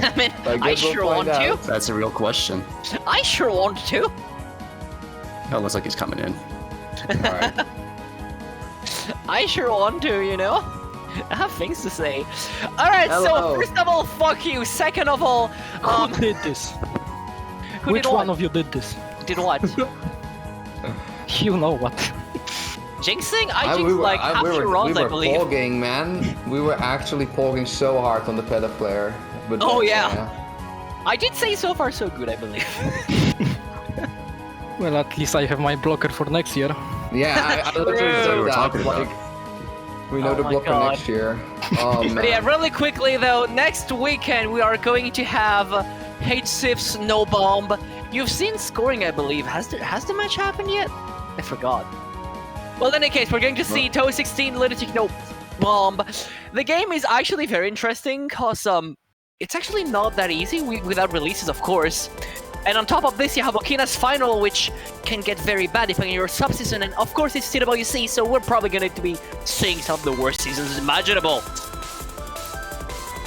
I mean, I guess we'll sure find want out. to. That's a real question. I sure want to. Oh, looks like he's coming in. Alright. I sure want to, you know? I have things to say. Alright, so Hello. first of all, fuck you. Second of all, Who did this? who Which did one what? of you did this? Did what? You know what? Jinxing? I jinxed like half your runs, I believe. pogging, man. We were actually pogging so hard on the pedal player. But Oh, yeah. I did say so far so good, I believe. Well, at least I have my blocker for next year. Yeah, I literally True. said We were that. talking about. Like, we know Oh the my blocker God. next year. Oh, man. But yeah, really quickly though, next weekend we are going to have H-Sif's No Bomb. You've seen scoring, I believe. Has the match happened yet? I forgot. Well, in any case, we're going to see Touhou 16 Lunatic No Bomb. The game is actually very interesting because it's actually not that easy without releases, of course. And on top of this, you have Okina's Final, which can get very bad depending on your subseason. And of course, it's TWC, so we're probably going to be seeing some of the worst seasons imaginable.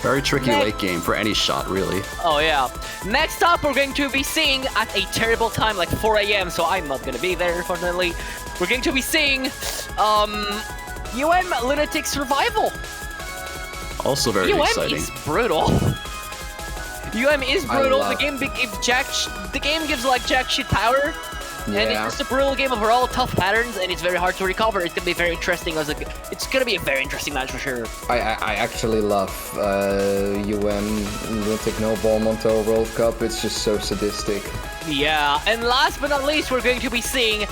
Very tricky Next- late game for any shot, really. Oh yeah. Next up, we're going to be seeing at a terrible time, like 4 AM, so I'm not going to be there, unfortunately. We're going to be seeing Lunatic Survival. Also very exciting. is brutal. is I brutal. love- The game gives like jack shit power, and it's Yeah. just a brutal game overall. Tough patterns, and it's very hard to recover. It's gonna be very interesting. It's gonna be a very interesting match for sure. I actually love Lunatic No Ball Monto World Cup. It's just so sadistic. Yeah, and last but not least, we're going to be seeing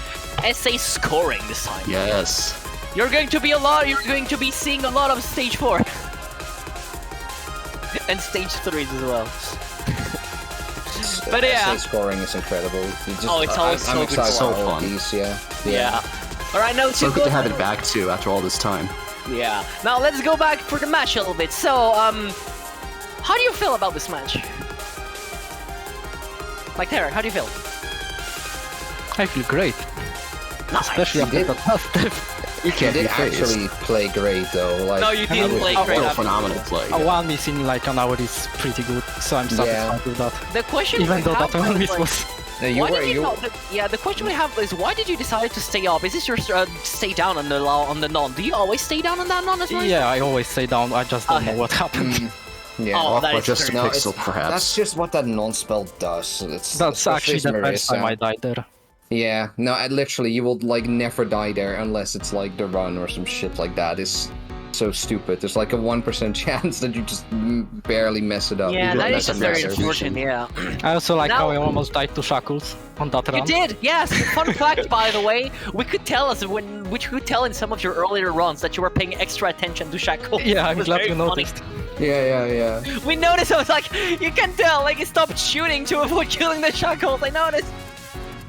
SA scoring this time. Yes. You're going to be seeing a lot of stage 4. And stage 3s as well. But yeah. SA scoring is incredible. It's always so I'm good. excited So about all of fun. these, yeah. Yeah. Alright, now So to good go. to have it back too after all this time. Yeah. Now let's go back for the match a little bit. So, how do you feel about this match? Like Tarek, how do you feel? I feel great, Nice. especially after did. that last death. You He can't did be phased. actually play great though. Like, No, you didn't play great. Still after. phenomenal play. A one miss in like an hour is pretty good, so I'm satisfied with that. The question Even we though have that one is, miss like, was... you why were did you not, the question we have is why did you decide to stay up? Is this your stay down on the non? Do you always stay down on that non as well? Yeah, I always stay down, I just don't Okay. know what happened. yeah. Oh, that Or is just a very- No, pixel, perhaps. That's just what that non-spell does. That's actually the first time I died. died there. Yeah, no, literally, you will like never die there unless it's like the run or some shit like that. It's so stupid. There's like a 1% chance that you just barely mess it up. Yeah, You that don't is mess just it very up. unfortunate. Yeah. I also like Now- how I almost died to Shackles on that You run. did, yes. Fun fact, by the way, we could tell in some of your earlier runs that you were paying extra attention to Shackles. Yeah, It I'm was glad very you funny. noticed. Yeah. We noticed. I was like, you can tell. Like, he stopped shooting to avoid killing the Shackles. I noticed.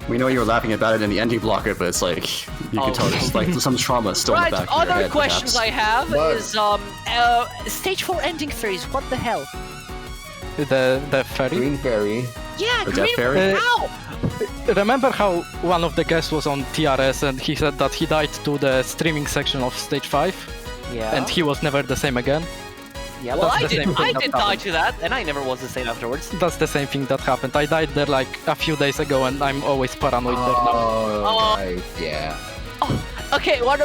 We know you were laughing about it in the ending blocker, but it's like you Oh. can tell there's like some trauma still in Right. the back of your Other head. questions perhaps. I have But- is stage 4 ending phase. What the hell? The ferry. Green Fairy. Yeah, The Green Death Fairy? How? Remember how one of the guests was on TRS and he said that he died to the streaming section of stage 5 Yeah. and he was never the same again? Yeah. Well, that's I the same did. thing I that did die happened. to that, and I never was the same afterwards. That's the same thing that happened. I died there like a few days ago and I'm always paranoid there now. Oh, right, yeah. Okay. What?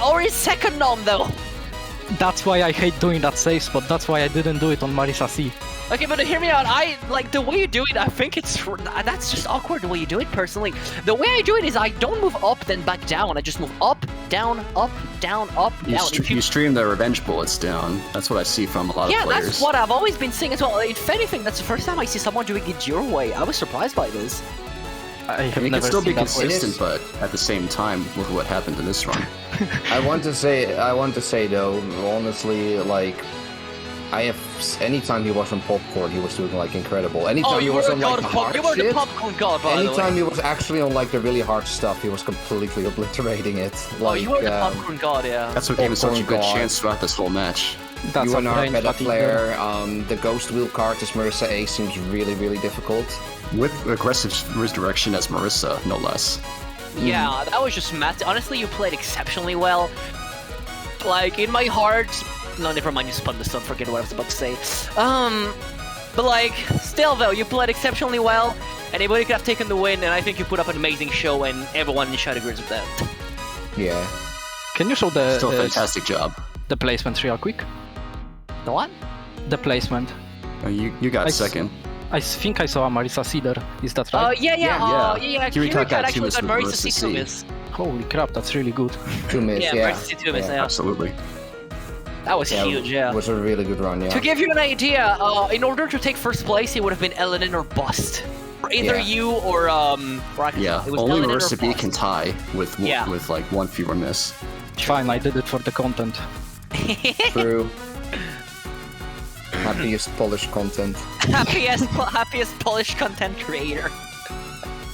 Ori's second nom though. That's why I hate doing that saves, but that's why I didn't do it on Marisa C. Okay, but hear me out. I like the way you do it. I think that's just awkward the way you do it. Personally, the way I do it is I don't move up then back down. I just move up, down, up, down, up, You, down. you stream the revenge bullets down. That's what I see from a lot Yeah, of players. that's what I've always been seeing as well. If anything, that's the first time I see someone doing it your way. I was surprised by this. I have And it never can still be seen that way. consistent, but at the same time, look at what happened in this run. I want to say though, honestly, like, Anytime he was on popcorn, he was doing like incredible. Anytime he you was were on like the hard you were the shit, popcorn god, by the way. anytime he was actually on like the really hard stuff, he was completely obliterating it. Like, you were the popcorn god, yeah. That's what gave him such a good God. chance throughout this whole match. That's a UNR, brain Meta fatigue. Flare, the Ghost Wheel card as Marissa A seems really, really difficult. With aggressive misdirection as Marissa, no less. Yeah, that was just massive. Honestly, you played exceptionally well. Like, in my heart... No, never mind, you spun the sun, forget what I was about to say. But like, still though, you played exceptionally well, and anybody could have taken the win, and I think you put up an amazing show, and everyone in chat agrees with that. Yeah. Can you show the Still a fantastic job. the placement real quick? The what? The placement. You got second. I think I saw a Marisa Cedar. Is that right? Yeah. KiriCat got actually two got miss Marisa with C. Marisa miss. Holy crap, that's really good. 2 miss, Yeah, yeah. Marisa C. 2 miss, yeah. Absolutely. That was huge, yeah. It was a really good run, yeah. To give you an idea, in order to take first place, it would have been LNN or bust. For either Yeah. you or Rakasah. Yeah, It was only LNN or Marissa B bust. can tie with like one fewer miss. Fine, I did it for the content. True. Happiest Polish content. happiest Polish content creator.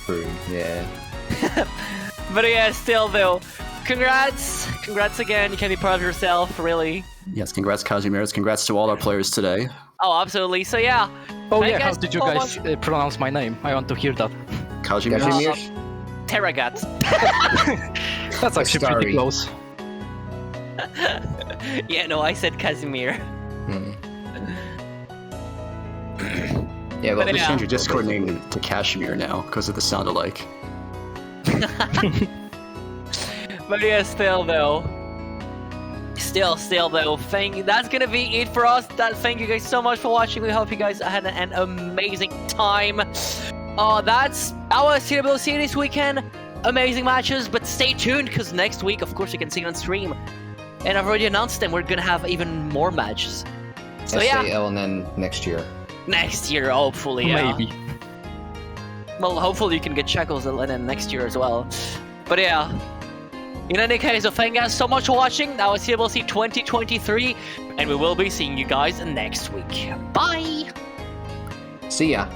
True, yeah. But yeah, still though, congrats again. You can be proud of yourself, really. Yes, congrats Kazimierz. Congrats to all our players today. Oh, absolutely. So yeah. Oh thank yeah, how guys did you so guys much. pronounce my name? I want to hear that. Kazimierz. Kazimierz? Terragat. That's actually Gastari. pretty close. Yeah, no, I said Kazimierz. Yeah, well, But Just yeah. change your Discord name to Kashmir now because of the sound alike. But yeah, still though, that's gonna be it for us. Thank you guys so much for watching. We hope you guys had an amazing time. That's our CWC this weekend. Amazing matches, but stay tuned because next week, of course, you can see it on stream. And I've already announced them. We're gonna have even more matches. So yeah, SAL and then next year. next year, hopefully. Yeah. Maybe. Well, hopefully you can get Checkles and then next year as well. But yeah. In any case, so thank you guys so much for watching. That was CWC 2023, and we will be seeing you guys next week. Bye! See ya.